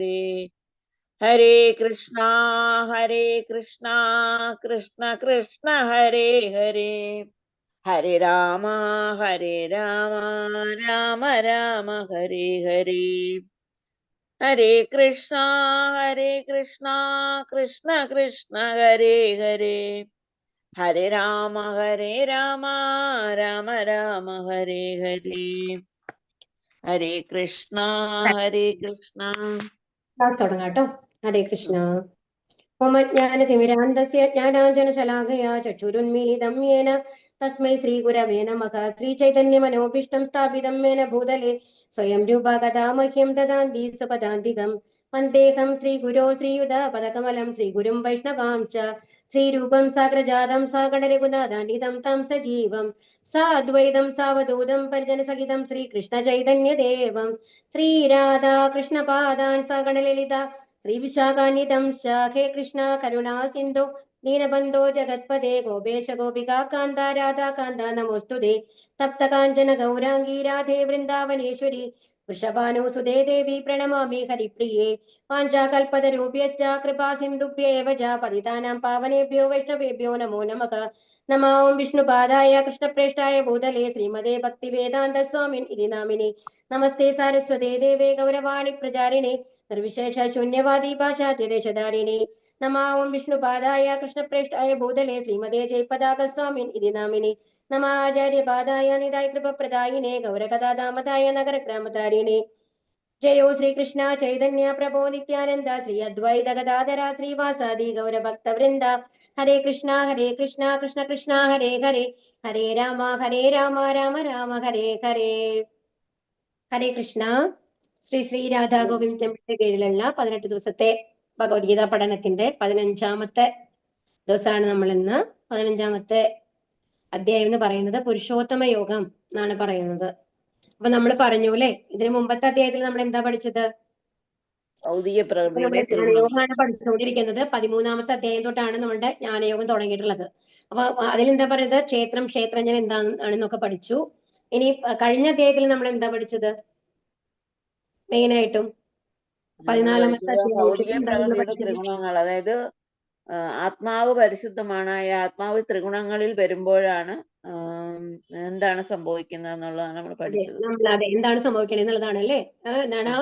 ഹരേ കൃഷ്ണ ഹരേ കൃഷ്ണ കൃഷ്ണ കൃഷ്ണ ഹരേ ഹരേ ഹരേ രാമ രാമ രാമ ഹരേ ഹരേ ഹരേ കൃഷ്ണ കൃഷ്ണ കൃഷ്ണ ഹരേ ഹരേ ഹരേ രാമ രാമ രാമ ഹരേ ഹരേ ഹരേ Krishna Krishna. Class തുടങ്ങാട്ടോ. ഹരേ കൃഷ്ണ. ഓമജ്ഞാനതിമിരാന്തസ്യ ജ്ഞാനാഞ്ജനശലാഘയാ ചക്ഷുരുന്മീലിതം യേന തസ്മൈ ശ്രീഗുരവേ നമഃ. ശ്രീചൈതന്യമനോഭീഷ്ടം സ്ഥാപിതം യേന ഭൂതലേ സ്വയം രൂപ ഗദാ മഹ്യം ദദാന്തി സ്വപദാന്തികം. വന്ദേഹം ശ്രീഗുരോ ശ്രീയുതപദകമലം ശ്രീഗുരും വൈഷ്ണവാംശ്ച ശ്രീരൂപം സാഗ്രജാതം സാഗണരഘുനാഥാന്വിതം തം സജീവം സാദ്വൈതം സാവധൂതം പരിജനസഹിതം ശ്രീകൃഷ്ണചൈതന്യദേവം ശ്രീരാധാകൃഷ്ണപാദാൻ സഗണലളിത ശ്രീവിശാഖാന്വിതം ഹേ കൃഷ്ണ കരുണാ സിന്ധു ദീനബന്ധോ ജഗത്പദേ ഗോപേശ ഗോപികാ കാന്ത രാധാകാന്ത നമോസ്തുതേ. തപ്ത കാഞ്ചന ഗൗരാംഗീ രാധേ വൃന്ദാവനേശ്വരി വൃഷഭാനുസുതേ ദേവി പ്രണമാമി ഹരിപ്രിയേ. വാഞ്ചാകൽപതരൂപ്യശ്ച കൃപാ സിന്ധുഭ്യേവ ച പതിതാനാം പാവനേഭ്യോ വൈഷ്ണവേഭ്യോ നമോ നമഃ. നമോ വിഷ്ണുപാദായ കൃഷ്ണപ്രേഷ്ഠായ ഭൂതലേ ശ്രീമതേ ഭക്തിവേദാന്ത സ്വാമിൻ ഇതി നാമിനി. നമസ്തേ സാരസ്വതേ ദേവേ ഗൗരവാണി പ്രചാരിണേ നിർവിശേഷ ശൂന്യവാദി പാശ്ചാത്യദേശധാരിണി. നമാവും വിഷ്ണുപാദായ കൃഷ്ണപ്രേഷ്ഠായ ഭൂതലേ ശ്രീമതേ ജയപതാക സ്വാമിൻ ഇതി നാമിനി. നമാചാര്യപാദായ നിതായ കൃപപ്രദായിനേ ഗൗരകഥാദാമതായ നഗരഗ്രാമധാരിണേ. ജയോ ശ്രീകൃഷ്ണ ചൈതന്യ പ്രഭോ നിത്യാനന്ദ ശ്രീ അദ്വൈത ഗദാധര ശ്രീവാസാദി ഗൗരഭക്തവൃന്ദ. ഹരേ കൃഷ്ണ കൃഷ്ണ കൃഷ്ണ ഹരേ ഹരേ ഹരേ രാമ രാമ രാമ ഹരേ ഹരേ. ഹരേ കൃഷ്ണ. ശ്രീ രാധാ ഗോവിന്ദ ടെമ്പിളിന്റെ കീഴിലുള്ള 18 ദിവസത്തെ ഭഗവത്ഗീത പഠനത്തിന്റെ 15ാമത്തെ ദിവസമാണ് നമ്മൾ ഇന്ന്. 15ാമത്തെ അധ്യായം എന്ന് പറയുന്നത് പുരുഷോത്തമ യോഗം എന്നാണ് പറയുന്നത്. അപ്പൊ നമ്മൾ പറഞ്ഞു അല്ലെ, ഇതിന് മുമ്പത്തെ അധ്യായത്തിൽ നമ്മൾ എന്താ പഠിച്ചത്? ജ്ഞാനയോഗമാണ് പഠിച്ചുകൊണ്ടിരിക്കുന്നത്. 13ാമത്തെ അധ്യായം തൊട്ടാണ് നമ്മളുടെ ജ്ഞാനയോഗം തുടങ്ങിയിട്ടുള്ളത്. അപ്പൊ അതിലെന്താ പറയുന്നത്? ക്ഷേത്രം, ക്ഷേത്രജ്ഞൻ എന്താണെന്നൊക്കെ പഠിച്ചു. ഇനി കഴിഞ്ഞ അധ്യായത്തിൽ നമ്മൾ എന്താ പഠിച്ചത്? മെയിനായിട്ടും 14ാമത്തെ ത്രിഗുണങ്ങൾ, അതായത് ആത്മാവ് പരിശുദ്ധമാണ്. ഈ ആത്മാവ് ത്രിഗുണങ്ങളിൽ വരുമ്പോഴാണ് എന്താണ് സംഭവിക്കുന്നത് എന്നുള്ളതാണ് നമ്മൾ പഠിച്ചത്. അതെ, എന്താണ് സംഭവിക്കുന്നത് എന്നുള്ളതാണ് അല്ലേ. എന്താണ്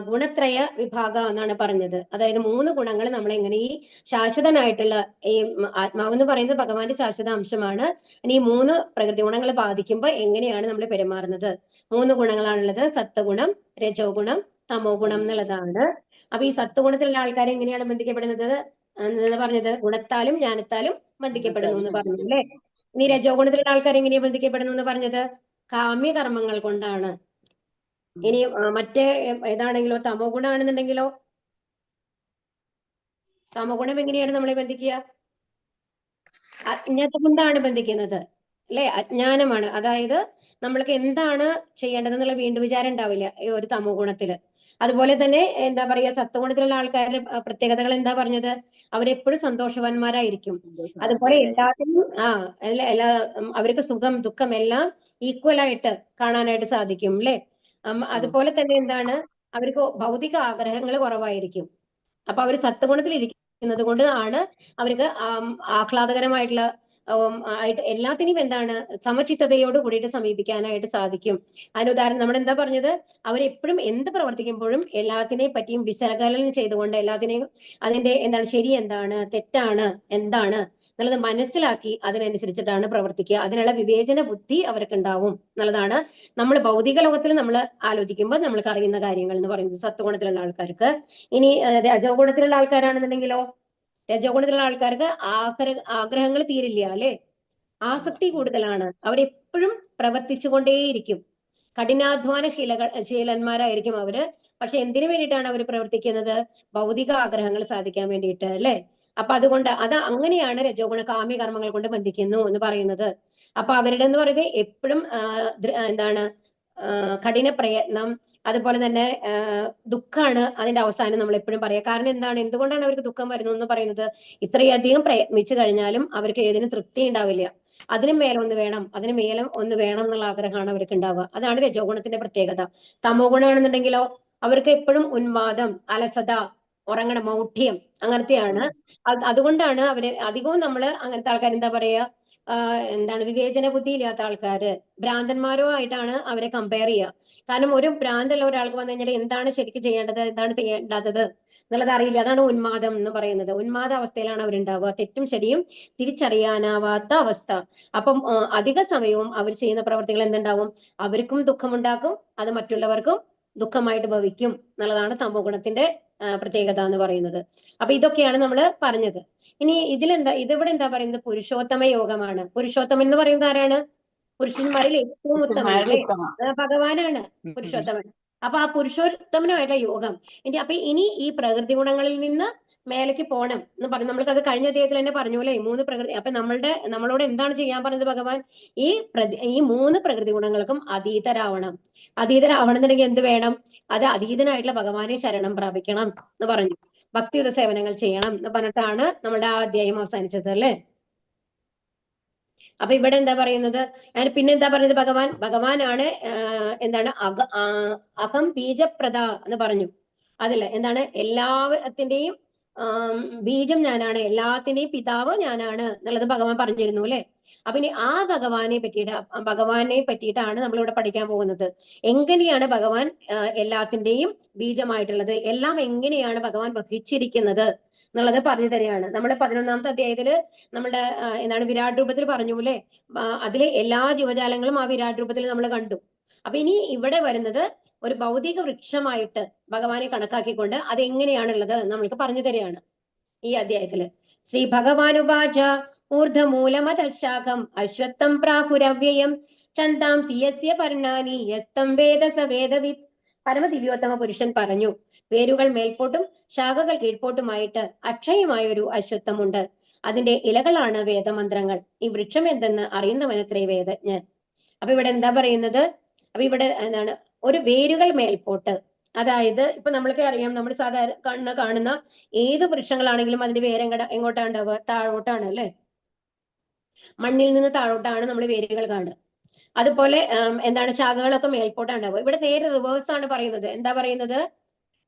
ഗുണത്രയ വിഭാഗം എന്നാണ് പറഞ്ഞത്. അതായത് 3 ഗുണങ്ങൾ നമ്മൾ എങ്ങനെ ഈ ശാശ്വതനായിട്ടുള്ള ഈ ആത്മാവ് എന്ന് പറയുന്നത് ഭഗവാന്റെ ശാശ്വത അംശമാണ്. ഇനി ഈ 3 പ്രകൃതി ഗുണങ്ങൾ ബാധിക്കുമ്പോൾ എങ്ങനെയാണ് നമ്മൾ പെരുമാറുന്നത്? 3 ഗുണങ്ങളാണുള്ളത്: സത്വഗുണം, രജോ ഗുണം, തമോ ഗുണം എന്നുള്ളതാണ്. അപ്പൊ ഈ സത്വഗുണത്തിലുള്ള ആൾക്കാരെ എങ്ങനെയാണ് ബന്ധിക്കപ്പെടുന്നത് എന്ന് പറഞ്ഞത്? ഗുണത്താലും ജ്ഞാനത്താലും ബന്ധിക്കപ്പെടുന്നു എന്ന് പറഞ്ഞു അല്ലേ. ഇനി രജോ ഗുണത്തിലുള്ള ആൾക്കാർ എങ്ങനെയാ ബന്ധിക്കപ്പെടുന്നു എന്ന് പറഞ്ഞത്? കാമ്യകർമ്മങ്ങൾ കൊണ്ടാണ്. ഇനി മറ്റേ ഏതാണെങ്കിലോ തമോ ഗുണാണെന്നുണ്ടെങ്കിലോ, തമോ ഗുണം എങ്ങനെയാണ് നമ്മളെ ബന്ധിക്കുക? അജ്ഞത കൊണ്ടാണ് ബന്ധിക്കുന്നത് അല്ലെ. അജ്ഞാനമാണ്. അതായത് നമ്മൾക്ക് എന്താണ് ചെയ്യേണ്ടതെന്നുള്ള വീണ്ടും വിചാരം ഉണ്ടാവില്ല ഈ ഒരു തമോ ഗുണത്തില്. അതുപോലെ തന്നെ എന്താ പറയുക, സത്വഗുണത്തിലുള്ള ആൾക്കാരുടെ പ്രത്യേകതകൾ എന്താ പറഞ്ഞത്? അവരെപ്പോഴും സന്തോഷവാന്മാരായിരിക്കും. അതുപോലെ എല്ലാത്തിനും എല്ലാ അവർക്ക് സുഖം ദുഃഖം എല്ലാം ഈക്വൽ ആയിട്ട് കാണാനായിട്ട് സാധിക്കും അല്ലെ. അതുപോലെ തന്നെ എന്താണ്, അവർക്ക് ഭൗതിക ആഗ്രഹങ്ങൾ കുറവായിരിക്കും. അപ്പൊ അവർ സത്വഗുണത്തിൽ ഇരിക്കുന്നത് കൊണ്ട് ആണ് അവർക്ക് ആഹ്ലാദകരമായിട്ടുള്ള ആയിട്ട് എല്ലാത്തിനും എന്താണ് സമചിത്തതയോട് കൂടിയിട്ട് സമീപിക്കാനായിട്ട് സാധിക്കും. അതിന് ഉദാഹരണം നമ്മൾ എന്താ പറഞ്ഞത്? അവരെപ്പോഴും എന്ത് പ്രവർത്തിക്കുമ്പോഴും എല്ലാത്തിനെയും പറ്റിയും വിശകലനം ചെയ്തുകൊണ്ട് എല്ലാത്തിനെയും അതിന്റെ എന്താണ് ശരി, എന്താണ് തെറ്റാണ്, എന്താണ് എന്നുള്ളത് മനസ്സിലാക്കി അതിനനുസരിച്ചിട്ടാണ് പ്രവർത്തിക്കുക. അതിനുള്ള വിവേചന ബുദ്ധി അവർക്ക് ഉണ്ടാവും എന്നുള്ളതാണ് നമ്മൾ ഭൗതിക ലോകത്തിൽ നമ്മൾ ആലോചിക്കുമ്പോൾ നമ്മൾക്ക് അറിയുന്ന കാര്യങ്ങൾ എന്ന് പറയുന്നത് സത്വഗുണത്തിലുള്ള ആൾക്കാർക്ക്. ഇനി രജോ ഗുണത്തിലുള്ള ആൾക്കാരാണെന്നുണ്ടെങ്കിലോ, രജോ ഗുണത്തിലുള്ള ആൾക്കാർക്ക് ആഗ്രഹങ്ങൾ തീരില്ല അല്ലെ. ആസക്തി കൂടുതലാണ്. അവരെപ്പോഴും പ്രവർത്തിച്ചു കൊണ്ടേയിരിക്കും. കഠിനാധ്വാന ശീലന്മാരായിരിക്കും അവര്. പക്ഷെ എന്തിനു വേണ്ടിയിട്ടാണ് അവർ പ്രവർത്തിക്കുന്നത്? ഭൗതിക ആഗ്രഹങ്ങൾ സാധിക്കാൻ വേണ്ടിയിട്ട് അല്ലെ. അപ്പൊ അതുകൊണ്ട് അങ്ങനെയാണ് രജോ ഗുണ കാമ്യകർമ്മങ്ങൾ കൊണ്ട് ബന്ധിക്കുന്നു എന്ന് പറയുന്നത്. അപ്പൊ അവരുടെ എന്ന് പറയുന്നത് എപ്പോഴും എന്താണ് കഠിന പ്രയത്നം, അതുപോലെ തന്നെ ദുഃഖാണ് അതിന്റെ അവസാനം നമ്മൾ എപ്പോഴും പറയാം. കാരണം എന്താണ്, എന്തുകൊണ്ടാണ് അവർക്ക് ദുഃഖം വരുന്നത് എന്ന് പറയുന്നത്? ഇത്രയധികം പ്രയത്നിച്ചു കഴിഞ്ഞാലും അവർക്ക് ഏതിനും തൃപ്തി ഉണ്ടാവില്ല. അതിന് മേലെ ഒന്ന് വേണം, അതിന് മേലെ ഒന്ന് വേണം എന്നുള്ള ആഗ്രഹമാണ് അവർക്ക് ഉണ്ടാവുക. അതാണ് രജോ ഗുണത്തിന്റെ പ്രത്യേകത. തമോ ഗുണമാണെന്നുണ്ടെങ്കിലോ, അവർക്ക് എപ്പോഴും ഉന്മാദം, അലസത, ഉറങ്ങണ മൗഢ്യം അങ്ങനത്തെയാണ്. അതുകൊണ്ടാണ് അവര് അധികവും നമ്മള് അങ്ങനത്തെ ആൾക്കാർ എന്താ പറയാ, എന്താണ് വിവേചന ബുദ്ധി ഇല്ലാത്ത ആൾക്കാര്, ഭ്രാന്തന്മാരോ ആയിട്ടാണ് അവരെ കമ്പയർ ചെയ്യുക. കാരണം ഒരു ഭ്രാന്തുള്ള ഒരാൾക്ക് വന്നു കഴിഞ്ഞാൽ എന്താണ് ശരിക്കും ചെയ്യേണ്ടത്, എന്താണ് ചെയ്യേണ്ടാത്തത് എന്നുള്ളത് അറിയില്ല. അതാണ് ഉന്മാദം എന്ന് പറയുന്നത്. ഉന്മാദ അവസ്ഥയിലാണ് അവരുണ്ടാവുക, തെറ്റും ശരിയും തിരിച്ചറിയാനാവാത്ത അവസ്ഥ. അപ്പം അധിക സമയവും അവർ ചെയ്യുന്ന പ്രവർത്തികൾ എന്തുണ്ടാവും, അവർക്കും ദുഃഖമുണ്ടാക്കും, അത് മറ്റുള്ളവർക്കും ദുഃഖമായിട്ട് ഭവിക്കും എന്നുള്ളതാണ് തമോ ഗുണത്തിന്റെ പ്രത്യേകത എന്ന് പറയുന്നത്. അപ്പൊ ഇതൊക്കെയാണ് നമ്മൾ പറഞ്ഞത്. ഇനി ഇതിവിടെ എന്താ പറയുന്നത്, പുരുഷോത്തമ യോഗമാണ്. പുരുഷോത്തമൻ എന്ന് പറയുന്നത് ആരാണ്? പുരുഷന്മാരിൽ ഏറ്റവും ഉത്തമൻ അല്ലേ, ഭഗവാനാണ് പുരുഷോത്തമൻ. അപ്പൊ ആ പുരുഷോത്തമനുമായിട്ടുള്ള യോഗം ഇനി ഈ പ്രകൃതി ഗുണങ്ങളിൽ നിന്ന് മേലേക്ക് പോണം എന്ന് പറഞ്ഞു. നമ്മൾക്ക് അത് കഴിഞ്ഞ അധ്യായത്തിൽ തന്നെ പറഞ്ഞു അല്ലേ, 3 പ്രകൃതി. അപ്പൊ നമ്മളോട് എന്താണ് ചെയ്യാൻ പറഞ്ഞത് ഭഗവാൻ? ഈ 3 പ്രകൃതി ഗുണങ്ങൾക്കും അതീതരാവണം. അതീതരാവണമെന്നുണ്ടെങ്കിൽ എന്ത് വേണം? അത് അതീതനായിട്ടുള്ള ഭഗവാനെ ശരണം പ്രാപിക്കണം എന്ന് പറഞ്ഞു. ഭക്തിയുത സേവനങ്ങൾ ചെയ്യണം എന്ന് പറഞ്ഞിട്ടാണ് നമ്മുടെ ആ അധ്യായം അവസാനിച്ചത് അല്ലേ. അപ്പൊ ഇവിടെ എന്താ പറയുന്നത്, പിന്നെ എന്താ പറയുന്നത്, ഭഗവാനാണ് എന്താണ് അഹം ബീജപ്രദ എന്ന് പറഞ്ഞു. അതില് എന്താണ്, എല്ലാത്തിന്റെയും ബീജം ഞാനാണ്, എല്ലാത്തിന്റെയും പിതാവ് ഞാനാണ് എന്നുള്ളത് ഭഗവാൻ പറഞ്ഞിരുന്നു അല്ലെ. അപ്പൊ ഇനി ആ ഭഗവാനെ പറ്റിയിട്ടാണ് നമ്മളിവിടെ പഠിക്കാൻ പോകുന്നത്. എങ്ങനെയാണ് ഭഗവാൻ എല്ലാത്തിന്റെയും ബീജമായിട്ടുള്ളത്, എല്ലാം എങ്ങനെയാണ് ഭഗവാൻ വഹിച്ചിരിക്കുന്നത് എന്നുള്ളത് പറഞ്ഞു തരികയാണ്. നമ്മുടെ 11ാമത്തെ അധ്യായത്തില് നമ്മുടെ എന്താണ് വിരാട് രൂപത്തിൽ പറഞ്ഞു അല്ലെ. അതിലെ എല്ലാ ജീവജാലങ്ങളും ആ വിരാട് രൂപത്തിൽ നമ്മൾ കണ്ടു. അപ്പൊ ഇനി ഇവിടെ വരുന്നത് ഒരു ഭൗതിക വൃക്ഷമായിട്ട് ഭഗവാനെ കണക്കാക്കിക്കൊണ്ട് അതെങ്ങനെയാണുള്ളത് നമ്മൾക്ക് പറഞ്ഞു തരികയാണ് ഈ അധ്യായത്തില്. ശ്രീ ഭഗവാനുവാച ഊർധമൂലമതശാഖം അശ്വത്ഥം പ്രാഹുരവ്യയം ചന്താംസി യസ്യ പർണാനി യസ്തം വേദ സ വേദവിത്. പരമദിവ്യോത്തമ പുരുഷൻ പറഞ്ഞു, വേരുകൾ മേൽപോട്ടും ശാഖകൾ കീഴ്പോട്ടുമായിട്ട് അക്ഷയമായ ഒരു അശ്വത്ഥമുണ്ട്. അതിന്റെ ഇലകളാണ് വേദമന്ത്രങ്ങൾ. ഈ വൃക്ഷം എന്തെന്ന് അറിയുന്നവനത്രേ വേദജ്ഞൻ. അപ്പൊ ഇവിടെ എന്താ പറയുന്നത്, അപ്പൊ ഇവിടെ എന്താണ്, ഒരു വേരുകൾ മേൽപോട്ട്, അതായത് ഇപ്പൊ നമ്മൾക്ക് അറിയാം, നമ്മൾ സാധാരണ കാണുന്ന ഏത് വൃക്ഷങ്ങളാണെങ്കിലും അതിന്റെ എങ്ങോട്ടാണ് ഉണ്ടാവുക, താഴോട്ടാണ് അല്ലെ. മണ്ണിൽ നിന്ന് താഴോട്ടാണ് നമ്മൾ വേരുകൾ കാണുക. അതുപോലെ എന്താണ്, ശാഖകളൊക്കെ മേൽപോട്ടാണ് ഉണ്ടാവുക. ഇവിടെ നേരെ റിവേഴ്സ് ആണ് പറയുന്നത്. എന്താ പറയുന്നത്,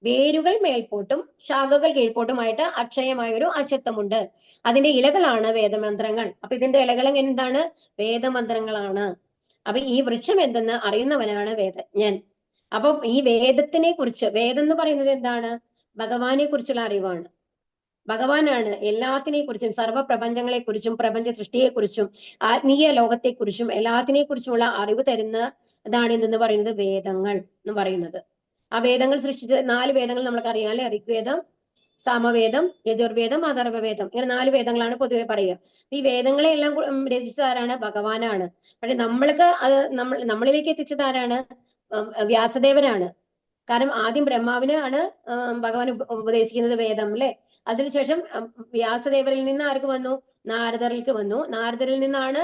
വേരുകൾ മേൽപോട്ടും ശാഖകൾ കീഴ്പോട്ടുമായിട്ട് അക്ഷയമായ ഒരു അശ്വത്ഥമുണ്ട്. അതിന്റെ ഇലകളാണ് വേദമന്ത്രങ്ങൾ. അപ്പൊ ഇതിന്റെ ഇലകൾ എന്താണ്, വേദമന്ത്രങ്ങളാണ്. അപ്പൊ ഈ വൃക്ഷം എന്തെന്ന് അറിയുന്നവനാണ് വേദജ്ഞൻ. അപ്പൊ ഈ വേദത്തിനെ കുറിച്ച്, വേദം എന്ന് പറയുന്നത് എന്താണ്, ഭഗവാനെ കുറിച്ചുള്ള അറിവാണ്. ഭഗവാനാണ് എല്ലാത്തിനെ കുറിച്ചും, സർവ്വപ്രപഞ്ചങ്ങളെ കുറിച്ചും, പ്രപഞ്ച സൃഷ്ടിയെക്കുറിച്ചും, ആത്മീയ ലോകത്തെക്കുറിച്ചും എല്ലാത്തിനെ കുറിച്ചുമുള്ള അറിവ് തരുന്നതാണ് എന്തെന്ന് പറയുന്നത്, വേദങ്ങൾ എന്ന് പറയുന്നത്. ആ വേദങ്ങൾ സൃഷ്ടിച്ച 4 വേദങ്ങൾ നമ്മൾക്ക് അറിയാം അല്ലെ. ഋഗ്വേദം, സാമവേദം, യജുർവേദം, അഥർവവേദം, ഇങ്ങനെ 4 വേദങ്ങളാണ് പൊതുവെ പറയുക. ഈ വേദങ്ങളെ എല്ലാം രചിച്ചത് ആരാണ്, ഭഗവാനാണ്. പക്ഷെ നമ്മൾക്ക് അത് നമ്മളിലേക്ക് എത്തിച്ചത് ആരാണ്, വ്യാസദേവനാണ്. കാരണം ആദ്യം ബ്രഹ്മാവിനാണ് ഭഗവാൻ ഉപദേശിക്കുന്നത് വേദം അല്ലെ. അതിനുശേഷം വ്യാസദേവരിൽ നിന്ന് ആർക്ക് വന്നു, നാരദർക്ക് വന്നു. നാരദരിൽ നിന്നാണ്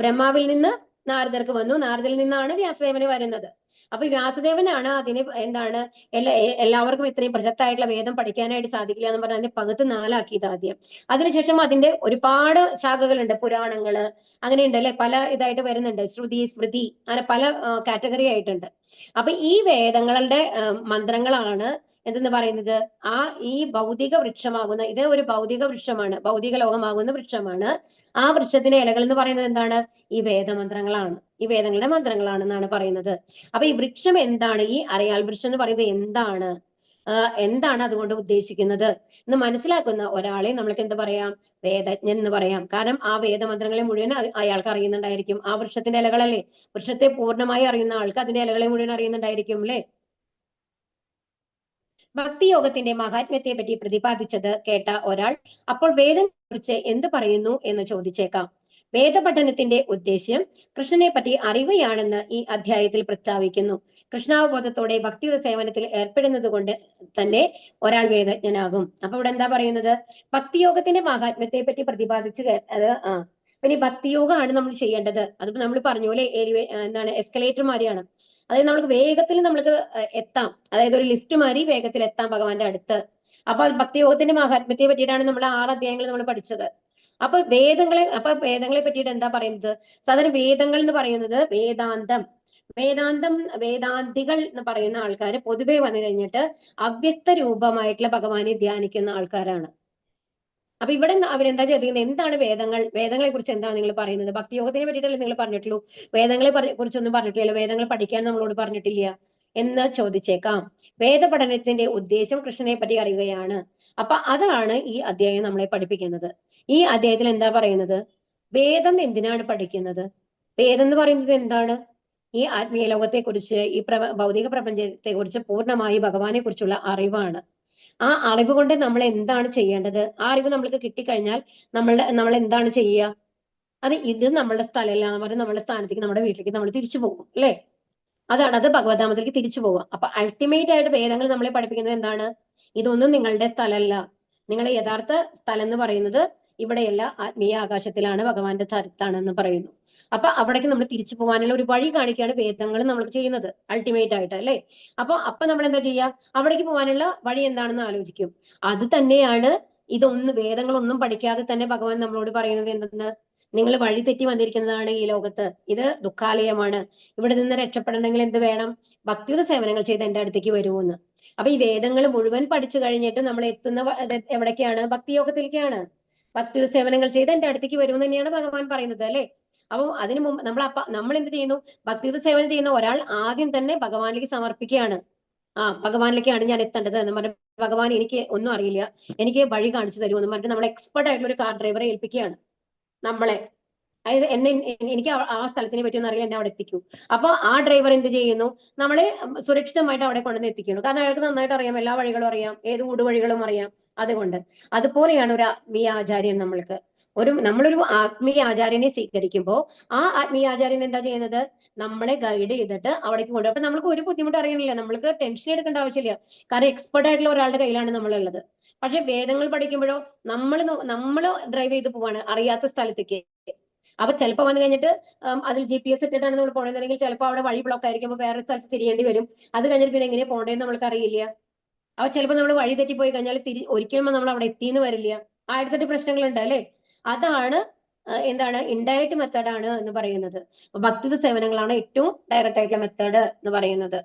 ബ്രഹ്മാവിൽ നിന്ന് നാരദർക്ക് വന്നു. നാരദരിൽ നിന്നാണ് വ്യാസദേവന് വരുന്നത്. അപ്പൊ വ്യാസദേവനാണ് അതിന് എന്താണ്, എല്ലാവർക്കും ഇത്രയും ബൃഹത്തായിട്ടുള്ള വേദം പഠിക്കാനായിട്ട് സാധിക്കില്ല എന്ന് പറഞ്ഞാൽ അതിന്റെ പകുതി 4 ആക്കിയത് ആദ്യം. അതിനുശേഷം അതിന്റെ ഒരുപാട് ശാഖകളുണ്ട്, പുരാണങ്ങള് അങ്ങനെയുണ്ട് അല്ലെ, പല ഇതായിട്ട് വരുന്നുണ്ട്, ശ്രുതി, സ്മൃതി, അങ്ങനെ പല കാറ്റഗറി ആയിട്ടുണ്ട്. അപ്പൊ ഈ വേദങ്ങളുടെ മന്ത്രങ്ങളാണ് എന്തെന്ന് പറയുന്നത്, ഈ ഭൗതിക വൃക്ഷമാകുന്ന, ഇത് ഒരു ഭൗതിക വൃക്ഷമാണ്, ഭൗതിക ലോകമാകുന്ന വൃക്ഷമാണ്. ആ വൃക്ഷത്തിന്റെ ഇലകൾ എന്ന് പറയുന്നത് എന്താണ്, ഈ വേദമന്ത്രങ്ങളാണ്, ഈ വേദങ്ങളുടെ മന്ത്രങ്ങളാണെന്നാണ് പറയുന്നത്. അപ്പൊ ഈ വൃക്ഷം എന്താണ്, ഈ അരയാൽ വൃക്ഷം എന്ന് പറയുന്നത് എന്താണ് അതുകൊണ്ട് ഉദ്ദേശിക്കുന്നത് എന്ന് മനസ്സിലാക്കുന്ന ഒരാളെ നമ്മൾക്ക് എന്ത് പറയാം, വേദജ്ഞൻ എന്ന് പറയാം. കാരണം ആ വേദമന്ത്രങ്ങളെ മുഴുവൻ അയാൾക്ക് അറിയുന്നുണ്ടായിരിക്കും. ആ വൃക്ഷത്തിന്റെ ഇലകളല്ലേ, വൃക്ഷത്തെ പൂർണ്ണമായി അറിയുന്ന ആൾക്ക് അതിന്റെ ഇലകളെ മുഴുവൻ അറിയുന്നുണ്ടായിരിക്കും അല്ലെ. ഭക്തിയോഗത്തിന്റെ മഹാത്മ്യത്തെ പറ്റി പ്രതിപാദിച്ചത് കേട്ട ഒരാൾ അപ്പോൾ വേദത്തെ കുറിച്ച് എന്ത് പറയുന്നു എന്ന് ചോദിച്ചേക്കാം. വേദപഠനത്തിന്റെ ഉദ്ദേശ്യം കൃഷ്ണനെ പറ്റി അറിയുകയാണെന്ന് ഈ അധ്യായത്തിൽ പ്രസ്താവിക്കുന്നു. കൃഷ്ണാവബോധത്തോടെ ഭക്തിയുടെ സേവനത്തിൽ ഏർപ്പെടുന്നത് കൊണ്ട് തന്നെ ഒരാൾ വേദജ്ഞനാകും. അപ്പൊ ഇവിടെ എന്താ പറയുന്നത്, ഭക്തിയോഗത്തിന്റെ മഹാത്മ്യത്തെ പറ്റി പ്രതിപാദിച്ചു കേട്ടത്. പിന്നെ ഭക്തിയോഗമാണ് നമ്മൾ ചെയ്യേണ്ടത്. അതിപ്പോ നമ്മൾ പറഞ്ഞു അല്ലെ, എന്താണ്, എസ്കലേറ്റർ മാതിരിയാണ്. അതായത് നമ്മൾക്ക് വേഗത്തിൽ നമ്മൾക്ക് എത്താം, അതായത് ഒരു ലിഫ്റ്റ് മാറി വേഗത്തിൽ എത്താം ഭഗവാന്റെ അടുത്ത്. അപ്പൊ ഭക്തിയോഗത്തിന്റെ മഹാത്മ്യത്തെ പറ്റിയിട്ടാണ് നമ്മൾ 6 അധ്യായങ്ങൾ നമ്മൾ പഠിച്ചത്. അപ്പൊ വേദങ്ങളെ പറ്റിയിട്ട് എന്താ പറയുന്നത്, സാധാരണ വേദങ്ങൾ എന്ന് പറയുന്നത് വേദാന്തം, വേദാന്തികൾ എന്ന് പറയുന്ന ആൾക്കാർ പൊതുവെ വന്നു കഴിഞ്ഞിട്ട് അവ്യക്ത രൂപമായിട്ടുള്ള ഭഗവാനെ ധ്യാനിക്കുന്ന ആൾക്കാരാണ്. അപ്പൊ ഇവിടെ അവരെന്താ ചോദിക്കുന്നത്, എന്താണ് വേദങ്ങളെ കുറിച്ച് എന്താണ് നിങ്ങൾ പറയുന്നത്? ഭക്തിയോഗത്തിനെ പറ്റിയിട്ടല്ലേ നിങ്ങൾ പറഞ്ഞിട്ടുള്ളൂ, വേദങ്ങളെ കുറിച്ചൊന്നും പറഞ്ഞിട്ടില്ലല്ലോ, വേദങ്ങൾ പഠിക്കാൻ നമ്മളോട് പറഞ്ഞിട്ടില്ല എന്ന് ചോദിച്ചേക്കാം. വേദപഠനത്തിന്റെ ഉദ്ദേശം കൃഷ്ണനെ പറ്റി അറിയുകയാണ്. അപ്പൊ അതാണ് ഈ അധ്യായം നമ്മളെ പഠിപ്പിക്കുന്നത്. ഈ അധ്യായത്തിൽ എന്താ പറയുന്നത്? വേദം എന്തിനാണ് പഠിക്കുന്നത്? വേദം എന്ന് പറയുന്നത് എന്താണ്? ഈ ആത്മീയ ലോകത്തെ കുറിച്ച്, ഈ ഭൗതിക പ്രപഞ്ചത്തെ കുറിച്ച് പൂർണ്ണമായി ഭഗവാനെ കുറിച്ചുള്ള അറിവാണ്. ആ അറിവ് കൊണ്ട് നമ്മൾ എന്താണ് ചെയ്യേണ്ടത്? ആ അറിവ് നമ്മൾക്ക് കിട്ടിക്കഴിഞ്ഞാൽ നമ്മൾ എന്താണ് ചെയ്യുക? ഇത് നമ്മളുടെ സ്ഥലമല്ല എന്ന് പറഞ്ഞ് നമ്മുടെ സ്ഥാനത്തേക്ക്, നമ്മുടെ വീട്ടിലേക്ക് നമ്മൾ തിരിച്ചു പോകും, അല്ലെ? അത് ഭഗവദ്ധാമത്തിലേക്ക് തിരിച്ചു പോവുക. അപ്പൊ അൾട്ടിമേറ്റ് ആയിട്ട് വേദങ്ങൾ നമ്മളെ പഠിപ്പിക്കുന്നത് എന്താണ്? ഇതൊന്നും നിങ്ങളുടെ സ്ഥലമല്ല. നിങ്ങളുടെ യഥാർത്ഥ സ്ഥലം എന്ന് പറയുന്നത് ഇവിടെയല്ല, ആത്മീയ ആകാശത്തിലാണ്, ഭഗവാന്റെ സ്ഥലത്താണെന്ന് പറയുന്നു. അപ്പൊ അവിടേക്ക് നമ്മൾ തിരിച്ചു പോകാനുള്ള ഒരു വഴി കാണിക്കുകയാണ് വേദങ്ങൾ നമ്മൾ ചെയ്യുന്നത് അൾട്ടിമേറ്റ് ആയിട്ട്, അല്ലെ? അപ്പൊ നമ്മൾ എന്താ ചെയ്യുക? അവിടേക്ക് പോകാനുള്ള വഴി എന്താണെന്ന് ആലോചിക്കും. അത് തന്നെയാണ് വേദങ്ങളൊന്നും പഠിക്കാതെ തന്നെ ഭഗവാൻ നമ്മളോട് പറയുന്നത് എന്തെന്ന്? നിങ്ങൾ വഴി തെറ്റി വന്നിരിക്കുന്നതാണ് ഈ ലോകത്ത്, ഇത് ദുഃഖാലയമാണ്, ഇവിടെ നിന്ന് രക്ഷപ്പെടണമെങ്കിൽ എന്ത് വേണം? ഭക്തിയുത സേവനങ്ങൾ ചെയ്ത് എന്റെ അടുത്തേക്ക് വരുമെന്ന്. അപ്പൊ ഈ വേദങ്ങൾ മുഴുവൻ പഠിച്ചു കഴിഞ്ഞിട്ട് നമ്മൾ എത്തുന്ന എവിടേക്കാണ്? ഭക്തിയോഗത്തിലേക്കാണ്. ഭക്തിയുത സേവനങ്ങൾ ചെയ്ത് എന്റെ അടുത്തേക്ക് വരുമെന്ന് തന്നെയാണ് ഭഗവാൻ പറയുന്നത്, അല്ലെ? അപ്പൊ അതിനു മുമ്പ് നമ്മൾ എന്ത് ചെയ്യുന്നു? ഭക്തിയുത സേവനം ചെയ്യുന്ന ഒരാൾ ആദ്യം തന്നെ ഭഗവാനിലേക്ക് സമർപ്പിക്കുകയാണ്. ഭഗവാനിലേക്കാണ് ഞാൻ എത്തേണ്ടത് എന്ന് പറഞ്ഞ്, ഭഗവാൻ എനിക്ക് ഒന്നും അറിയില്ല, എനിക്ക് വഴി കാണിച്ചു തരുമെന്ന് പറഞ്ഞിട്ട് നമ്മൾ എക്സ്പെർട്ട് ആയിട്ടുള്ള ഒരു കാർ ഡ്രൈവറെ ഏൽപ്പിക്കുകയാണ് നമ്മളെ. അതായത് എനിക്ക് ആ സ്ഥലത്തിനെ പറ്റിയൊന്നും അറിയില്ല, എന്നെ അവിടെ എത്തിക്കൂ. അപ്പൊ ആ ഡ്രൈവർ എന്ത് ചെയ്യുന്നു? നമ്മളെ സുരക്ഷിതമായിട്ട് അവിടെ കൊണ്ടുവന്ന് എത്തിക്കുന്നു. കാരണം അയാൾക്ക് നന്നായിട്ട് അറിയാം, എല്ലാ വഴികളും അറിയാം, ഏത് ഊടുവഴികളും അറിയാം. അതുപോലെയാണ് ഒരു ആത്മീയ ആചാര്യൻ നമ്മളൊരു ആത്മീയ ആചാര്യനെ സ്വീകരിക്കുമ്പോൾ ആ ആത്മീയ ആചാര്യൻ എന്താ ചെയ്യുന്നത്? നമ്മളെ ഗൈഡ് ചെയ്തിട്ട് അവിടേക്ക് കൊണ്ടുപോകും. അപ്പൊ നമ്മൾക്ക് ഒരു ബുദ്ധിമുട്ട് അറിയണില്ല, നമ്മൾക്ക് ടെൻഷൻ എടുക്കേണ്ട ആവശ്യമില്ല. കാരണം എക്സ്പെർട്ട് ആയിട്ടുള്ള ഒരാളുടെ കയ്യിലാണ് നമ്മളുള്ളത്. പക്ഷെ വേദങ്ങൾ പഠിക്കുമ്പോഴോ നമ്മൾ ഡ്രൈവ് ചെയ്ത് പോവാണ് അറിയാത്ത സ്ഥലത്തേക്ക്. അപ്പൊ ചിലപ്പോൾ വന്നു കഴിഞ്ഞിട്ട് അതിൽ GPS ഇട്ടിട്ടാണ് നമ്മൾ പോകണമെന്നുണ്ടെങ്കിൽ ചിലപ്പോൾ അവിടെ വഴി ബ്ലോക്ക് ആയിരിക്കുമ്പോൾ വേറെ സ്ഥലത്ത് തിരിയേണ്ടി വരും. അത് കഴിഞ്ഞിട്ട് പിന്നെ എങ്ങനെയാ പോകേണ്ടതെന്ന് നമ്മൾക്ക് അറിയില്ല. അപ്പൊ ചിലപ്പോൾ നമ്മൾ വഴി തെറ്റി പോയി കഴിഞ്ഞാൽ ഒരിക്കലും നമ്മൾ അവിടെ എത്തിയെന്ന് വരില്ല. ആയിരത്തെട്ട് പ്രശ്നങ്ങളുണ്ട്, അല്ലെ? അതാണ് എന്താണ് ഇൻഡയറക്റ്റ് മെത്തേഡാണ് എന്ന് പറയുന്നത്. ഭക്തിയുത സേവനങ്ങളാണ് ഏറ്റവും ഡയറക്റ്റ് ആയിട്ടുള്ള മെത്തേഡ് എന്ന് പറയുന്നത്.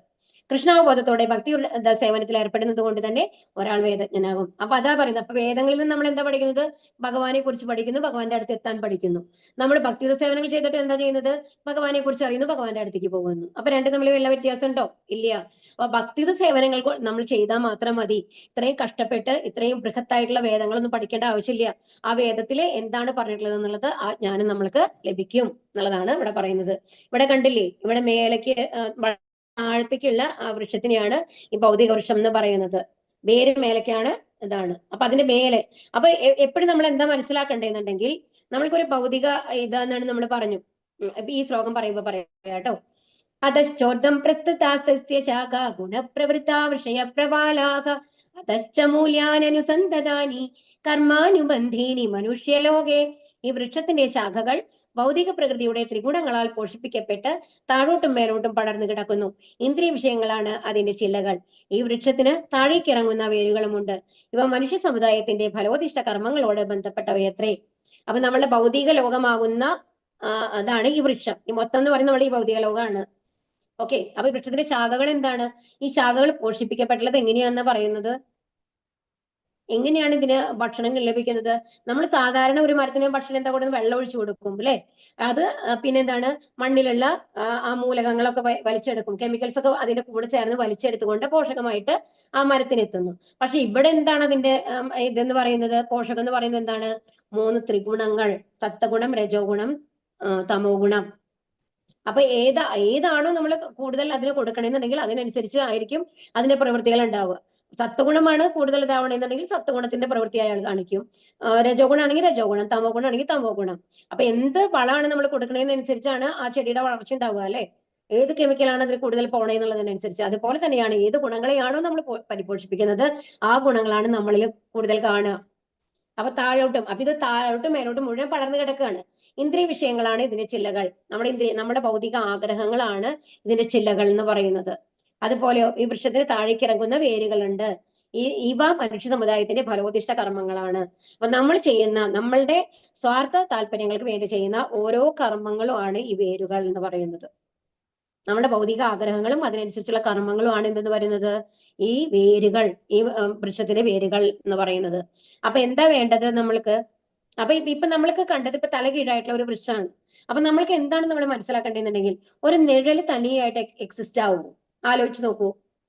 കൃഷ്ണാവബോധത്തോടെ ഭക്തിയുള്ള സേവനത്തിൽ ഏർപ്പെടുന്നത് കൊണ്ട് തന്നെ ഒരാൾ വേദജ്ഞനാകും. അപ്പൊ അതാ പറയുന്നത്. അപ്പൊ വേദങ്ങളിൽ നിന്ന് നമ്മൾ എന്താ പഠിക്കുന്നത്? ഭഗവാനെ കുറിച്ച് പഠിക്കുന്നു, ഭഗവാന്റെ അടുത്ത് എത്താൻ പഠിക്കുന്നു. നമ്മൾ ഭക്തിയുത സേവനങ്ങൾ ചെയ്തിട്ട് എന്താ ചെയ്യുന്നത്? ഭഗവാനെ കുറിച്ച് അറിയുന്നു, ഭഗവാന്റെ അടുത്തേക്ക് പോകുന്നു. അപ്പൊ രണ്ടും തമ്മിൽ വല്ല വ്യത്യാസം ഉണ്ടോ? ഇല്ല. അപ്പൊ ഭക്തിയുത സേവനങ്ങൾ നമ്മൾ ചെയ്താൽ മാത്രം മതി. ഇത്രയും കഷ്ടപ്പെട്ട് ഇത്രയും ബൃഹത്തായിട്ടുള്ള വേദങ്ങളൊന്നും പഠിക്കേണ്ട ആവശ്യമില്ല. ആ വേദത്തില് എന്താണ് പറഞ്ഞിട്ടുള്ളത് എന്നുള്ളത് ആ ജ്ഞാനം നമ്മൾക്ക് ലഭിക്കും എന്നുള്ളതാണ് ഇവിടെ പറയുന്നത്. ഇവിടെ കണ്ടില്ലേ, ഇവിടെ മേലേക്ക് താഴത്തേക്കുള്ള ആ വൃക്ഷത്തിനെയാണ് ഈ ഭൗതിക വൃക്ഷം എന്ന് പറയുന്നത്. വേര് മേലേക്കാണ് ഇതാണ്. അപ്പൊ അതിന്റെ മേലെ അപ്പൊ എപ്പോഴും നമ്മൾ എന്താ മനസ്സിലാക്കണ്ടേന്നുണ്ടെങ്കിൽ, നമ്മൾക്കൊരു ഭൗതിക ഇതാന്നാണ് നമ്മൾ പറഞ്ഞു. ഈ ശ്ലോകം പറയുമ്പോ പറയാം കേട്ടോ. അധശ്ചോർദ്ധം പ്രസ്തുതാസ്തസ്യ ശാഖ ഗുണപ്രവൃത്താ വിഷയപ്രവാലാഹ അധശ്ച മൂല്യാനനുസന്ധതാനി കർമാനുബന്ധീനി മനുഷ്യലോകെ. ഈ വൃക്ഷത്തിന്റെ ശാഖകൾ ഭൗതിക പ്രകൃതിയുടെ ത്രിഗുണങ്ങളാൽ പോഷിപ്പിക്കപ്പെട്ട് താഴോട്ടും മേലോട്ടും പടർന്നു കിടക്കുന്നു. ഇന്ദ്രിയ വിഷയങ്ങളാണ് അതിന്റെ ചില്ലകൾ. ഈ വൃക്ഷത്തിന് താഴേക്കിറങ്ങുന്ന വേരുകളുമുണ്ട്. ഇവ മനുഷ്യ സമുദായത്തിന്റെ ഫലോദിഷ്ട കർമ്മങ്ങളോട് ബന്ധപ്പെട്ടവയത്രേ. അപ്പൊ നമ്മളുടെ ഭൗതിക ലോകമാകുന്ന അതാണ് ഈ വൃക്ഷം. ഈ മൊത്തം എന്ന് പറയുന്നത് നമ്മുടെ ഈ ഭൗതിക ലോകമാണ്. ഓക്കെ. അപ്പൊ വൃക്ഷത്തിന്റെ ശാഖകൾ എന്താണ്? ഈ ശാഖകൾ പോഷിപ്പിക്കപ്പെട്ടുള്ളത് എങ്ങനെയാണെന്ന് പറയുന്നത്. എങ്ങനെയാണ് ഇതിന് ഭക്ഷണം ലഭിക്കുന്നത്? നമ്മൾ സാധാരണ ഒരു മരത്തിന് ഭക്ഷണം എന്താ കൊടുക്കുന്നത്? വെള്ളം ഒഴിച്ചു കൊടുക്കും, അല്ലെ? അത് പിന്നെന്താണ്? മണ്ണിലുള്ള ആ മൂലകങ്ങളൊക്കെ വലിച്ചെടുക്കും, കെമിക്കൽസ് ഒക്കെ അതിന്റെ കൂടെ ചേർന്ന് വലിച്ചെടുത്തുകൊണ്ട് പോഷകമായിട്ട് ആ മരത്തിന് എത്തുന്നു. പക്ഷെ ഇവിടെ എന്താണ് അതിന്റെ ഇതെന്ന് പറയുന്നത്? പോഷകം എന്ന് പറയുന്നത് എന്താണ്? 3 ത്രിഗുണങ്ങൾ: സത്വഗുണം, രജോ ഗുണം, തമോ ഗുണം. അപ്പൊ ഏതാണോ നമ്മൾ കൂടുതൽ അതിന് കൊടുക്കണമെന്നുണ്ടെങ്കിൽ അതിനനുസരിച്ച് ആയിരിക്കും അതിന്റെ പ്രവൃത്തികൾ ഉണ്ടാവുക. സത്വഗുണമാണ് കൂടുതൽ ഇതാവണമെന്നുണ്ടെങ്കിൽ സത്വഗുണത്തിന്റെ പ്രവൃത്തി അയാൾ കാണിക്കും. രജോ ഗുണാണെങ്കിൽ രജോ ഗുണം, തമോ ഗുണാണെങ്കിൽ തമോ ഗുണം. അപ്പൊ എന്ത് വളമാണ് നമ്മൾ കൊടുക്കുന്നതിനനുസരിച്ചാണ് ആ ചെടിയുടെ വളർച്ച ഉണ്ടാവുക, അല്ലെ? ഏത് കെമിക്കലാണ് അതിൽ കൂടുതൽ പോണേന്നുള്ളതിനനുസരിച്ച്. അതുപോലെ തന്നെയാണ് ഏത് ഗുണങ്ങളെയാണോ നമ്മൾ പരിപോഷിപ്പിക്കുന്നത് ആ ഗുണങ്ങളാണ് നമ്മളിൽ കൂടുതൽ കാണുക. അപ്പൊ ഇത് താഴോട്ടും മേലോട്ടും മുഴുവൻ പടർന്നു കിടക്കുകയാണ്. ഇന്ദ്രിയ വിഷയങ്ങളാണ് ഇതിന്റെ ചില്ലകൾ. നമ്മുടെ ഭൗതിക ആഗ്രഹങ്ങളാണ് ഇതിന്റെ ചില്ലകൾ എന്ന് പറയുന്നത്. അതുപോലെ ഈ വൃക്ഷത്തിന് താഴേക്കിറങ്ങുന്ന വേരുകളുണ്ട്. ഇവ മനുഷ്യ സമുദായത്തിന്റെ ഫലോദിഷ്ട കർമ്മങ്ങളാണ്. അപ്പൊ നമ്മളുടെ സ്വാർത്ഥ താല്പര്യങ്ങൾക്ക് വേണ്ടി ചെയ്യുന്ന ഓരോ കർമ്മങ്ങളും ആണ് ഈ വേരുകൾ എന്ന് പറയുന്നത്. നമ്മുടെ ഭൗതിക ആഗ്രഹങ്ങളും അതിനനുസരിച്ചുള്ള കർമ്മങ്ങളുമാണ് എന്തെന്ന് പറയുന്നത്, ഈ വേരുകൾ, ഈ വൃക്ഷത്തിന്റെ വേരുകൾ എന്ന് പറയുന്നത്. അപ്പൊ എന്താ വേണ്ടത് നമ്മൾക്ക്? അപ്പൊ ഇപ്പൊ നമ്മൾക്ക് കണ്ടത് ഇപ്പൊ തലകീഴായിട്ടുള്ള ഒരു വൃക്ഷമാണ്. അപ്പൊ നമ്മൾക്ക് എന്താണ് നമ്മൾ മനസ്സിലാക്കേണ്ടതെന്നുണ്ടെങ്കിൽ, ഒരു നിഴല് തനിയായിട്ട് എക്സിസ്റ്റ് ആവുമോ? ആലോചിച്ച് നോക്കൂ.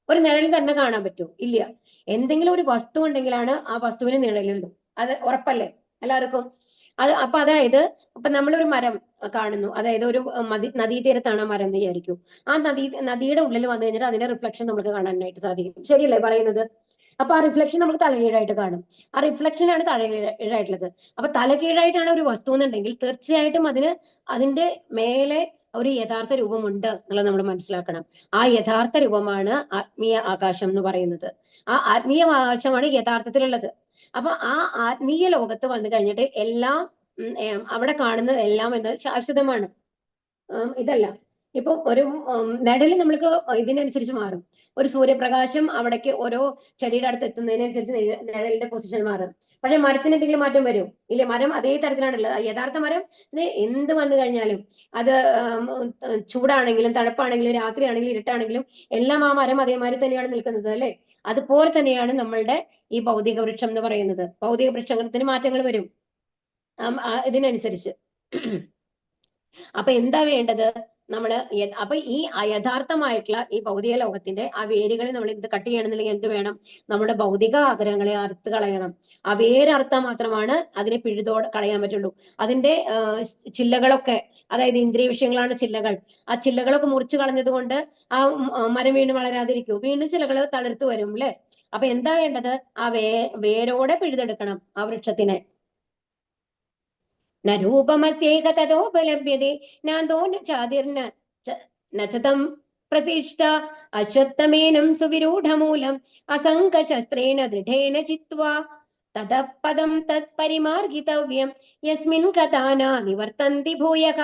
ഒരു നിഴൽ തന്നെ കാണാൻ പറ്റുമോ? ഇല്ല. എന്തെങ്കിലും ഒരു വസ്തു ഉണ്ടെങ്കിലാണ് ആ വസ്തുവിന് നിഴലുള്ളൂ. അത് ഉറപ്പല്ലേ എല്ലാവർക്കും? അപ്പൊ അതായത് ഇപ്പൊ നമ്മളൊരു മരം കാണുന്നു, അതായത് ഒരു നദീതീരത്താണ് ആ മരം എന്ന് വിചാരിക്കൂ. ആ നദിയുടെ ഉള്ളിൽ വന്നു കഴിഞ്ഞാൽ അതിന്റെ റിഫ്ലക്ഷൻ നമുക്ക് കാണാനായിട്ട് സാധിക്കും. ശരിയല്ലേ പറയുന്നത്? അപ്പൊ ആ റിഫ്ലക്ഷൻ നമുക്ക് തലകീഴായിട്ട് കാണും. ആ റിഫ്ലക്ഷൻ ആണ് തലകീഴായിട്ടുള്ളത്. അപ്പൊ തലകീഴായിട്ടാണ് ഒരു വസ്തു എന്നുണ്ടെങ്കിൽ തീർച്ചയായിട്ടും അതിന്റെ മേലെ ഒരു യഥാർത്ഥ രൂപമുണ്ട് എന്നുള്ളത് നമ്മൾ മനസ്സിലാക്കണം. ആ യഥാർത്ഥ രൂപമാണ് ആത്മീയ ആകാശം എന്ന് പറയുന്നത്. ആ ആത്മീയ ആകാശമാണ് യഥാർത്ഥത്തിലുള്ളത്. അപ്പൊ ആ ആത്മീയ ലോകത്ത് വന്നു കഴിഞ്ഞിട്ട് എല്ലാം അവിടെ കാണുന്നത് എല്ലാം എന്നത് ശാശ്വതമാണ്. ഇതല്ല. ഇപ്പൊ ഒരു നിഴല് നമ്മൾക്ക് ഇതിനനുസരിച്ച് മാറും. ഒരു സൂര്യപ്രകാശം അവിടേക്ക് ഓരോ ചെടിയുടെ അടുത്ത് എത്തുന്നതിനനുസരിച്ച് നിഴലിന്റെ പൊസിഷൻ മാറും. പക്ഷെ മരത്തിന് എന്തെങ്കിലും മാറ്റം വരും? ഇല്ല, മരം അതേ തരത്തിലാണുള്ളത്. യഥാർത്ഥ മരം എന്ത് വന്നു കഴിഞ്ഞാലും, അത് ചൂടാണെങ്കിലും തണുപ്പാണെങ്കിലും രാത്രിയാണെങ്കിലും ഇരുട്ടാണെങ്കിലും എല്ലാം ആ മരം അതേമാതിരി തന്നെയാണ് നിൽക്കുന്നത്, അല്ലെ? അതുപോലെ തന്നെയാണ് നമ്മളുടെ ഈ ഭൗതിക വൃക്ഷം എന്ന് പറയുന്നത്. ഭൗതിക വൃക്ഷത്തിന് മാറ്റങ്ങൾ വരും ഇതിനനുസരിച്ച്. അപ്പൊ എന്താ വേണ്ടത്? നമ്മള് അപ്പൊ ഈ യഥാർത്ഥമായിട്ടുള്ള ഈ ഭൗതിക ലോകത്തിന്റെ ആ വേരുകളെ നമ്മൾ ഇത് കട്ട് ചെയ്യണമെന്നുണ്ടെങ്കിൽ എന്ത് വേണം? നമ്മുടെ ഭൗതിക ആഗ്രഹങ്ങളെ അറുത്ത് കളയണം. ആ വേരറുത്താൽ മാത്രമാണ് അതിനെ കളയാൻ പറ്റുള്ളൂ. അതിന്റെ ചില്ലകളൊക്കെ, അതായത് ഇന്ദ്രിയ വിഷയങ്ങളാണ് ചില്ലകൾ. ആ ചില്ലകളൊക്കെ മുറിച്ചു കളഞ്ഞത് കൊണ്ട് ആ മരം വീണ്ടും വളരാതിരിക്കും. വീണ്ടും ചിലകൾ തളിർത്തു വരും, അല്ലെ? അപ്പൊ എന്താ വേണ്ടത്? ആ വേരോടെ പിഴുതെടുക്കണം ആ വൃക്ഷത്തിനെ. ന രൂപമസ്യേക തതോപലഭ്യതേ നാന്തോ ന ചാതിർന നചതം പ്രതിഷ്ഠ അശ്വത്ഥമേനം സുവിരൂഢമൂലം അസംഗശസ്ത്രേണ ദൃഢേന ചിത്വാ തതഃ പദം തത്പരിമാർഗിതവ്യം യസ്മിൻ കഥാന നിവർത്തന്തി ഭൂയഃ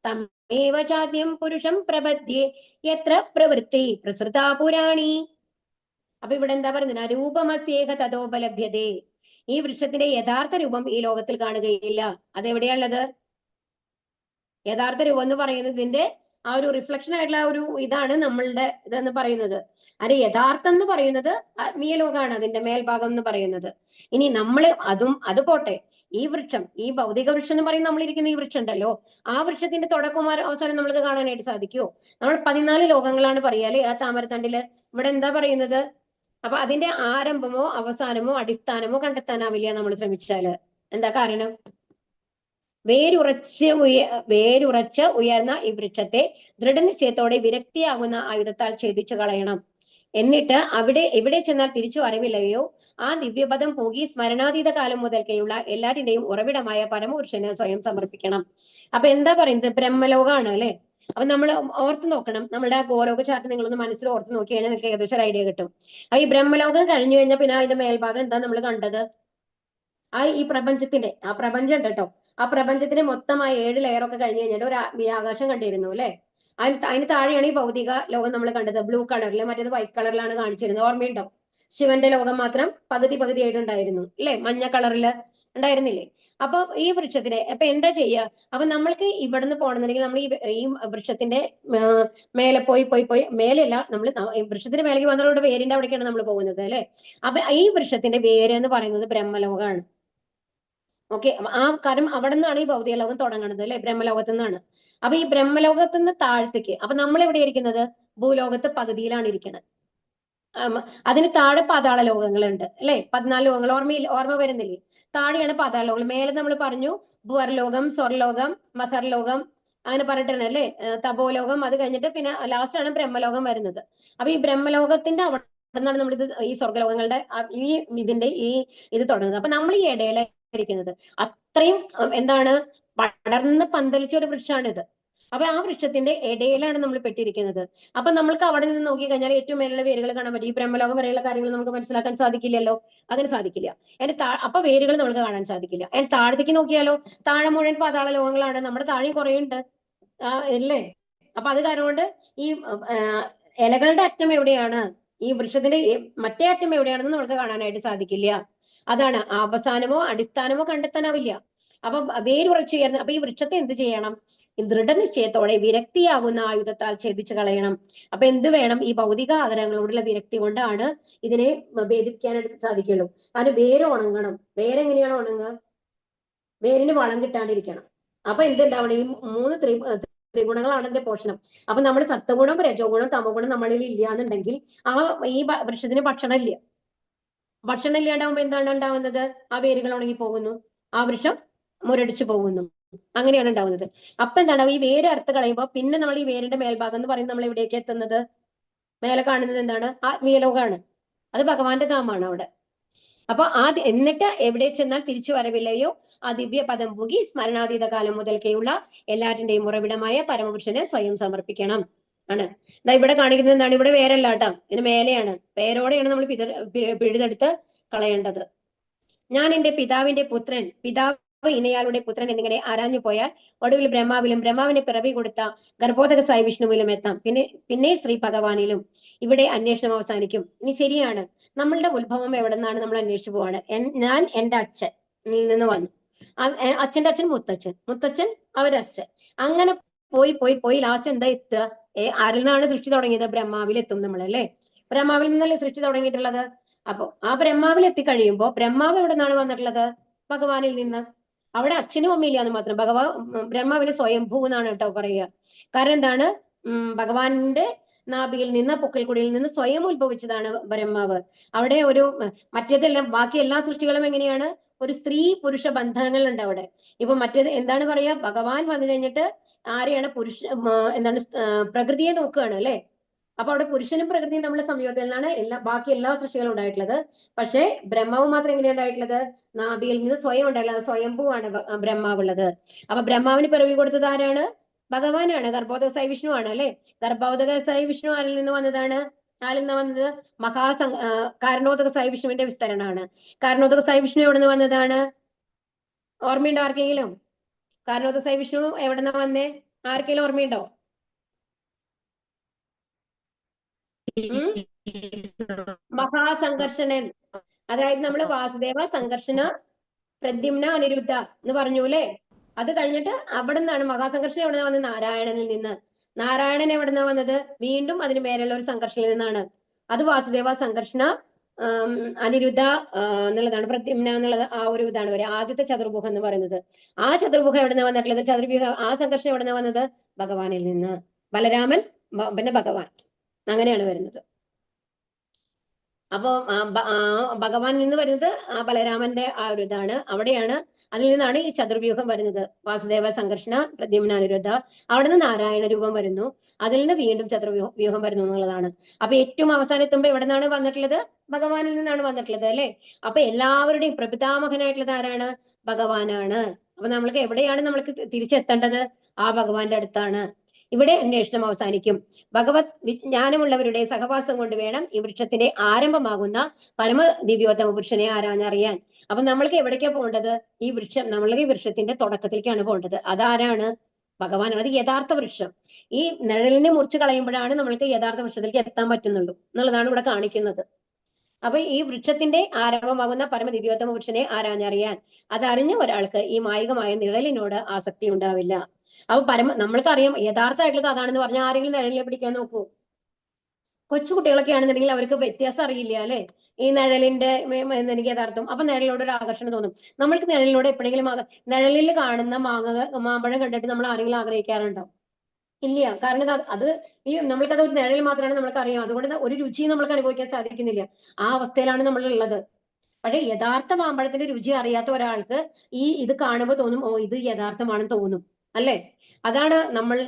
തമേവ ചാദ്യം പുരുഷം പ്രപദ്യേ യത്ര പ്രവൃത്തി പ്രസൃതാ പുരാണി. അപ്പൊ ഇവിടെ എന്താ പറയുന്നത്? രൂപമസ്യേക തതോപലഭ്യതേ. ഈ വൃക്ഷത്തിന്റെ യഥാർത്ഥ രൂപം ഈ ലോകത്തിൽ കാണുകയില്ല. അതെവിടെയാണുള്ളത്? യഥാർത്ഥ രൂപം എന്ന് പറയുന്നത് ഇതിന്റെ ആ ഒരു റിഫ്ലക്ഷൻ ആയിട്ടുള്ള ഒരു ഇതാണ് നമ്മളുടെ ഇതെന്ന് പറയുന്നത്. അത് യഥാർത്ഥം എന്ന് പറയുന്നത് ആത്മീയ ലോകമാണ്, അതിന്റെ മേൽഭാഗം എന്ന് പറയുന്നത്. ഇനി അത് പോട്ടെ, ഈ വൃക്ഷം, ഈ ഭൗതിക വൃക്ഷം എന്ന് പറയുന്നത് നമ്മളിരിക്കുന്ന ഈ വൃക്ഷം ഉണ്ടല്ലോ, ആ വൃക്ഷത്തിന്റെ തുടക്കവും അവസാനം നമ്മൾക്ക് കാണാനായിട്ട് സാധിക്കുമോ? നമ്മൾ 14 ലോകങ്ങളാണ് പറയാല്ലേ ആ താമരത്തണ്ടില്. ഇവിടെ എന്താ പറയുന്നത്? അപ്പൊ അതിന്റെ ആരംഭമോ അവസാനമോ അടിസ്ഥാനമോ കണ്ടെത്താനാവില്ല നമ്മൾ ശ്രമിച്ചാല്. എന്താ കാരണം? വേരുറച്ച് ഉയർന്ന ഈ വൃക്ഷത്തെ ദൃഢനിശ്ചയത്തോടെ വിരക്തിയാകുന്ന ആയുധത്താൽ ഛേദിച്ചു കളയണം. എന്നിട്ട് എവിടെ ചെന്നാൽ തിരിച്ചു അറിവില്ലയോ ആ ദിവ്യപദം പോകി സ്മരണാതീത കാലം മുതൽക്കേയുള്ള എല്ലാറ്റിന്റെയും ഉറവിടമായ പരമപുരുഷന് സ്വയം സമർപ്പിക്കണം. അപ്പൊ എന്താ പറയുന്നത്? ബ്രഹ്മലോകാണ്, അല്ലെ? അപ്പൊ നമ്മൾ ഓർത്ത് നോക്കണം. നമ്മുടെ ആ ഗോലോക ചാർട്ട് നിങ്ങളൊന്ന് മനസ്സിൽ ഓർത്ത് നോക്കി കഴിഞ്ഞാൽ നിങ്ങൾക്ക് ഏകദേശം ഒരു ഐഡിയ കിട്ടും. അപ്പൊ ഈ ബ്രഹ്മലോകം കഴിഞ്ഞു കഴിഞ്ഞാൽ പിന്നെ അതിന്റെ മേൽഭാഗം എന്താ നമ്മൾ കണ്ടത്? ഈ പ്രപഞ്ചത്തിന്റെ ആ പ്രപഞ്ചം ഉണ്ട് കേട്ടോ. ആ പ്രപഞ്ചത്തിന് മൊത്തമായി 7 ലെയറൊക്കെ കഴിഞ്ഞ് കഴിഞ്ഞിട്ട് ഒരു ആകാശം കണ്ടിരുന്നു, അല്ലെ? അതിന് താഴെയാണ് ഈ ഭൗതിക ലോകം നമ്മൾ കണ്ടത്. ബ്ലൂ കളറിൽ, മറ്റേത് വൈറ്റ് കളറിലാണ് കാണിച്ചിരുന്നത്. ഓർമ്മയുണ്ടോ? ശിവന്റെ ലോകം മാത്രം പകുതി ആയിട്ടുണ്ടായിരുന്നു, അല്ലെ? മഞ്ഞ കളറില് ഉണ്ടായിരുന്നില്ലേ? അപ്പൊ ഈ വൃക്ഷത്തിനെ അപ്പൊ എന്താ ചെയ്യുക? അപ്പൊ നമ്മൾക്ക് ഇവിടുന്ന് പോകണമെന്നുണ്ടെങ്കിൽ നമ്മൾ ഈ വൃക്ഷത്തിന്റെ മേലെ പോയി മേലെയല്ല, നമ്മൾ വൃക്ഷത്തിന്റെ മേലേക്ക് വന്നതോടെ വേരിന്റെ അവിടേക്കാണ് നമ്മൾ പോകുന്നത്, അല്ലെ? അപ്പൊ ഈ വൃക്ഷത്തിന്റെ വേര് എന്ന് പറയുന്നത് ബ്രഹ്മലോകമാണ്. ഓക്കെ, ആ കാരണം അവിടെ നിന്നാണ് ഈ ഭൗതിക ലോകം തുടങ്ങുന്നത്, അല്ലെ? ബ്രഹ്മലോകത്തു നിന്നാണ്. അപ്പൊ ഈ ബ്രഹ്മലോകത്ത് നിന്ന് താഴത്തേക്ക്, അപ്പൊ നമ്മൾ എവിടെ ഇരിക്കുന്നത്? ഭൂലോകത്ത് പകുതിയിലാണ് ഇരിക്കുന്നത്. അതിന് താഴെ പാതാള ലോകങ്ങളുണ്ട്, അല്ലെ? 14 ലോകങ്ങൾ ഓർമ്മ വരുന്നില്ലേ? താഴെയാണ് പാതാള ലോകങ്ങൾ. മേലെ നമ്മൾ പറഞ്ഞു ഭുവർലോകം, സ്വർലോകം, മഹർലോകം, അങ്ങനെ പറഞ്ഞിട്ടാണ്, അല്ലെ? തപോലോകം. അത് കഴിഞ്ഞിട്ട് പിന്നെ ലാസ്റ്റ് ആണ് ബ്രഹ്മലോകം വരുന്നത്. അപ്പൊ ഈ ബ്രഹ്മലോകത്തിന്റെ അവിടെ നിന്നാണ് നമ്മളിത് ഈ സ്വർഗലോകങ്ങളുടെ ഈ ഇത് തുടങ്ങുന്നത്. അപ്പൊ നമ്മൾ ഈ ഇടയിലായിരിക്കുന്നത്. അത്രയും എന്താണ് പടർന്ന് പന്തലിച്ച ഒരു വൃക്ഷമാണിത്. അപ്പൊ ആ വൃക്ഷത്തിന്റെ ഇടയിലാണ് നമ്മൾ പെട്ടിരിക്കുന്നത്. അപ്പൊ നമ്മൾക്ക് അവിടെ നിന്ന് നോക്കി കഴിഞ്ഞാൽ ഏറ്റവും മേലുള്ള വേരുകൾ കാണാൻ പറ്റും. ഈ ബ്രഹ്മലോകം വരെയുള്ള കാര്യങ്ങൾ നമുക്ക് മനസ്സിലാക്കാൻ സാധിക്കില്ലല്ലോ. അതിന് സാധിക്കില്ല. അപ്പൊ വേരുകൾ നമുക്ക് കാണാൻ സാധിക്കില്ല. അതിന് താഴത്തേക്ക് നോക്കിയാലോ, താഴെ മുഴുവൻ പാതാള ലോകങ്ങളാണ്. നമ്മുടെ താഴെയും കുറേ ഉണ്ട്, അല്ലേ? അപ്പൊ അത് കാരണം കൊണ്ട് ഈ ഇലകളുടെ അറ്റം എവിടെയാണ്, ഈ വൃക്ഷത്തിന്റെ മറ്റേ അറ്റം എവിടെയാണെന്ന് നമുക്ക് കാണാനായിട്ട് സാധിക്കില്ല. അതാണ് അവസാനമോ അടിസ്ഥാനമോ കണ്ടെത്താനാവില്ല. അപ്പൊ വേരുറച്ചുയർന്ന്, അപ്പൊ ഈ വൃക്ഷത്തെ എന്ത് ചെയ്യണം? ദൃഢനിശ്ചയത്തോടെ വിരക്തിയാകുന്ന ആയുധത്താൽ ഛേദിച്ചു കളയണം. അപ്പൊ എന്ത് വേണം? ഈ ഭൗതിക ആദരങ്ങളോടുള്ള വിരക്തി കൊണ്ടാണ് ഇതിനെ ഭേദിപ്പിക്കാനായിട്ട് സാധിക്കുള്ളൂ. അതിന് വേര് ഉണങ്ങണം. വേരെങ്ങനെയാണ് ഉണങ്ങുക? വേരിന് വളം കിട്ടാണ്ടിരിക്കണം. അപ്പൊ എന്തുണ്ടാവണം? ഈ മൂന്ന് ത്രിഗുണങ്ങളാണ് എന്റെ പോഷണം. അപ്പൊ നമ്മൾ സത്വഗുണം, രജോ ഗുണം, തമോ ഗുണം നമ്മളിൽ ഇല്ലാന്നുണ്ടെങ്കിൽ ആ ഈ വൃക്ഷത്തിന് ഭക്ഷണം ഇല്ല. ഭക്ഷണം ഇല്ലാണ്ടാവുമ്പോ എന്താണ് ഉണ്ടാവുന്നത്? ആ വേരുകൾ ഉണങ്ങി പോകുന്നു, ആ വൃക്ഷം മുരടിച്ചു പോകുന്നു. അങ്ങനെയാണ് ഉണ്ടാവുന്നത്. അപ്പൊ എന്താണ്? ഈ വേര് അറുത്ത് കളയുമ്പോൾ പിന്നെ നമ്മൾ ഈ വേരിന്റെ മേൽഭാഗം എന്ന് പറയുന്നത് നമ്മൾ എവിടേക്ക് എത്തുന്നത്? മേലെ കാണുന്നത് എന്താണ്? ആത്മീയലോകാണ്. അത് ഭഗവാന്റെ ധാമാണ് അവിടെ. അപ്പൊ എന്നിട്ട് എവിടെ ചെന്നാൽ തിരിച്ചു വരവില്ലയോ ആ ദിവ്യ പദം മുകി സ്മരണാതീത കാലം മുതൽക്കേയുള്ള എല്ലാറ്റിന്റെയും ഉറവിടമായ പരമപുരുഷന് സ്വയം സമർപ്പിക്കണം ആണ്. ഇവിടെ കാണിക്കുന്നത് എന്താണ്? ഇവിടെ വേരല്ല കേട്ടോ, ഇതിന് മേലെയാണ്. വേരോടെയാണ് നമ്മൾ പിഴുതെടുത്ത് കളയേണ്ടത്. ഞാൻ എന്റെ പിതാവിന്റെ പുത്രൻ, പിതാവ് ഇണയാളുടെ പുത്രൻ എന്നിങ്ങനെ ആരാഞ്ഞു പോയാൽ ഒടുവിൽ ബ്രഹ്മാവിലും ബ്രഹ്മാവിനെ പിറവി കൊടുത്ത ഗർഭോദകസായി വിഷ്ണുവിലും എത്താം. പിന്നെ ശ്രീ ഭഗവാനിലും. ഇവിടെ അന്വേഷണം അവസാനിക്കും. ഇനി ശരിയാണ്, നമ്മളുടെ ഉത്ഭവം എവിടെ നിന്നാണ് നമ്മൾ അന്വേഷിച്ചു പോവാണ്. ഞാൻ എന്റെ അച്ഛനിൽ നിന്ന് വന്നു. അച്ഛന്റെ അച്ഛൻ മുത്തച്ഛൻ, മുത്തച്ഛൻ അവരച്ഛൻ, അങ്ങനെ പോയി പോയി പോയി ലാസ്റ്റ് എന്താ എത്തുക? ആരിൽ നിന്നാണ് സൃഷ്ടി തുടങ്ങിയത്? ബ്രഹ്മാവിൽ എത്തും നമ്മളല്ലേ. ബ്രഹ്മാവിൽ നിന്നല്ലേ സൃഷ്ടി തുടങ്ങിയിട്ടുള്ളത്. അപ്പൊ ആ ബ്രഹ്മാവിൽ എത്തിക്കഴിയുമ്പോ ബ്രഹ്മാവ് എവിടെ നിന്നാണ് വന്നിട്ടുള്ളത്? ഭഗവാനിൽ നിന്ന്. അവിടെ അച്ഛനും അമ്മയില്ല എന്ന് മാത്രം. ബ്രഹ്മാവിന് സ്വയംഭൂ എന്നാണ് കേട്ടോ പറയുക. കാരണം എന്താണ്? ഭഗവാന്റെ നാഭിയിൽ നിന്ന്, പൊക്കിൾക്കുടിയിൽ നിന്ന് സ്വയം ഉത്ഭവിച്ചതാണ് ബ്രഹ്മാവ്. അവിടെ ഒരു മറ്റേതെല്ലാം ബാക്കി എല്ലാ സൃഷ്ടികളും എങ്ങനെയാണ്? ഒരു സ്ത്രീ പുരുഷ ബന്ധനങ്ങൾ ഉണ്ട് അവിടെ. ഇപ്പൊ മറ്റേത് എന്താണ് പറയാ? ഭഗവാൻ വന്നു കഴിഞ്ഞിട്ട് ആരെയാണ്? എന്താണ്? പ്രകൃതിയെ നോക്കുകയാണ് അല്ലെ. അപ്പൊ അവിടെ പുരുഷനും പ്രകൃതിയും തമ്മിലുള്ള സംയോഗത്തിൽ നിന്നാണ് ബാക്കി എല്ലാ സൃഷ്ടികളും ഉണ്ടായിട്ടുള്ളത്. പക്ഷേ ബ്രഹ്മാവ് മാത്രം എങ്ങനെയാണ് ഉണ്ടായിട്ടുള്ളത്? നാഭിയിൽ നിന്ന് സ്വയം ഉണ്ടായിട്ടുള്ളത്. സ്വയംഭൂവാണ് ബ്രഹ്മാവുള്ളത്. അപ്പൊ ബ്രഹ്മാവിന് പിറവി കൊടുത്തത് ആരാണ്? ഭഗവാനാണ്. ഗർഭോദകസായി വിഷ്ണു ആണ് അല്ലെ. ഗർഭോദകസായി വിഷ്ണു ആരിൽ നിന്ന് വന്നതാണ്? ആരിൽ നിന്ന് വന്നത്? കാരണോദകസായി വിഷ്ണുവിന്റെ വിസ്തരണമാണ്. കാരണോദകസായി വിഷ്ണു എവിടെ നിന്ന് വന്നതാണ്? ഓർമ്മയുണ്ടോ ആർക്കെങ്കിലും? കാരണോദകസായി വിഷ്ണു എവിടെ നിന്നാ വന്നേ? ആർക്കെങ്കിലും ഓർമ്മയുണ്ടോ? മഹാസംഘർഷണൻ. അതായത് നമ്മൾ വാസുദേവ, സംഘർഷണ, പ്രദ്യുമ്ന, അനിരുദ്ധ എന്ന് പറഞ്ഞു അല്ലെ. അത് കഴിഞ്ഞിട്ട് അവിടെ നിന്നാണ് മഹാസംഘർഷണം എവിടെ വന്നത്? നാരായണനിൽ നിന്ന്. നാരായണൻ എവിടെ നിന്നാ വന്നത്? വീണ്ടും അതിന് മേലുള്ള ഒരു സംഘർഷനിൽ നിന്നാണ്. അത് വാസുദേവ, സംഘർഷണ, അനിരുദ്ധ എന്നുള്ളതാണ്. പ്രദ്യുമ്ന എന്നുള്ളത് ആ ഒരു ഇതാണ് വരെ ആദ്യത്തെ ചതുർമുഖം എന്ന് പറയുന്നത്. ആ ചതുർമുഖം എവിടെ നിന്ന് വന്നിട്ടുള്ളത്? ചതുർമുഖം, ആ സംഘർഷം എവിടെ നിന്ന് വന്നത്? ഭഗവാനിൽ നിന്ന്. ബലരാമൻ പിന്നെ ഭഗവാൻ, അങ്ങനെയാണ് വരുന്നത്. അപ്പോ ഭഗവാനിൽ നിന്ന് വരുന്നത് ബലരാമന്റെ ആ ഒരു ഇതാണ്. അവിടെയാണ്, അതിൽ നിന്നാണ് ഈ ചതുർവ്യൂഹം വരുന്നത്. വാസുദേവ, സംഘർഷണ, പ്രദ്യുമ്ന, അനിരുദ്ധ. അവിടെ നിന്ന് നാരായണ രൂപം വരുന്നു. അതിൽ നിന്ന് വീണ്ടും ചതുർവ്യൂഹം വരുന്നു എന്നുള്ളതാണ്. അപ്പൊ ഏറ്റവും അവസാനം എത്തുമ്പോൾ എവിടെ നിന്നാണ് വന്നിട്ടുള്ളത്? ഭഗവാനിൽ നിന്നാണ് വന്നിട്ടുള്ളത് അല്ലെ. അപ്പൊ എല്ലാവരുടെയും പ്രപിതാമഹനായിട്ടുള്ളത് ആരാണ്? ഭഗവാനാണ്. അപ്പൊ നമ്മൾക്ക് എവിടെയാണ് നമ്മൾക്ക് തിരിച്ചെത്തേണ്ടത്? ആ ഭഗവാന്റെ അടുത്താണ്. ഇവിടെ അന്വേഷണം അവസാനിക്കും. ഭഗവത് വിജ്ഞാനമുള്ളവരുടെ സഹവാസം കൊണ്ട് വേണം ഈ വൃക്ഷത്തിന്റെ ആരംഭമാകുന്ന പരമ ദിവ്യോത്തമ പുരുഷനെ ആരാഞ്ഞറിയാൻ. അപ്പൊ നമ്മൾക്ക് എവിടേക്കാ പോകേണ്ടത്? നമ്മൾക്ക് ഈ വൃക്ഷത്തിന്റെ തുടക്കത്തിലേക്കാണ് പോകേണ്ടത്. അതാരാണ്? ഭഗവാനാണ്. അത് യഥാർത്ഥ വൃക്ഷം. ഈ നിഴലിനെ മുറിച്ച് കളയുമ്പോഴാണ് നമ്മൾക്ക് യഥാർത്ഥ വൃക്ഷത്തിലേക്ക് എത്താൻ പറ്റുന്നുള്ളൂ എന്നുള്ളതാണ് ഇവിടെ കാണിക്കുന്നത്. അപ്പൊ ഈ വൃക്ഷത്തിന്റെ ആരംഭമാകുന്ന പരമ ദിവ്യോത്തമ പുരുഷനെ ആരാഞ്ഞറിയാൻ, അതറിഞ്ഞ ഒരാൾക്ക് ഈ മായികമായ നിഴലിനോട് ആസക്തി ഉണ്ടാവില്ല. അപ്പൊ നമ്മൾക്കറിയാം യഥാർത്ഥമായിട്ടുള്ളത് അതാണെന്ന് പറഞ്ഞാൽ ആരെങ്കിലും നിഴലിനെ പിടിക്കാൻ നോക്കൂ? കൊച്ചുകുട്ടികളൊക്കെ ആണെന്നുണ്ടെങ്കിൽ അവർക്ക് വ്യത്യാസം അറിയില്ല അല്ലെ. ഈ നിഴലിന്റെ എനിക്ക് യഥാർത്ഥം. അപ്പൊ നിഴലിനോട് ഒരു ആകർഷണം തോന്നും. നമ്മൾക്ക് നിഴലിനോട് എപ്പോഴെങ്കിലും നിഴലിൽ കാണുന്ന മാമ്പഴം കണ്ടിട്ട് നമ്മൾ ആരെങ്കിലും ആഗ്രഹിക്കാറുണ്ടോ? ഇല്ല. കാരണം അത് ഈ നമ്മൾക്കത് ഒരു നിഴൽ മാത്രമാണ് നമ്മൾക്ക് അറിയാം. അതുകൊണ്ട് ഒരു രുചിയും നമ്മൾക്ക് അനുഭവിക്കാൻ സാധിക്കുന്നില്ല. ആ അവസ്ഥയിലാണ് നമ്മൾ ഉള്ളത്. പക്ഷെ യഥാർത്ഥ മാമ്പഴത്തിന്റെ രുചി അറിയാത്ത ഒരാൾക്ക് ഇത് കാണുമ്പോൾ തോന്നും, ഓ ഇത് യഥാർത്ഥമാണെന്ന് തോന്നും അല്ലെ. അതാണ്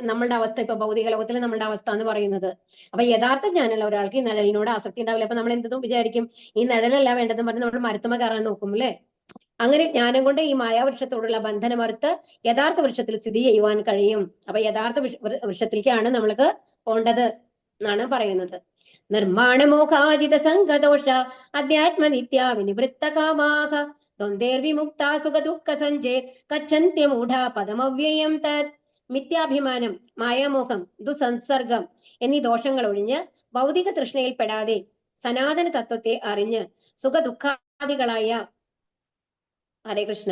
നമ്മളുടെ അവസ്ഥ. ഇപ്പൊ ഭൗതിക ലോകത്തിൽ നമ്മളുടെ അവസ്ഥ എന്ന് പറയുന്നത്. അപ്പൊ യഥാർത്ഥ ജ്ഞാനമുള്ള ഒരാൾക്ക് ഈ നിഴലിനോട് ആസക്തി ഉണ്ടാവില്ല. അപ്പൊ നമ്മൾ എന്തും വിചാരിക്കും, ഈ നിഴലല്ല വേണ്ടതെന്ന് പറഞ്ഞ് നമ്മൾ മരത്തുമ്മ കയറാൻ നോക്കും അല്ലെ. അങ്ങനെ ജ്ഞാനം കൊണ്ട് ഈ മായാവൃക്ഷത്തോടുള്ള ബന്ധനമറുത്ത് യഥാർത്ഥ വൃക്ഷത്തിൽ സ്ഥിതി ചെയ്യുവാൻ കഴിയും. അപ്പൊ യഥാർത്ഥ വൃക്ഷത്തിലേക്കാണ് നമ്മൾക്ക് പോണ്ടത് എന്നാണ് പറയുന്നത്. നിർമ്മാണമോഹാജിത സംഘദോഷ അധ്യാത്മ നിത്യ വിനിവൃത്ത കാമാഹ ദ്വന്ദ്വേർവിമുക്ത സുഖ ദുഃഖ സഞ്ജേ കച്ഛന്ത്യമൂഢ പദമവ്യയം തത്. മിഥ്യാഭിമാനം, മായാമോഹം, ദുസംസർഗം എന്നീ ദോഷങ്ങൾ ഒഴിഞ്ഞ് ഭൗതിക തൃഷ്ണയിൽ പെടാതെ സനാതന തത്വത്തെ അറിഞ്ഞ് സുഖ ദുഃഖാദികളായ ഹരേ കൃഷ്ണ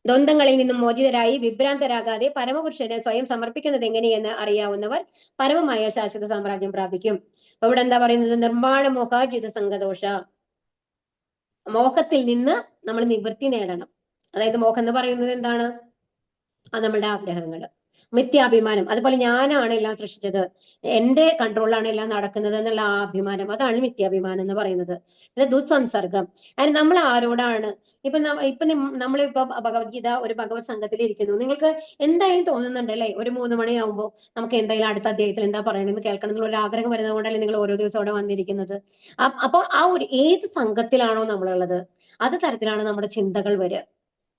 ദ്വന്ദ്ങ്ങളിൽ നിന്നും മോചിതരായി വിഭ്രാന്തരാകാതെ പരമപുരുഷന് സ്വയം സമർപ്പിക്കുന്നത് എങ്ങനെയെന്ന് അറിയാവുന്നവർ പരമമായ ശാശ്വത സാമ്രാജ്യം പ്രാപിക്കും. അപ്പൊ ഇവിടെ എന്താ പറയുന്നത്? നിർമ്മാണ മോഹാജിത സംഘദോഷ, മോഹത്തിൽ നിന്ന് നമ്മൾ നിവൃത്തി നേടണം. അതായത് മോഹം എന്ന് പറയുന്നത് എന്താണ്? അത് നമ്മളുടെ ആഗ്രഹങ്ങൾ, മിഥ്യാഭിമാനം, അതുപോലെ ഞാനാണ് എല്ലാം സൃഷ്ടിച്ചത്, എന്റെ കൺട്രോളിലാണ് എല്ലാം നടക്കുന്നത് എന്നുള്ള ആ അഭിമാനം, അതാണ് മിഥ്യാഭിമാനം എന്ന് പറയുന്നത്. പിന്നെ ദുസ്സംസർഗം, അതിന് നമ്മൾ ആരോടാണ് ഇപ്പൊ നമ്മളിപ്പോ ഭഗവത്ഗീത ഒരു ഭഗവത് സംഘത്തിൽ ഇരിക്കുന്നു, നിങ്ങൾക്ക് എന്തായാലും തോന്നുന്നുണ്ട് അല്ലെ, ഒരു 3 മണിയാവുമ്പോൾ നമുക്ക് എന്തായാലും അടുത്ത അധ്യായത്തിൽ എന്താ പറയണമെന്ന് കേൾക്കണം എന്നുള്ള ഒരു ആഗ്രഹം വരുന്നത് കൊണ്ടല്ലേ നിങ്ങൾ ഓരോ ദിവസം അവിടെ വന്നിരിക്കുന്നത്. അപ്പൊ ആ ഒരു ഏത് സംഘത്തിലാണോ നമ്മളുള്ളത്, അത് തരത്തിലാണ് നമ്മുടെ ചിന്തകൾ വരിക,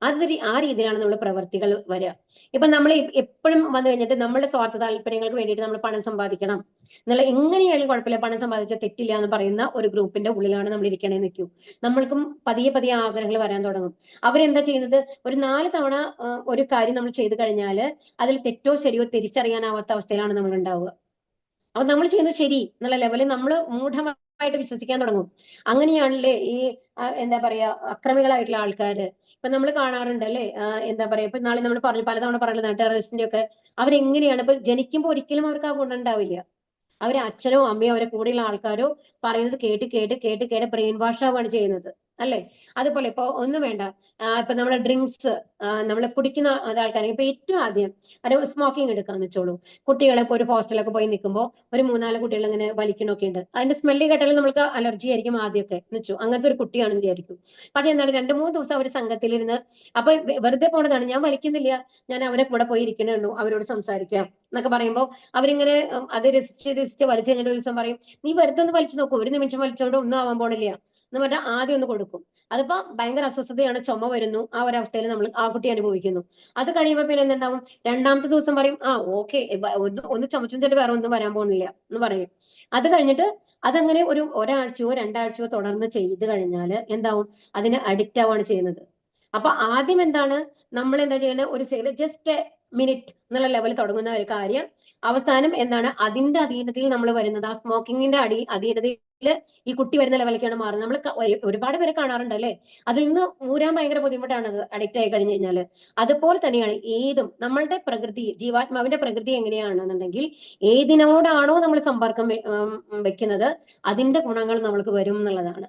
ആ രീതിയിലാണ് നമ്മുടെ പ്രവർത്തികൾ വരിക. ഇപ്പൊ നമ്മൾ എപ്പോഴും വന്നു കഴിഞ്ഞിട്ട് നമ്മുടെ സ്വാർത്ഥ താല്പര്യങ്ങൾക്ക് വേണ്ടിയിട്ട് നമ്മൾ പണം സമ്പാദിക്കണം എന്നുള്ള, എങ്ങനെയായാലും കുഴപ്പമില്ല പണം സമ്പാദിച്ചാൽ തെറ്റില്ല എന്ന് പറയുന്ന ഒരു ഗ്രൂപ്പിന്റെ ഉള്ളിലാണ് നമ്മൾ ഇരിക്കണേ നിൽക്കൂ. നമ്മൾക്കും പതിയെ പതിയെ ആഗ്രഹങ്ങൾ വരാൻ തുടങ്ങും. അവരെന്താ ചെയ്യുന്നത്? ഒരു 4 തവണ ഒരു കാര്യം നമ്മൾ ചെയ്തു കഴിഞ്ഞാൽ അതിൽ തെറ്റോ ശരിയോ തിരിച്ചറിയാനാവാത്ത അവസ്ഥയിലാണ് നമ്മൾ ഉണ്ടാവുക. അപ്പൊ നമ്മൾ ചെയ്യുന്നത് ശരി എന്നുള്ള ലെവലിൽ നമ്മൾ മൂഢമായിട്ട് വിശ്വസിക്കാൻ തുടങ്ങും. അങ്ങനെയാണല്ലേ ഈ എന്താ പറയാ അക്രമികളായിട്ടുള്ള ആൾക്കാര്. ഇപ്പൊ നമ്മൾ കാണാറുണ്ട് അല്ലെ, എന്താ പറയാ, ഇപ്പൊ നാളെ നമ്മൾ പറഞ്ഞു പലതവണ പറഞ്ഞതാണ് ടെററിസ്റ്റിന്റെ ഒക്കെ. അവരെങ്ങനെയാണ് ഇപ്പൊ ജനിക്കുമ്പോൾ ഒരിക്കലും അവർക്ക് ആ ഗുണം ഉണ്ടാവില്ല. അവരെ അച്ഛനോ അമ്മയോ അവരെ കൂടെയുള്ള ആൾക്കാരോ പറയുന്നത് കേട്ട് കേട്ട് കേട്ട് കേട്ട് ബ്രെയിൻ വാഷ് ആവുകയാണ് ചെയ്യുന്നത് അല്ലെ. അതുപോലെ ഇപ്പൊ ഒന്നും വേണ്ട, ഇപ്പൊ നമ്മളെ ഡ്രിങ്ക്സ് നമ്മൾ കുടിക്കുന്ന ആൾക്കാരെ ഇപ്പൊ ഏറ്റവും ആദ്യം ഒരു സ്മോക്കിംഗ് എടുക്കാന്ന് വെച്ചോളൂ. കുട്ടികളെ ഇപ്പൊ ഒരു ഹോസ്റ്റലൊക്കെ പോയി നിൽക്കുമ്പോൾ ഒരു 3-4 കുട്ടികൾ ഇങ്ങനെ വലിക്കണൊക്കെ ഉണ്ട്. അതിന്റെ സ്മെല്ല് കേട്ടാലും നമുക്ക് അലർജി ആയിരിക്കും ആദ്യമൊക്കെ എന്ന് വെച്ചു. അങ്ങനത്തെ ഒരു കുട്ടിയാണെന്ന് വിചാരിക്കും. പക്ഷെ എന്താണ് 2-3 ദിവസം അവർ സംഘത്തിലിരുന്ന് അപ്പൊ വെറുതെ പോണതാണ്, ഞാൻ വലിക്കുന്നില്ല, ഞാൻ അവരെ കൂടെ പോയി ഇരിക്കണേ ഉള്ളൂ, അവരോട് സംസാരിക്കാം എന്നൊക്കെ പറയുമ്പോൾ അവരിങ്ങനെ അത് രസിച്ച് വലിച്ചു കഴിഞ്ഞിട്ട് ഒരു ദിവസം പറയും, നീ വെറുതെ ഒന്ന് വലിച്ചു നോക്കൂ, ഒരു നിമിഷം വലിച്ചോണ്ട് ഒന്നും ആവാൻ പോണില്ല എന്ന് പറഞ്ഞാൽ ആദ്യം ഒന്ന് കൊടുക്കും. അതിപ്പോ ഭയങ്കര അസ്വസ്ഥതയാണ്, ചുമ വരുന്നു, ആ ഒരു അവസ്ഥയിൽ നമ്മൾ ആ കുട്ടി അനുഭവിക്കുന്നു. അത് കഴിയുമ്പോൾ പിന്നെ എന്തുണ്ടാവും? 2ാമത്തെ ദിവസം പറയും, ഓക്കെ ഒന്ന് ചുമച്ചിട്ട് വേറെ ഒന്നും വരാൻ പോകുന്നില്ല എന്ന് പറയും. അത് കഴിഞ്ഞിട്ട് അതങ്ങനെ ഒരാഴ്ചയോ 2 ആഴ്ചയോ തുടർന്ന് ചെയ്ത് കഴിഞ്ഞാൽ എന്താവും? അതിന് അഡിക്റ്റ് ആവുകയാണ് ചെയ്യുന്നത്. അപ്പൊ ആദ്യം എന്താണ് നമ്മൾ എന്താ ചെയ്യുന്നത്? ഒരു ജസ്റ്റ് മിനിറ്റ് എന്നുള്ള ലെവൽ തുടങ്ങുന്ന ഒരു കാര്യം അവസാനം എന്താണ് അതിന്റെ അധീനതയിൽ നമ്മൾ വരുന്നത്, ആ സ്മോക്കിങ്ങിന്റെ അധീനതയിൽ ഈ കുട്ടി വരുന്ന ലെവലിലേക്കാണ് മാറുന്നത്. നമ്മൾ ഒരുപാട് പേരെ കാണാറുണ്ട് അല്ലെ, അതിൽ നിന്ന് ഊരാൻ ഭയങ്കര ബുദ്ധിമുട്ടാണ് അത് അഡിക്റ്റ് ആയി കഴിഞ്ഞു കഴിഞ്ഞാൽ. അതുപോലെ തന്നെയാണ് ഏതും നമ്മളുടെ പ്രകൃതി, ജീവാത്മാവിന്റെ പ്രകൃതി എങ്ങനെയാണെന്നുണ്ടെങ്കിൽ ഏതിനോടാണോ നമ്മൾ സമ്പർക്കം വെക്കുന്നത് അതിന്റെ ഗുണങ്ങൾ നമ്മൾക്ക് വരും എന്നുള്ളതാണ്.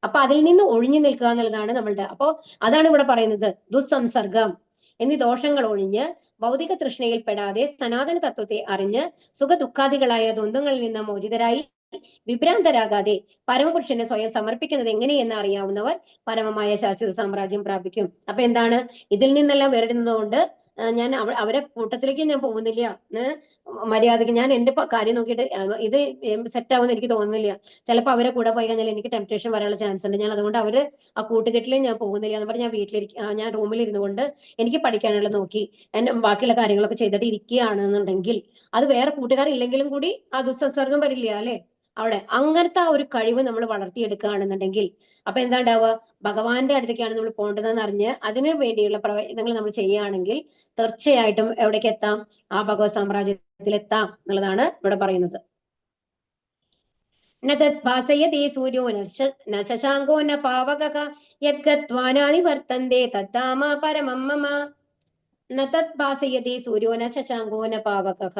അപ്പൊ അതിൽ നിന്ന് ഒഴിഞ്ഞു നിൽക്കുക എന്നുള്ളതാണ് നമ്മളുടെ. അപ്പോ അതാണ് ഇവിടെ പറയുന്നത്, ദുസ്സംസർഗം എന്നീ ദോഷങ്ങൾ ഒഴിഞ്ഞ് ഭൗതിക തൃഷ്ണയിൽ പെടാതെ സനാതന തത്വത്തെ അറിഞ്ഞ് സുഖ ദുഃഖാദികളായ ദ്വന്ദ്ങ്ങളിൽ നിന്ന് മോചിതരായി വിഭ്രാന്തരാകാതെ പരമപുരുഷനെ സ്വയം സമർപ്പിക്കുന്നത് എങ്ങനെയെന്ന് അറിയാവുന്നവർ പരമമായ ശാശ്വത സാമ്രാജ്യം പ്രാപിക്കും. അപ്പൊ എന്താണ്? ഇതിൽ നിന്നെല്ലാം വേറിടുന്നതുകൊണ്ട് ഞാൻ അവരെ കൂട്ടത്തിലേക്ക് ഞാൻ പോകുന്നില്ല, മര്യാദക്ക് ഞാൻ എന്റെ കാര്യം നോക്കിയിട്ട് ഇത് സെറ്റ് ആവുമെന്ന് എനിക്ക് തോന്നുന്നില്ല. ചിലപ്പോൾ അവരെ കൂടെ പോയി കഴിഞ്ഞാൽ എനിക്ക് ടെംപ്റ്റേഷൻ വരാനുള്ള ചാൻസ് ഉണ്ട്. ഞാൻ അതുകൊണ്ട് അവര് ആ കൂട്ടുകെട്ടിലേ ഞാൻ പോകുന്നില്ല എന്ന് പറഞ്ഞ് ഞാൻ റൂമിൽ ഇരുന്നുകൊണ്ട് എനിക്ക് പഠിക്കാനുള്ള നോക്കി എന്റെ ബാക്കിയുള്ള കാര്യങ്ങളൊക്കെ ചെയ്തിട്ട് ഇരിക്കുകയാണെന്നുണ്ടെങ്കിൽ അത് വേറെ കൂട്ടുകാർ ഇല്ലെങ്കിലും കൂടി ആ ദുസ്സംസർഗം വരില്ല അല്ലെ അവിടെ. അങ്ങനത്തെ ആ ഒരു കഴിവ് നമ്മൾ വളർത്തിയെടുക്കുകയാണെന്നുണ്ടെങ്കിൽ അപ്പൊ എന്താ ഉണ്ടാവുക? ഭഗവാന്റെ അടുത്തേക്കാണ് നമ്മൾ പോകേണ്ടതെന്ന് അറിഞ്ഞ് അതിനു വേണ്ടിയുള്ള പ്രവർത്തനങ്ങൾ നമ്മൾ ചെയ്യുകയാണെങ്കിൽ തീർച്ചയായിട്ടും എവിടേക്ക് എത്താം? ആ ഭഗവത് സാമ്രാജ്യത്തിൽ എത്താം എന്നുള്ളതാണ് ഇവിടെ പറയുന്നത്. ഭാസയതേ സൂര്യോ ന ശശാങ്കോ ന പാവകഃ യദ്ഗത്വാനാനി വർത്തന്തേ തദ്ധാമ പരമം മമ. ന തത് ഭാസയതേ സൂര്യോ ന ശശാങ്കോ ന പാവകഃ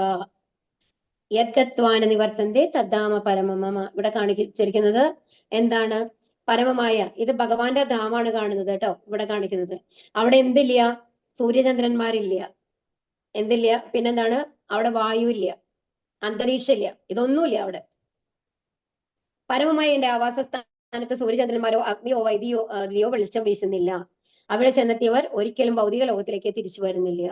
യദ്ഗത്വാന നിവർത്തന്തേ തദ്ധാമ പരമം മമ. ഇവിടെ കാണിച്ചിരിക്കുന്നത് എന്താണ്? പരമമായ, ഇത് ഭഗവാന്റെ ധാമാണ് കാണുന്നത് കേട്ടോ ഇവിടെ കാണിക്കുന്നത്. അവിടെ എന്തില്ല? സൂര്യചന്ദ്രന്മാരില്ല, എന്തില്ല, പിന്നെന്താണ്? അവിടെ വായു ഇല്ല, അന്തരീക്ഷം ഇല്ല, ഇതൊന്നുമില്ല അവിടെ. പരമമായ എന്റെ ആവാസസ്ഥാനത്ത് സൂര്യചന്ദ്രന്മാരോ അഗ്നിയോ വൈദ്യോ വെളിച്ചം വീശുന്നില്ല. അവിടെ ചെന്നെത്തിയവർ ഒരിക്കലും ഭൗതിക ലോകത്തിലേക്ക് തിരിച്ചു വരുന്നില്ല.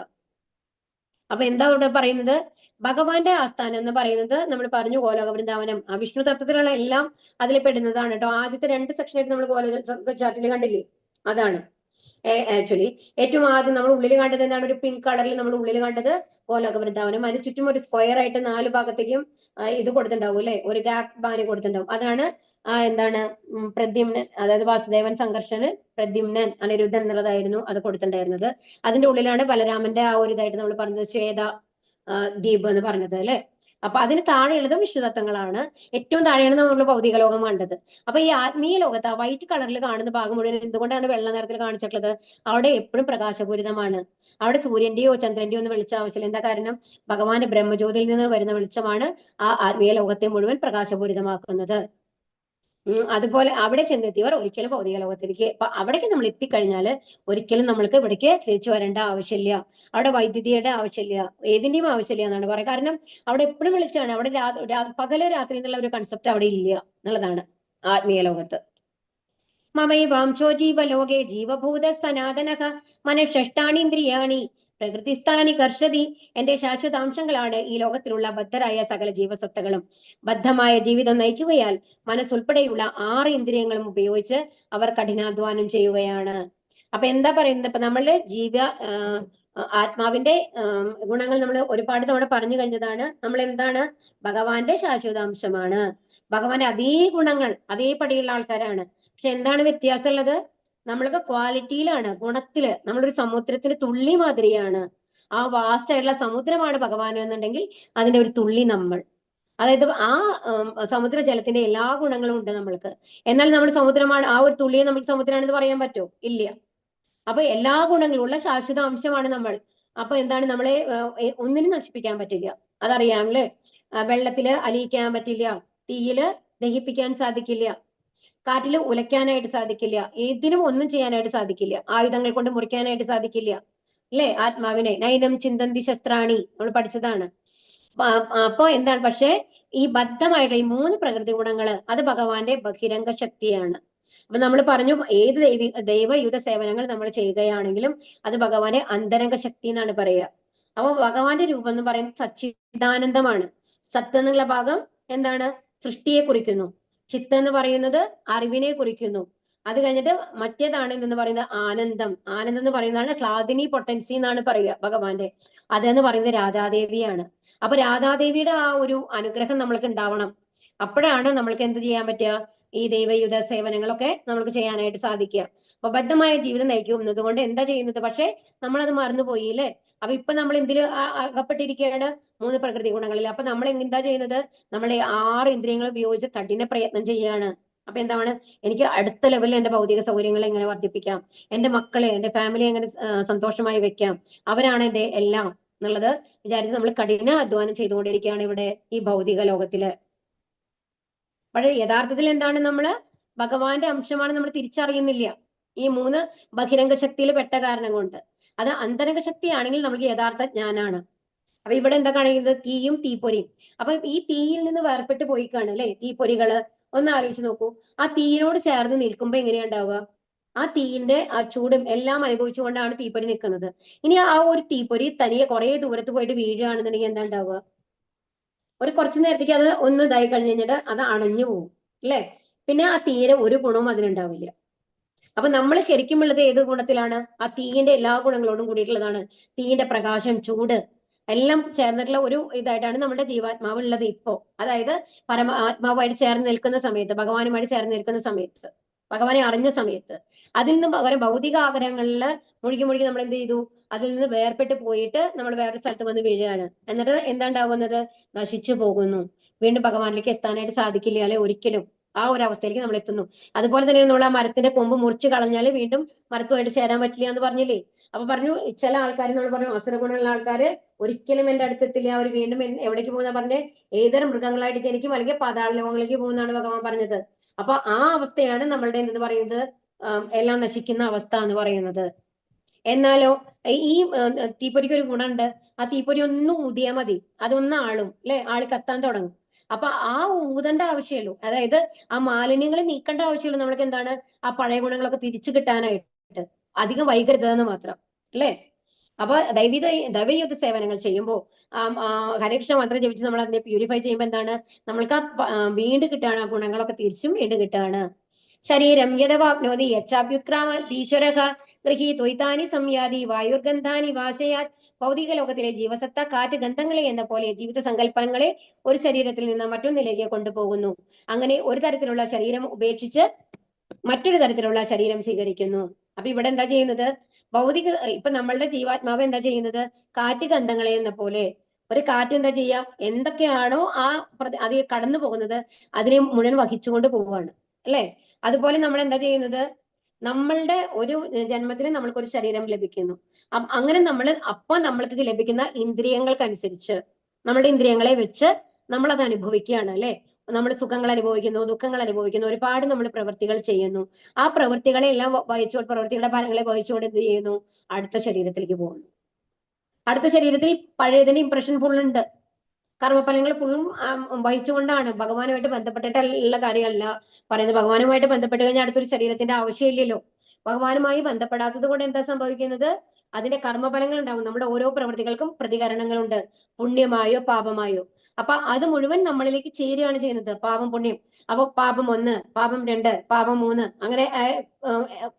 അപ്പൊ എന്താ ഇവിടെ പറയുന്നത്? ഭഗവാന്റെ ആസ്ഥാനം എന്ന് പറയുന്നത് നമ്മൾ പറഞ്ഞു ഗോലോക വൃന്ദാവനം, ആ വിഷ്ണു തത്വത്തിലുള്ള എല്ലാം അതിൽ പെടുന്നതാണ് കേട്ടോ. ആദ്യത്തെ 2 സെക്ഷനായിട്ട് നമ്മൾ ഗോലോക ചാർട്ടിൽ കണ്ടില്ലേ, അതാണ് ആക്ച്വലി ഏറ്റവും ആദ്യം നമ്മൾ ഉള്ളിൽ കണ്ടത് എന്താണ്? ഒരു പിങ്ക് കളറിൽ നമ്മൾ ഉള്ളിൽ കണ്ടത് ഗോലോക വൃന്ദാവനം. അതിന് ചുറ്റും ഒരു സ്ക്വയർ ആയിട്ട് 4 ഭാഗത്തേക്കും ഇത് കൊടുത്തിട്ടുണ്ടാവും അല്ലെ, ഒരു ഗാപ് ബാരി കൊടുത്തിട്ടുണ്ടാവും. അതാണ് എന്താണ്? പ്രദ്യുമ്നൻ, അതായത് വാസുദേവൻ സംഘർഷന് പ്രദ്യുമ്നൻ അനിരുദ്ധൻ എന്നുള്ളതായിരുന്നു അത് കൊടുത്തിട്ടുണ്ടായിരുന്നത്. അതിന്റെ ഉള്ളിലാണ് ബലരാമന്റെ ആ ഒരു ഇതായിട്ട് നമ്മൾ പറഞ്ഞത് ശ്വേത ദ്വീപ് എന്ന് പറഞ്ഞത് അല്ലെ. അപ്പൊ അതിന് താഴെയുള്ളത് വിഷ്ണുതത്വങ്ങളാണ്. ഏറ്റവും താഴെയാണ് നമ്മൾ ഭൗതിക ലോകം കണ്ടത്. അപ്പൊ ഈ ആത്മീയ ലോകത്ത് ആ വൈറ്റ് കളറിൽ കാണുന്ന ഭാഗം മുഴുവൻ എന്തുകൊണ്ടാണ് വെള്ള നിറത്തിൽ കാണിച്ചിട്ടുള്ളത്? അവിടെ എപ്പോഴും പ്രകാശപൂരിതമാണ്. അവിടെ സൂര്യന്റെയോ ചന്ദ്രന്റെയോ ഒന്നും വെളിച്ചം ആവശ്യമില്ല. എന്താ കാരണം? ഭഗവാന്റെ ബ്രഹ്മജ്യോതിയിൽ നിന്ന് വരുന്ന വെളിച്ചമാണ് ആ ആത്മീയ ലോകത്തെ മുഴുവൻ പ്രകാശപൂരിതമാക്കുന്നത്. അതുപോലെ അവിടെ ചെന്നെത്തിയവർ ഒരിക്കലും ഭൗതിക ലോകത്തിലേക്ക് അവിടേക്ക് നമ്മൾ എത്തിക്കഴിഞ്ഞാൽ ഒരിക്കലും നമ്മൾക്ക് ഇവിടേക്ക് തിരിച്ചു വരേണ്ട ആവശ്യമില്ല. അവിടെ വൈദ്യുതിയുടെ ആവശ്യമില്ല, ഏതിന്റെയും ആവശ്യമില്ല എന്നാണ് പറയുക. കാരണം അവിടെ എപ്പോഴും വെളിച്ചാണ്. അവിടെ പകല് രാത്രി എന്നുള്ള ഒരു കൺസെപ്റ്റ് അവിടെ ഇല്ല എന്നുള്ളതാണ് ആത്മീയ ലോകത്ത്. മമൈവാംശോ ജീവലോകെ ജീവഭൂത സനാതനഃ മനഃഷ്ടാണീന്ദ്രിയാണി പ്രകൃതിസ്ഥാനി കർഷതി. എന്റെ ശാശ്വതാംശങ്ങളാണ് ഈ ലോകത്തിലുള്ള ബദ്ധരായ സകല ജീവസത്തകളും. ബദ്ധമായ ജീവിതം നയിക്കുകയാൽ മനസ്സുൾപ്പെടെയുള്ള 6 ഇന്ദ്രിയങ്ങളും ഉപയോഗിച്ച് അവർ കഠിനാധ്വാനം ചെയ്യുകയാണ്. അപ്പൊ എന്താ പറയുന്നത്? ഇപ്പൊ നമ്മളുടെ ആത്മാവിന്റെ ഗുണങ്ങൾ നമ്മൾ ഒരുപാട് തവണ പറഞ്ഞു കഴിഞ്ഞതാണ്. നമ്മൾ എന്താണ്? ഭഗവാന്റെ ശാശ്വതാംശമാണ്. ഭഗവാന്റെ അതേ ഗുണങ്ങൾ അതേപടിയുള്ള ആൾക്കാരാണ്. പക്ഷെ എന്താണ് വ്യത്യാസമുള്ളത്? നമ്മൾക്ക് ക്വാളിറ്റിയിലാണ്, ഗുണത്തില് നമ്മളൊരു സമുദ്രത്തിന് തുള്ളി മാതിരിയാണ്. ആ വാസ്റ്റ് ആയിട്ടുള്ള സമുദ്രമാണ് ഭഗവാൻ എന്നുണ്ടെങ്കിൽ അതിന്റെ ഒരു തുള്ളി നമ്മൾ. അതായത് ആ സമുദ്ര ജലത്തിന്റെ എല്ലാ ഗുണങ്ങളും ഉണ്ട് നമ്മൾക്ക്. എന്നാൽ നമ്മൾ സമുദ്രമാണ്, ആ ഒരു തുള്ളിയെ നമുക്ക് സമുദ്രമാണെന്ന് പറയാൻ പറ്റുമോ? ഇല്ല. അപ്പൊ എല്ലാ ഗുണങ്ങളുള്ള ശാശ്വത അംശമാണ് നമ്മൾ. അപ്പൊ എന്താണ്? നമ്മളെ ഒന്നിനും നശിപ്പിക്കാൻ പറ്റില്ല. അതറിയാമല്ലേ? വെള്ളത്തില് അലിയിക്കാൻ പറ്റില്ല, തീയില് ദഹിപ്പിക്കാൻ സാധിക്കില്ല, കാറ്റില് ഉലയ്ക്കാനായിട്ട് സാധിക്കില്ല, ഏതിനും ഒന്നും ചെയ്യാനായിട്ട് സാധിക്കില്ല, ആയുധങ്ങൾ കൊണ്ട് മുറിക്കാനായിട്ട് സാധിക്കില്ല. അല്ലേ? ആത്മാവിനെ നൈനം ചിന്തന്തി ശസ്ത്രാണി നമ്മൾ പഠിച്ചതാണ്. അപ്പൊ എന്താണ്? പക്ഷെ ഈ ബദ്ധമായിട്ടുള്ള ഈ 3 പ്രകൃതി ഗുണങ്ങള് അത് ഭഗവാന്റെ ബഹിരംഗ ശക്തിയാണ്. അപ്പൊ നമ്മൾ പറഞ്ഞു ഏത് ദൈവയുധ സേവനങ്ങൾ നമ്മൾ ചെയ്യുകയാണെങ്കിലും അത് ഭഗവാന്റെ അന്തരംഗ ശക്തി എന്നാണ് പറയുക. അപ്പൊ ഭഗവാന്റെ രൂപം എന്ന് പറയുന്നത് സച്ചിദാനന്ദമാണ്. സത്ത് എന്നുള്ള ഭാഗം എന്താണ്? സൃഷ്ടിയെ കുറിക്കുന്നു. ചിത്ത് എന്ന് പറയുന്നത് അറിവിനെ കുറിക്കുന്നു. അത് കഴിഞ്ഞിട്ട് മറ്റേതാണ് എന്ന് പറയുന്നത് ആനന്ദം. ആനന്ദം എന്ന് പറയുന്നതാണ് ക്ലാദിനി പൊട്ടൻസി എന്നാണ് പറയുക ഭഗവാന്റെ. അതെന്ന് പറയുന്നത് രാധാദേവിയാണ്. അപ്പൊ രാധാദേവിയുടെ ആ ഒരു അനുഗ്രഹം നമ്മൾക്ക് ഉണ്ടാവണം. അപ്പോഴാണ് നമ്മൾക്ക് എന്ത് ചെയ്യാൻ പറ്റുക? ഈ ദൈവയുധ സേവനങ്ങളൊക്കെ നമുക്ക് ചെയ്യാനായിട്ട് സാധിക്കുക. അപ്പൊ ബദ്ധമായ ജീവിതം നയിക്കുന്നത് കൊണ്ട് എന്താ ചെയ്യുന്നത്? പക്ഷെ നമ്മളത് മറന്നുപോയില്ലേ? അപ്പൊ ഇപ്പൊ നമ്മൾ എന്തിൽ അകപ്പെട്ടിരിക്കുകയാണ്? 3 പ്രകൃതി ഗുണങ്ങളിൽ. അപ്പൊ നമ്മൾ എന്താ ചെയ്യുന്നത്? നമ്മളെ 6 ഇന്ദ്രിയങ്ങൾ ഉപയോഗിച്ച് കഠിന പ്രയത്നം ചെയ്യാണ്. അപ്പൊ എന്താണ്? എനിക്ക് അടുത്ത ലെവലിൽ എന്റെ ഭൗതിക സൗകര്യങ്ങൾ എങ്ങനെ വർദ്ധിപ്പിക്കാം, എന്റെ മക്കളെ, എന്റെ ഫാമിലിയെ എങ്ങനെ സന്തോഷമായി വെക്കാം, അവരാണ് എന്റെ എല്ലാം എന്നുള്ളത് വിചാരിച്ച് നമ്മൾ കഠിന അധ്വാനം ചെയ്തുകൊണ്ടിരിക്കുകയാണ് ഇവിടെ ഈ ഭൗതിക ലോകത്തില്. പക്ഷെ യഥാർത്ഥത്തിൽ എന്താണ്? നമ്മള് ഭഗവാന്റെ അംശമാണ് നമ്മൾ തിരിച്ചറിയുന്നില്ല. ഈ 3 ബഹിരംഗ ശക്തിയിൽ പെട്ട കാരണം കൊണ്ട്. അത് അന്തരംഗ ശക്തിയാണെങ്കിൽ നമുക്ക് യഥാർത്ഥ ജ്ഞാനാണ്. അപ്പൊ ഇവിടെ എന്താ കാണിക്കുന്നത്? തീയും തീപ്പൊരിയും. അപ്പൊ ഈ തീയിൽ നിന്ന് വേർപെട്ട് പോയിക്കാണ് അല്ലെ തീപ്പൊരികള്. ഒന്ന് ആലോചിച്ച് നോക്കൂ. ആ തീയിനോട് ചേർന്ന് നിൽക്കുമ്പോ എങ്ങനെയാ ഉണ്ടാവുക? ആ തീയിന്റെ ആ ചൂടും എല്ലാം അനുഭവിച്ചുകൊണ്ടാണ് തീപ്പൊരി നിൽക്കുന്നത്. ഇനി ആ ഒരു തീപ്പൊരി തനിയെ കുറെ ദൂരത്ത് പോയിട്ട് വീഴുകയാണെന്നുണ്ടെങ്കിൽ എന്താ ഉണ്ടാവുക? ഒരു കുറച്ചു നേരത്തേക്ക് അത് ഒന്ന് ഇതായി കഴിഞ്ഞിട്ട് അത് അണഞ്ഞു പോകും അല്ലെ? പിന്നെ ആ തീരെ ഒരു ഗുണവും അതിനുണ്ടാവില്ല. അപ്പൊ നമ്മൾ ശരിക്കും ഉള്ളത് ഏത് ഗുണത്തിലാണ്? ആ തീയിന്റെ എല്ലാ ഗുണങ്ങളോടും കൂടിയിട്ടുള്ളതാണ്. തീയിന്റെ പ്രകാശം, ചൂട് എല്ലാം ചേർന്നിട്ടുള്ള ഒരു ഇതായിട്ടാണ് നമ്മുടെ ജീവാത്മാവ് ഉള്ളത് ഇപ്പോ. അതായത് ആത്മാവുമായിട്ട് ചേർന്ന് നിൽക്കുന്ന സമയത്ത്, ഭഗവാനുമായിട്ട് ചേർന്ന് നിൽക്കുന്ന സമയത്ത്, ഭഗവാനെ അറിഞ്ഞ സമയത്ത്, അതിൽ നിന്നും പകരം ഭൗതിക ആഗ്രഹങ്ങളിൽ മുഴുകി മുഴുകി നമ്മൾ എന്ത് ചെയ്തു? അതിൽ നിന്ന് വേർപെട്ട് പോയിട്ട് നമ്മൾ വേറൊരു സ്ഥലത്ത് വന്ന് വീഴുകയാണ്. എന്നിട്ട് എന്താ ഉണ്ടാവുന്നത്? നശിച്ചു പോകുന്നു. വീണ്ടും ഭഗവാനിലേക്ക് എത്താനായിട്ട് സാധിക്കില്ല അല്ലെ? ഒരിക്കലും. ആ ഒരു അവസ്ഥയിലേക്ക് നമ്മൾ എത്തുന്നു. അതുപോലെ തന്നെ നമ്മൾ ആ മരത്തിന്റെ കൊമ്പ് മുറിച്ചു കളഞ്ഞാൽ വീണ്ടും മരത്തുമായിട്ട് ചേരാൻ പറ്റില്ല എന്ന് പറഞ്ഞില്ലേ? അപ്പൊ പറഞ്ഞു ചില ആൾക്കാർ, നമ്മൾ പറഞ്ഞു അസുര ഗുണമുള്ള ആൾക്കാര് ഒരിക്കലും എന്റെ അടുത്തെത്തില്ല, അവർ വീണ്ടും എവിടേക്ക് പോകുന്ന പറഞ്ഞ് ഏതൊരു മൃഗങ്ങളായിട്ട് ജനിക്കും, അല്ലെങ്കിൽ പാതാള ലോകങ്ങളിലേക്ക് പോകുന്നതാണ് ഭഗവാൻ പറഞ്ഞത്. അപ്പൊ ആ അവസ്ഥയാണ് നമ്മളുടെ എന്ന് പറയുന്നത് എല്ലാം നശിക്കുന്ന അവസ്ഥ എന്ന് പറയുന്നത്. എന്നാലോ ഈ തീപ്പൊരിക്ക് ഒരു ഗുണമുണ്ട്. ആ തീപ്പൊരി ഒന്ന് ഊതിയാൽ മതി, അതൊന്ന് ആളും അല്ലെ? ആള് കത്താൻ തുടങ്ങും. അപ്പൊ ആ ഊതേണ്ട ആവശ്യമുള്ളൂ. അതായത് ആ മാലിന്യങ്ങളെ നീക്കേണ്ട ആവശ്യമുള്ളൂ. നമ്മൾക്ക് എന്താണ്? ആ പഴയ ഗുണങ്ങളൊക്കെ തിരിച്ചു കിട്ടാനായിട്ട്. അധികം വൈകരുതെന്ന് മാത്രം അല്ലെ? അപ്പൊ ദൈവയുദ്ധ സേവനങ്ങൾ ചെയ്യുമ്പോൾ ഹരേ കൃഷ്ണ മന്ത്രം ജപിച്ച് നമ്മൾ അതിനെ പ്യൂരിഫൈ ചെയ്യുമ്പോൾ എന്താണ്? നമ്മൾക്ക് വീണ്ടും കിട്ടുകയാണ്, ആ ഗുണങ്ങളൊക്കെ തിരിച്ചും വീണ്ടും കിട്ടുകയാണ്. ശരീരം യഥവാപ്നോതി യച്ചാഭ്യുത്ക്രാമീശ്വരഃ ഗൃഹീത്വൈതാനി സംയാതി വായുർഗന്ധാനി വാശയാത്. ഭൗതിക ലോകത്തിലെ ജീവസത്ത കാറ്റ് ഗന്ധങ്ങളെ എന്ന പോലെ ജീവിത സങ്കല്പങ്ങളെ ഒരു ശരീരത്തിൽ നിന്ന് മറ്റൊന്നിലേക്ക് കൊണ്ടുപോകുന്നു. അങ്ങനെ ഒരു തരത്തിലുള്ള ശരീരം ഉപേക്ഷിച്ച് മറ്റൊരു തരത്തിലുള്ള ശരീരം സ്വീകരിക്കുന്നു. അപ്പൊ ഇവിടെ എന്താ ചെയ്യുന്നത്? ഭൗതിക ഇപ്പൊ നമ്മളുടെ ജീവാത്മാവ് എന്താ ചെയ്യുന്നത്? കാറ്റ് ഗന്ധങ്ങളെ എന്ന പോലെ ഒരു കാറ്റ് എന്താ ചെയ്യാ, എന്തൊക്കെയാണോ അത് കടന്നു പോകുന്നത് അതിനെ മുഴുവൻ വഹിച്ചുകൊണ്ട് പോവുകയാണ് അല്ലെ. അതുപോലെ നമ്മൾ എന്താ ചെയ്യുന്നത്, നമ്മളുടെ ഒരു ജന്മത്തിൽ നമ്മൾക്ക് ഒരു ശരീരം ലഭിക്കുന്നു. അങ്ങനെ നമ്മൾക്ക് ലഭിക്കുന്ന ഇന്ദ്രിയങ്ങൾക്കനുസരിച്ച് നമ്മുടെ ഇന്ദ്രിയങ്ങളെ വെച്ച് നമ്മൾ അത് അനുഭവിക്കുകയാണ് അല്ലെ. നമ്മൾ സുഖങ്ങൾ അനുഭവിക്കുന്നു, ദുഃഖങ്ങൾ അനുഭവിക്കുന്നു, ഒരുപാട് നമ്മൾ പ്രവൃത്തികൾ ചെയ്യുന്നു. ആ പ്രവൃത്തികളെല്ലാം പ്രവൃത്തികളുടെ ഫലങ്ങളെ വഹിച്ചുകൊണ്ട് എന്ത് ചെയ്യുന്നു, അടുത്ത ശരീരത്തിലേക്ക് പോകുന്നു. അടുത്ത ശരീരത്തിൽ പഴയതിന്റെ ഇംപ്രഷൻ ഫുള്ളുണ്ട്. കർമ്മഫലങ്ങൾ ഫുള്ളും വഹിച്ചുകൊണ്ടാണ്. ഭഗവാനുമായിട്ട് ബന്ധപ്പെട്ടിട്ടുള്ള കാര്യമല്ല പറയുന്നത്. ഭഗവാനുമായിട്ട് ബന്ധപ്പെട്ട് കഴിഞ്ഞാൽ അടുത്തൊരു ശരീരത്തിന്റെ ആവശ്യമില്ലല്ലോ. ഭഗവാനുമായി ബന്ധപ്പെടാത്തത് കൊണ്ട് എന്താ സംഭവിക്കുന്നത്, അതിന്റെ കർമ്മഫലങ്ങൾ ഉണ്ടാവും. നമ്മുടെ ഓരോ പ്രവൃത്തികൾക്കും പ്രതികരണങ്ങളുണ്ട്, പുണ്യമായോ പാപമായോ. അപ്പൊ അത് മുഴുവൻ നമ്മളിലേക്ക് ചേരുകയാണ് ചെയ്യുന്നത്, പാപം പുണ്യം. അപ്പൊ പാപം 1, പാപം 2, പാപം 3, അങ്ങനെ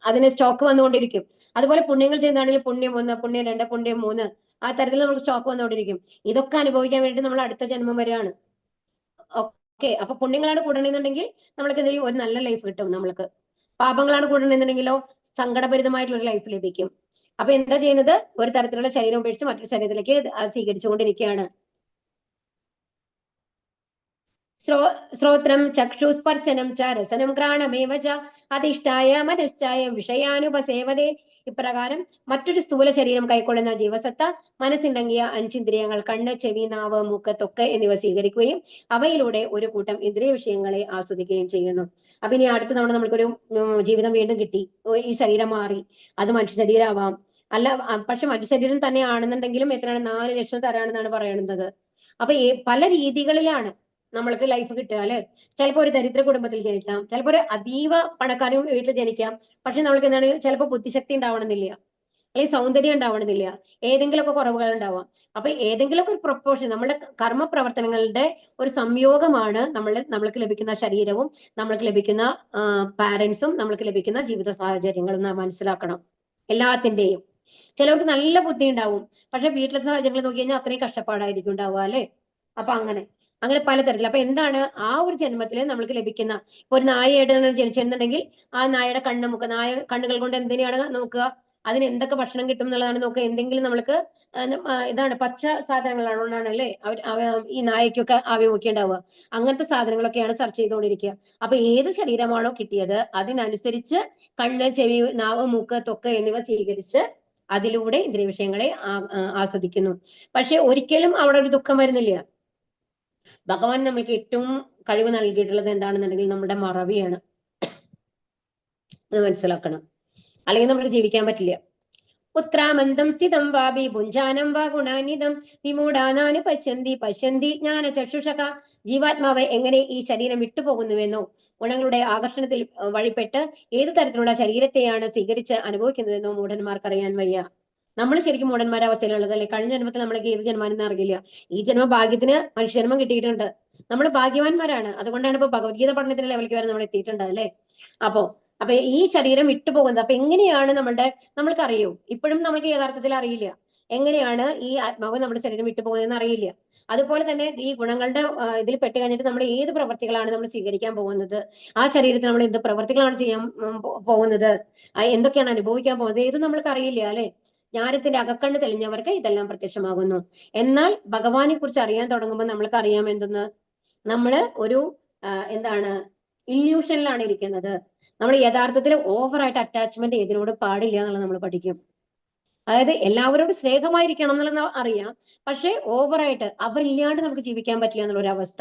അതിന് സ്റ്റോക്ക് വന്നുകൊണ്ടിരിക്കും. അതുപോലെ പുണ്യങ്ങൾ ചെയ്യുന്നതാണെങ്കിൽ പുണ്യം 1, പുണ്യം 2, പുണ്യം 3, ആ തരത്തിൽ നമുക്ക് സ്റ്റോക്ക് വന്നുകൊണ്ടിരിക്കും. ഇതൊക്കെ അനുഭവിക്കാൻ വേണ്ടി നമ്മൾ അടുത്ത ജന്മം വരെയാണ്. ഓക്കെ, അപ്പൊ പുണ്യങ്ങളാണ് കൂടണമെന്നുണ്ടെങ്കിൽ നമ്മൾക്ക് എന്തെങ്കിലും ഒരു നല്ല ലൈഫ് കിട്ടും. നമ്മൾക്ക് പാപങ്ങളാണ് കൂടണമെന്നുണ്ടെങ്കിലോ സങ്കടഭരിതമായിട്ടുള്ള ഒരു ലൈഫ് ലഭിക്കും. അപ്പൊ എന്താ ചെയ്യുന്നത്, ഒരു തരത്തിലുള്ള ശരീരം ഉപേക്ഷിച്ച് മറ്റൊരു ശരീരത്തിലേക്ക് സ്വീകരിച്ചുകൊണ്ടിരിക്കുകയാണ്. ശ്രോത്രം ചക്ഷുസ്പർശനം ച രസനം ഘ്രാണമേവ ച അധിഷ്ഠായ മനശ്ചായ വിഷയാനുപസേവതേ. ഇപ്രകാരം മറ്റൊരു സ്ഥൂല ശരീരം കൈക്കൊള്ളുന്ന ജീവസത്ത മനസ്സിണ്ടങ്ങിയ 5 ഇന്ദ്രിയങ്ങൾ കണ്ണ്, ചെവി, നാവ്, മൂക്ക്, ത്വക്ക് എന്നിവ സ്വീകരിക്കുകയും അവയിലൂടെ ഒരു കൂട്ടം ഇന്ദ്രിയ വിഷയങ്ങളെ ആസ്വദിക്കുകയും ചെയ്യുന്നു. അപ്പൊ ഇനി അടുത്ത തവണ നമ്മൾക്കൊരു ജീവിതം വീണ്ടും കിട്ടി, ഈ ശരീരം മാറി, അത് മനുഷ്യ ശരീരമാവാം. അല്ല പക്ഷെ മനുഷ്യ ശരീരം തന്നെ ആണെന്നുണ്ടെങ്കിലും എത്രയാണ്, 4 ലക്ഷം തരാണെന്നാണ് പറയുന്നത്. അപ്പൊ പല രീതികളിലാണ് നമ്മൾക്ക് ലൈഫ് കിട്ടുക അല്ലെ. ചിലപ്പോൾ ഒരു ദരിദ്ര കുടുംബത്തിൽ ജനിക്കാം, ചിലപ്പോൾ ഒരു അതീവ പണക്കാരും വീട്ടിൽ ജനിക്കാം. പക്ഷെ നമ്മൾക്ക് എന്താണ്, ചിലപ്പോൾ ബുദ്ധിശക്തി ഉണ്ടാവണമെന്നില്ല, അല്ലെങ്കിൽ സൗന്ദര്യം ഉണ്ടാവണമെന്നില്ല, ഏതെങ്കിലുമൊക്കെ കുറവുകൾ ഉണ്ടാവാം. അപ്പൊ ഏതെങ്കിലുമൊക്കെ ഒരു പ്രൊപ്പോർഷൻ നമ്മുടെ കർമ്മ പ്രവർത്തനങ്ങളുടെ ഒരു സംയോഗമാണ് നമ്മൾക്ക് ലഭിക്കുന്ന ശരീരവും നമ്മൾക്ക് ലഭിക്കുന്ന പാരന്റ്സും നമ്മൾക്ക് ലഭിക്കുന്ന ജീവിത സാഹചര്യങ്ങളും നാം മനസ്സിലാക്കണം. എല്ലാത്തിന്റെയും ചിലവർക്ക് നല്ല ബുദ്ധി ഉണ്ടാവും, പക്ഷെ വീട്ടിലെ സാഹചര്യങ്ങൾ നോക്കി കഴിഞ്ഞാൽ അത്രയും കഷ്ടപ്പാടായിരിക്കും ഉണ്ടാവുക അല്ലെ. അപ്പൊ അങ്ങനെ പലതരത്തിൽ. അപ്പൊ എന്താണ് ആ ഒരു ജന്മത്തിൽ നമ്മൾക്ക് ലഭിക്കുന്ന, ഇപ്പൊ ഒരു നായയായിട്ട് ജനിച്ചിരുന്നുണ്ടെങ്കിൽ ആ നായയുടെ കണ്ണുകൾ കൊണ്ട് എന്തിനാണ് നോക്കുക, അതിന് എന്തൊക്കെ ഭക്ഷണം കിട്ടും എന്നുള്ളതാണ് നോക്കുക. എന്തെങ്കിലും നമ്മൾക്ക് ഇതാണ് പച്ച സാധനങ്ങളാണ് അല്ലെ ഈ നായക്കൊക്കെ ആവിമുഖ്യം ഉണ്ടാവുക. അങ്ങനത്തെ സാധനങ്ങളൊക്കെയാണ് സെർച്ച് ചെയ്തുകൊണ്ടിരിക്കുക. അപ്പൊ ഏത് ശരീരമാണോ കിട്ടിയത് അതിനനുസരിച്ച് കണ്ണ്, ചെവി, നാവ്, മൂക്ക്, ത്വക്ക് എന്നിവ സ്വീകരിച്ച് അതിലൂടെ ഇന്ദ്രിയ വിഷയങ്ങളെ ആസ്വദിക്കുന്നു. പക്ഷെ ഒരിക്കലും അവിടെ ഒരു ദുഃഖം വരുന്നില്ല. ഭഗവാൻ നമ്മൾക്ക് ഏറ്റവും കഴിവ് നൽകിയിട്ടുള്ളത് എന്താണെന്നുണ്ടെങ്കിൽ നമ്മുടെ മറവിയാണ്. അത് മനസ്സിലാക്കണം, അല്ലെങ്കിൽ നമുക്ക് ജീവിക്കാൻ പറ്റില്ല. ഉത്രാമന്തം സ്ഥിതം വാപി ഭുഞ്ചാനം വാ ഗുണാനിതം വിമൂഢാനാനു പശ്യന്തി ജ്ഞാന ചക്ഷുഷക. ജീവാത്മാവ് എങ്ങനെ ഈ ശരീരം വിട്ടുപോകുന്നുവെന്നോ ഗുണങ്ങളുടെ ആകർഷണത്തിൽ വഴിപ്പെട്ട് ഏതു തരത്തിലുള്ള ശരീരത്തെയാണ് സ്വീകരിച്ച് അനുഭവിക്കുന്നതെന്നോ മൂഢന്മാർക്ക് അറിയാൻ വയ്യ. നമ്മൾ ശരിക്കും മൂഢന്മാരുടെ അവസ്ഥയിലുള്ളത് അല്ലെ. കഴിഞ്ഞ ജന്മത്തിൽ നമ്മൾക്ക് ഏത് ജന്മാനെന്ന് അറിയില്ല. ഈ ജന്മ ഭാഗ്യത്തിന് മനുഷ്യജന്മം കിട്ടിയിട്ടുണ്ട്, നമ്മൾ ഭാഗ്യവാന്മാരാണ്. അതുകൊണ്ടാണ് ഇപ്പൊ ഭഗവത്ഗീത പഠനത്തിന്റെ ലെവലിലേക്ക് വരെ നമ്മൾ എത്തിയിട്ടുണ്ട് അല്ലെ. അപ്പൊ ഈ ശരീരം വിട്ടുപോകുന്നത് അപ്പൊ എങ്ങനെയാണ് നമ്മൾക്കറിയോ, ഇപ്പോഴും നമ്മൾക്ക് യഥാർത്ഥത്തിൽ അറിയില്ല എങ്ങനെയാണ് ഈ ആത്മാവ് നമ്മുടെ ശരീരം വിട്ടുപോകുന്നതെന്ന് അറിയില്ല. അതുപോലെ തന്നെ ഈ ഗുണങ്ങളുടെ ഇതിൽ പെട്ട് കഴിഞ്ഞിട്ട് നമ്മൾ ഏത് പ്രവർത്തികളാണ് നമ്മൾ സ്വീകരിക്കാൻ പോകുന്നത്, ആ ശരീരത്തിൽ നമ്മൾ എന്ത് പ്രവർത്തികളാണ് ചെയ്യാൻ പോകുന്നത്, എന്തൊക്കെയാണ് അനുഭവിക്കാൻ പോകുന്നത്, ഏതും നമ്മൾക്ക് അറിയില്ല അല്ലെ. ജ്ഞാനത്തിന്റെ അകക്കണ്ണ് തെളിഞ്ഞവർക്ക് ഇതെല്ലാം പ്രത്യക്ഷമാകുന്നു. എന്നാൽ ഭഗവാനെ കുറിച്ച് അറിയാൻ തുടങ്ങുമ്പോൾ നമ്മൾക്ക് അറിയാം എന്തെന്ന്, നമ്മള് ഒരു എന്താണ് ഇല്യൂഷനിലാണ് ഇരിക്കുന്നത്. നമ്മൾ യഥാർത്ഥത്തിൽ ഓവറായിട്ട് അറ്റാച്ച്മെന്റ് ഏതിനോട് പാടില്ല എന്നുള്ളത് നമ്മൾ പഠിക്കും. അതായത് എല്ലാവരോടും സ്നേഹമായിരിക്കണം എന്നുള്ളത് അറിയാം, പക്ഷെ ഓവറായിട്ട് അവരില്ലാണ്ട് നമുക്ക് ജീവിക്കാൻ പറ്റില്ല എന്നുള്ള ഒരു അവസ്ഥ,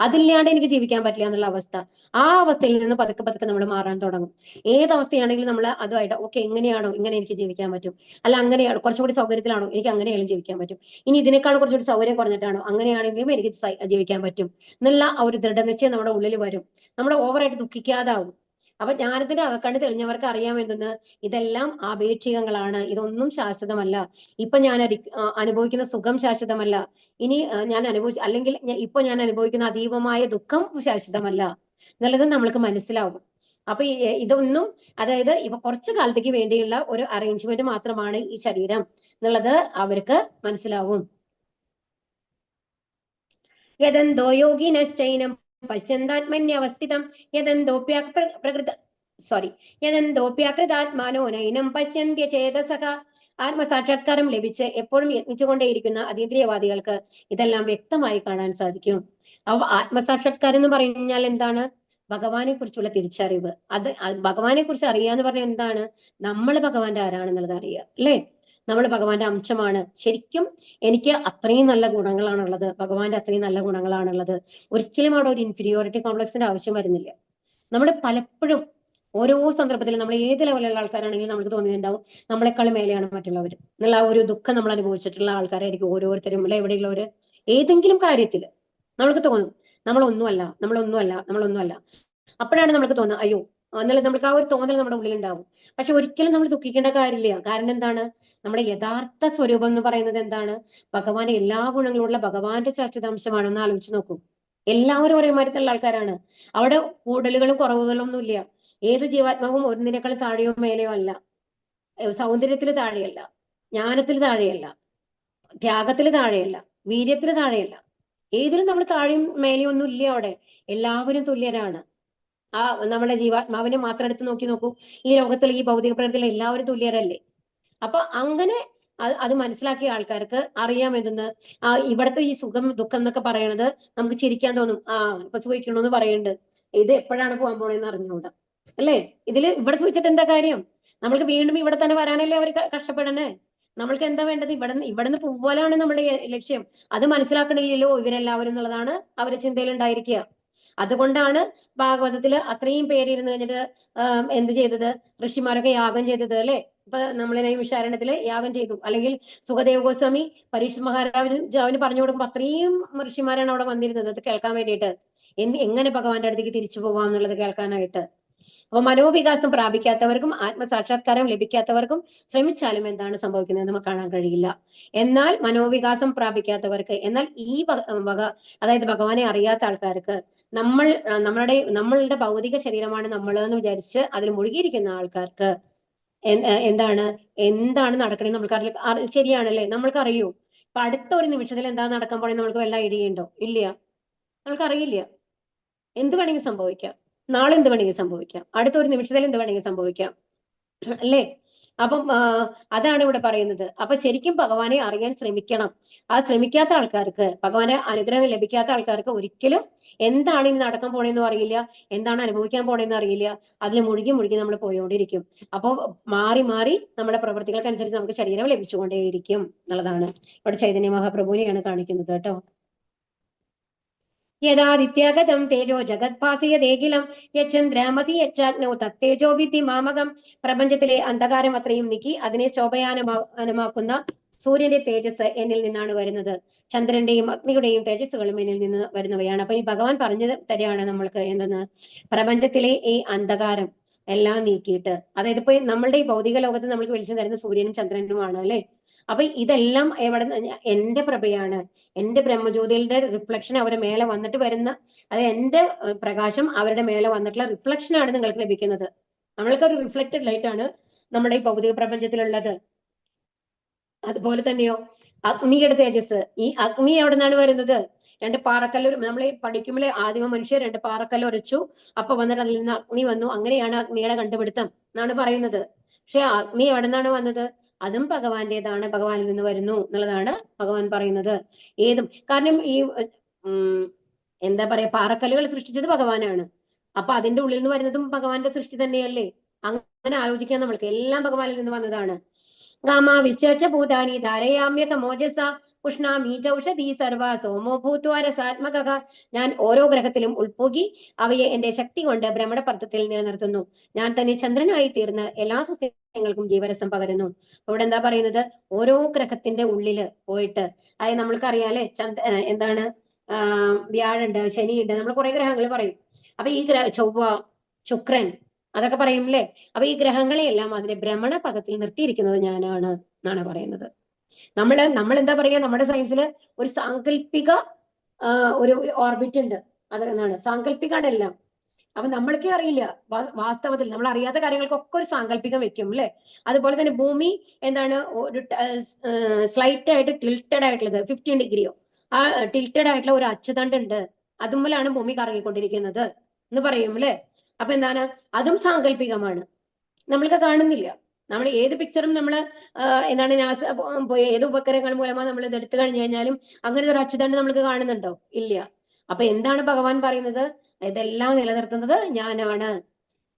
അതില്ലാണ്ട് എനിക്ക് ജീവിക്കാൻ പറ്റില്ല എന്നുള്ള അവസ്ഥ, ആ അവസ്ഥയിൽ നിന്ന് പതുക്കെ പതുക്കെ നമ്മൾ മാറാൻ തുടങ്ങും. ഏതവസ്ഥയാണെങ്കിലും നമ്മൾ അതുമായിട്ട് ഓക്കെ എങ്ങനെയാണോ ഇങ്ങനെ എനിക്ക് ജീവിക്കാൻ പറ്റും, അല്ല അങ്ങനെയാണോ കുറച്ചുകൂടി സൗകര്യത്തിലാണോ എനിക്ക് അങ്ങനെയായാലും ജീവിക്കാൻ പറ്റും, ഇനി ഇതിനേക്കാൾ കുറച്ചുകൂടി സൗകര്യം കുറഞ്ഞിട്ടാണോ അങ്ങനെയാണെങ്കിലും എനിക്ക് ജീവിക്കാൻ പറ്റും എന്നുള്ള ആ ഒരു ദൃഢനിശ്ചയം നമ്മുടെ ഉള്ളിൽ വരും. നമ്മൾ ഓവറായിട്ട് ദുഃഖിക്കാതാവും. അപ്പൊ ജ്ഞാനത്തിന്റെ അകക്കണ്ണ് തെളിഞ്ഞവർക്ക് അറിയാൻ എന്തെന്ന്, ഇതെല്ലാം ആപേക്ഷികങ്ങളാണ്, ഇതൊന്നും ശാശ്വതമല്ല. ഇപ്പൊ ഞാൻ അനുഭവിക്കുന്ന സുഖം ശാശ്വതമല്ല, ഇനി അല്ലെങ്കിൽ ഇപ്പൊ ഞാൻ അനുഭവിക്കുന്ന അതീവമായ ദുഃഖം ശാശ്വതമല്ല എന്നുള്ളത് നമ്മൾക്ക് മനസ്സിലാവും. അപ്പൊ ഇതൊന്നും, അതായത് ഇപ്പൊ കുറച്ചു കാലത്തേക്ക് വേണ്ടിയുള്ള ഒരു അറേഞ്ച്മെന്റ് മാത്രമാണ് ഈ ശരീരം എന്നുള്ളത് അവർക്ക് മനസ്സിലാവും. യദന്തോ യോഗിനശ്ചൈനം പശ്യന്താത്മന്യവസ്ഥിതം യദന്തോപ്യാകൃതാത്മാനോ നൈനം പശ്യന്ത്യ ചേതസഃ ആത്മസാക്ഷാത്കാരം ലഭിച്ച് എപ്പോഴും യത്നിച്ചുകൊണ്ടേയിരിക്കുന്ന അതീന്ദ്രിയവാദികൾക്ക് ഇതെല്ലാം വ്യക്തമായി കാണാൻ സാധിക്കും. അപ്പൊ ആത്മസാക്ഷാത്കാരം എന്ന് പറഞ്ഞാൽ എന്താണ്? ഭഗവാനെ കുറിച്ചുള്ള തിരിച്ചറിവ്. അത് ഭഗവാനെ കുറിച്ച് അറിയാന്ന് പറഞ്ഞാൽ എന്താണ്? നമ്മൾ ഭഗവാന്റെ ആരാണെന്നുള്ളത് അറിയുക, അല്ലേ? നമ്മൾ ഭഗവാന്റെ അംശമാണ്. ശരിക്കും എനിക്ക് അത്രയും നല്ല ഗുണങ്ങളാണുള്ളത്, ഭഗവാന്റെ അത്രയും നല്ല ഗുണങ്ങളാണുള്ളത്. ഒരിക്കലും അവിടെ ഒരു ഇൻഫീരിയോറിറ്റി കോംപ്ലക്സിന്റെ ആവശ്യം വരുന്നില്ല. നമ്മൾ പലപ്പോഴും ഓരോ സന്ദർഭത്തിലും നമ്മൾ ഏത് ലെവലുള്ള ആൾക്കാരാണെങ്കിലും നമുക്ക് തോന്നിയിട്ടുണ്ടാവും നമ്മളെക്കാളും മേലെയാണ് മറ്റുള്ളവർ എന്നുള്ള ആ ഒരു ദുഃഖം നമ്മൾ അനുഭവിച്ചിട്ടുള്ള ആൾക്കാരായിരിക്കും ഓരോരുത്തരും, അല്ലെ? എവിടെയുള്ളവര് ഏതെങ്കിലും കാര്യത്തിൽ നമ്മൾക്ക് തോന്നും നമ്മളൊന്നുമല്ല, നമ്മളൊന്നുമല്ല, നമ്മളൊന്നുമല്ല. അപ്പോഴാണ് നമുക്ക് തോന്നുക അയ്യോ എന്നുള്ളത്, നമുക്ക് ആ ഒരു തോന്നൽ നമ്മുടെ ഉള്ളിൽ ഉണ്ടാവും. പക്ഷെ ഒരിക്കലും നമ്മൾ ദുഃഖിക്കേണ്ട കാര്യമില്ല. കാരണം എന്താണ്? നമ്മുടെ യഥാർത്ഥ സ്വരൂപം എന്ന് പറയുന്നത് എന്താണ്? ഭഗവാന്റെ എല്ലാ ഗുണങ്ങളുള്ള ഭഗവാന്റെ സച്ചിദാംശമാണെന്ന് ആലോചിച്ച് നോക്കൂ. എല്ലാവരും ഒരേ മരത്തുള്ള ആൾക്കാരാണ്. അവിടെ കൂടലുകളും കുറവുകളും ഒന്നുമില്ല. ഏത് ജീവാത്മാവും ഒന്നിനേക്കാൾ താഴെയോ മേലെയോ അല്ല. സൗന്ദര്യത്തിൽ താഴെയല്ല, ജ്ഞാനത്തിൽ താഴെയല്ല, ത്യാഗത്തിൽ താഴെയല്ല, വീര്യത്തിൽ താഴെയല്ല. ഏതിലും നമ്മൾ താഴെയും മേലെയും ഒന്നും ഇല്ല അവിടെ. എല്ലാവരും തുല്യരാണ്. ആ നമ്മളെ ജീവാത്മാവിനെ മാത്രം എടുത്ത് നോക്കൂ. ഈ ലോകത്തിൽ, ഈ ഭൗതിക പ്രകൃതിയിൽ എല്ലാവരും തുല്യരല്ലേ? അപ്പൊ അങ്ങനെ അത് മനസ്സിലാക്കിയ ആൾക്കാർക്ക് അറിയാം എന്തെന്ന്. ഇവിടുത്തെ ഈ സുഖം ദുഃഖം എന്നൊക്കെ പറയണത് നമുക്ക് ചിരിക്കാൻ തോന്നും. ഇപ്പൊ സുഖിക്കണമെന്ന് പറയുന്നുണ്ട്, ഇത് എപ്പോഴാണ് പോകാൻ പോണെന്ന് അറിഞ്ഞുകൂടാ, അല്ലേ? ഇവിടെ സൂചിച്ചിട്ട് എന്താ കാര്യം? നമ്മൾക്ക് വീണ്ടും ഇവിടെ തന്നെ വരാനല്ലേ അവർ കഷ്ടപ്പെടണേ? നമ്മൾക്ക് എന്താ വേണ്ടത്? ഇവിടുന്ന് പോവാനാണ് നമ്മുടെ ലക്ഷ്യം. അത് മനസ്സിലാക്കണില്ലല്ലോ ഇവരെല്ലാവരും എന്നുള്ളതാണ് അവരുടെ ചിന്തയിൽ ഉണ്ടായിരിക്കുക. അതുകൊണ്ടാണ് ഭാഗവതത്തിൽ അത്രയും പേരിരുന്ന് കഴിഞ്ഞിട്ട് എന്ത് ചെയ്തത്? ഋഷിമാരൊക്കെ യാഗം ചെയ്തത്, അല്ലെ? ഇപ്പൊ നമ്മളെ വിഷാരണത്തില് യാഗം ചെയ്തു. അല്ലെങ്കിൽ സുഖദേവ ഗോസ്വാമി പരീക്ഷ മഹാരാജാവിന് പറഞ്ഞു കൊടുക്കുമ്പോ അത്രയും ഋഷിമാരാണ് അവിടെ വന്നിരുന്നത് അത് കേൾക്കാൻ വേണ്ടിയിട്ട്. എങ്ങനെ ഭഗവാന്റെ അടുത്തേക്ക് തിരിച്ചു പോകാം എന്നുള്ളത് കേൾക്കാനായിട്ട്. അപ്പൊ മനോവികാസം പ്രാപിക്കാത്തവർക്കും ആത്മസാക്ഷാത്കാരം ലഭിക്കാത്തവർക്കും ശ്രമിച്ചാലും എന്താണ് സംഭവിക്കുന്നത് നമുക്ക് കാണാൻ കഴിയില്ല. എന്നാൽ മനോവികാസം പ്രാപിക്കാത്തവർക്ക്, എന്നാൽ ഈ അതായത് ഭഗവാനെ അറിയാത്ത ആൾക്കാർക്ക്, നമ്മളുടെ ഭൗതിക ശരീരമാണ് നമ്മൾ എന്ന് വിചാരിച്ച് അതിൽ മുഴുകിയിരിക്കുന്ന ആൾക്കാർക്ക് എന്താണ് നടക്കണേ നമ്മൾക്ക് ശരിയാണല്ലേ? നമ്മൾക്കറിയൂ. ഇപ്പൊ അടുത്ത ഒരു നിമിഷത്തിൽ എന്താ നടക്കാൻ പോണേ നമ്മൾക്ക് വല്ല ഐഡിയ ഉണ്ടോ? ഇല്ല, നമ്മൾക്കറിയില്ല. എന്ത് വേണമെങ്കിൽ സംഭവിക്കാം. നാളെ എന്ത് വേണമെങ്കിൽ സംഭവിക്കാം. അടുത്ത ഒരു നിമിഷത്തിൽ എന്ത് വേണമെങ്കിൽ സംഭവിക്കാം, അല്ലേ? അപ്പം അതാണ് ഇവിടെ പറയുന്നത്. അപ്പൊ ശരിക്കും ഭഗവാനെ അറിയാൻ ശ്രമിക്കണം. ആ ശ്രമിക്കാത്ത ആൾക്കാർക്ക്, ഭഗവാന്റെ അനുഗ്രഹം ലഭിക്കാത്ത ആൾക്കാർക്ക് ഒരിക്കലും എന്താണ് ഇനി നടക്കാൻ പോണേന്നും അറിയില്ല, എന്താണ് അനുഭവിക്കാൻ പോണേന്നും അറിയില്ല. അതിൽ മുഴുകി നമ്മൾ പോയോണ്ടിരിക്കും. അപ്പോൾ മാറി മാറി നമ്മുടെ പ്രവൃത്തികൾക്കനുസരിച്ച് നമുക്ക് ശരീരം ലഭിച്ചുകൊണ്ടേയിരിക്കും എന്നുള്ളതാണ് ഇവിടെ ചൈതന്യ മഹാപ്രഭുവിനെയാണ് കാണിക്കുന്നത് കേട്ടോ. യഥാദിത്യഗതം തേജോ ജഗത്ഭാസയതേകിലം യച്ചന്ദ്രമസി യച്ചാഗ്നോ തത്തേജോ വിധി മാമകം. പ്രപഞ്ചത്തിലെ അന്ധകാരം അത്രയും നീക്കി അതിനെ ശോഭയാനമാക്കുന്ന സൂര്യന്റെ തേജസ് എന്നിൽ നിന്നാണ് വരുന്നത്. ചന്ദ്രന്റെയും അഗ്നിയുടെയും തേജസ്സുകളും എന്നിൽ നിന്ന് വരുന്നവയാണ്. അപ്പൊ ഈ ഭഗവാൻ പറഞ്ഞു തരികയാണ് നമ്മൾക്ക് എന്തെന്ന്? പ്രപഞ്ചത്തിലെ ഈ അന്ധകാരം എല്ലാം നീക്കിയിട്ട്, അതായത് ഇപ്പൊ നമ്മളുടെ ഈ ഭൗതിക ലോകത്ത് നമ്മൾക്ക് വെളിച്ചം തരുന്ന സൂര്യനും ചന്ദ്രനുമാണ്, അല്ലെ? അപ്പൊ ഇതെല്ലാം എവിടെ? എന്റെ പ്രഭയാണ്, എന്റെ ബ്രഹ്മജ്യോതിയുടെ റിഫ്ലക്ഷൻ അവരുടെ മേലെ വന്നിട്ട് വരുന്ന, അത് എന്റെ പ്രകാശം അവരുടെ മേലെ വന്നിട്ടുള്ള റിഫ്ലക്ഷൻ ആണ് നിങ്ങൾക്ക് ലഭിക്കുന്നത്. നമ്മൾക്ക് ഒരു റിഫ്ലക്റ്റഡ് ലൈറ്റ് ആണ് നമ്മുടെ ഈ ഭൗതിക പ്രപഞ്ചത്തിലുള്ളത്. അതുപോലെ തന്നെയോ അഗ്നിയുടെ തേജസ്, ഈ അഗ്നി എവിടെ നിന്നാണ് വരുന്നത്? രണ്ട് പാറക്കല്ല്, നമ്മൾ പഠിക്കുമ്പോൾ ആദിമ മനുഷ്യർ രണ്ട് പാറക്കല്ല് ഉരച്ചു, അപ്പൊ വന്നിട്ട് അതിൽ നിന്ന് അഗ്നി വന്നു. അങ്ങനെയാണ് അഗ്നിയുടെ കണ്ടുപിടുത്തം എന്നാണ് പറയുന്നത്. പക്ഷെ അഗ്നി എവിടെ നിന്നാണ് വന്നത്? അതും ഭഗവാന്റേതാണ്, ഭഗവാനിൽ നിന്ന് വരുന്നു എന്നുള്ളതാണ് ഭഗവാൻ പറയുന്നത്. ഏതും കാരണം ഈ എന്താ പറയാ, പാറക്കല്ലുകൾ സൃഷ്ടിച്ചത് ഭഗവാനാണ്. അപ്പൊ അതിന്റെ ഉള്ളിൽ നിന്ന് വരുന്നതും ഭഗവാന്റെ സൃഷ്ടി തന്നെയല്ലേ? അങ്ങനെ ആലോചിക്കാൻ നമ്മൾക്ക് എല്ലാം ഭഗവാനിൽ നിന്ന് വന്നതാണ്. ഗാമാവിശ്വച്ച ഭൂതാനി ധാരയാമ്യകമോജസ ഉഷ്ണാമീ ചൗഷധീ സർവ സോമോ ഭൂത്വാരസാത്മക. ഞാൻ ഓരോ ഗ്രഹത്തിലും ഉൾപ്പോകി അവയെ എന്റെ ശക്തി കൊണ്ട് ഭ്രമണപർത്ഥത്തിൽ നിലനിർത്തുന്നു. ഞാൻ തന്നെ ചന്ദ്രനായി തീർന്ന് എല്ലാ സസ്യങ്ങൾക്കും ജീവരസം പകരുന്നു. ഇവിടെ എന്താ പറയുന്നത്? ഓരോ ഗ്രഹത്തിന്റെ ഉള്ളില് പോയിട്ട്, അതായത് നമ്മൾക്കറിയാലേ എന്താണ് വ്യാഴുണ്ട്, ശനിയുണ്ട്, നമ്മൾ കുറെ ഗ്രഹങ്ങൾ പറയും. അപ്പൊ ഈ ചൊവ്വ, ശുക്രൻ, അതൊക്കെ പറയും അല്ലേ? അപ്പൊ ഈ ഗ്രഹങ്ങളെയെല്ലാം അതിന്റെ ഭ്രമണ പഥത്തിൽ നിർത്തിയിരിക്കുന്നത് ഞാനാണ് എന്നാണ് പറയുന്നത്. നമ്മൾ എന്താ പറയുക, നമ്മുടെ സയൻസിൽ ഒരു സാങ്കല്പിക ഒരു ഓർബിറ്റ് ഉണ്ട്. അത് എന്താണ്? സാങ്കല്പികാണ് എല്ലാം. അപ്പൊ നമ്മൾക്കേ അറിയില്ല വാസ്തവത്തിൽ. നമ്മൾ അറിയാത്ത കാര്യങ്ങൾക്കൊക്കെ ഒരു സാങ്കല്പികം വെക്കും, അല്ലെ? അതുപോലെ തന്നെ ഭൂമി എന്താണ്? ഒരു സ്ലൈറ്റ് ആയിട്ട് ടിൽറ്റഡ് ആയിട്ടുള്ളത് 15 ഡിഗ്രിയോ ആ ടിൽറ്റഡ് ആയിട്ടുള്ള ഒരു അച്ചുതണ്ട് ഉണ്ട്, അതുമ്മലാണ് ഭൂമി കറങ്ങിക്കൊണ്ടിരിക്കുന്നത് എന്ന് പറയും, അല്ലെ? അപ്പൊ എന്താണ്? അതും സാങ്കല്പികമാണ്, നമ്മൾക്ക് കാണുന്നില്ല. നമ്മൾ ഏത് പിക്ചറും നമ്മൾ എന്താണ് നാസ പോയി ഏത് ഉപഗ്രഹങ്ങൾ മൂലമാണ് നമ്മൾ ഇത് എടുത്തു കഴിഞ്ഞു കഴിഞ്ഞാലും അങ്ങനെ ഒരു അച്ചുതണ്ട് നമ്മൾക്ക് കാണുന്നുണ്ടോ? ഇല്ല. അപ്പൊ എന്താണ് ഭഗവാൻ പറയുന്നത്? ഇതെല്ലാം നിലനിർത്തുന്നത് ഞാനാണ്.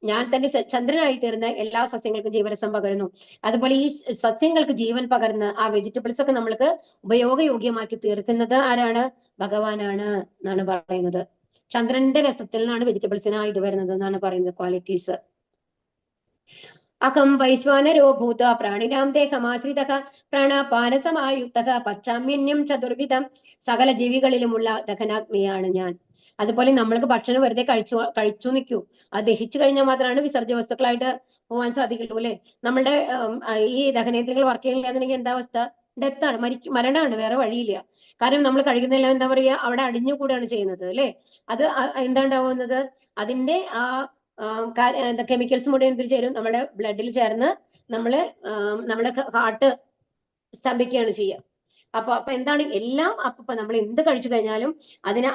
ഞാൻ തന്നെ ചന്ദ്രനായി തീർന്ന് എല്ലാ സസ്യങ്ങൾക്കും ജീവരസം പകരുന്നു. അതുപോലെ ഈ സസ്യങ്ങൾക്ക് ജീവൻ പകർന്ന് ആ വെജിറ്റബിൾസ് ഒക്കെ നമ്മൾക്ക് ഉപയോഗയോഗ്യമാക്കി തീർക്കുന്നത് ആരാണ്? ഭഗവാനാണ് എന്നാണ് പറയുന്നത്. ചന്ദ്രന്റെ രസത്തിൽ നിന്നാണ് വെജിറ്റബിൾസിന് ഇത് വരുന്നത് എന്നാണ് പറയുന്നത് ക്വാളിറ്റീസ്. അഹം വൈശ്വാനരോ ഭൂത പ്രാണിനാം ദേഹമാശ്രിതഃ പ്രാണാപാനസമായുക്തഃ പച്ചാമ്യന്യം ചതുർവിധം. സകല ജീവികളിലുമുള്ള ദഹനാഗ്നിയാണ് ഞാൻ. അതുപോലെ നമ്മൾക്ക് ഭക്ഷണം വെറുതെ കഴിച്ചു നിൽക്കൂ, അത് ദഹിച്ചു കഴിഞ്ഞാൽ മാത്രമാണ് വിസർജ്യ വസ്തുക്കളായിട്ട് പോകാൻ സാധിക്കുള്ളൂ അല്ലെ. നമ്മളുടെ ഈ ദഹനേന്ദ്രിയങ്ങൾ വർക്ക് ചെയ്യുന്നില്ലാന്നുണ്ടെങ്കിൽ എന്താ അവസ്ഥ? ഡെത്താണ്, മരണമാണ്, വേറെ വഴിയില്ല. കാരണം നമ്മൾ കഴിക്കുന്നതെല്ലാം എന്താ പറയുക, അവിടെ അടിഞ്ഞുകൂടാണ് ചെയ്യുന്നത് അല്ലെ. അത് എന്താ ഉണ്ടാവുന്നത്? അതിന്റെ ആ കെമിക്കൽസ് മുഴുവൻ എന്തിൽ ചേരും? നമ്മുടെ ബ്ലഡിൽ ചേർന്ന് നമ്മള് നമ്മുടെ ഹാർട്ട് സ്തംഭിക്കുകയാണ് ചെയ്യുക. അപ്പൊ എന്താണ് എല്ലാം അപ്പൊ നമ്മൾ എന്ത് കഴിച്ചു കഴിഞ്ഞാലും അതിന്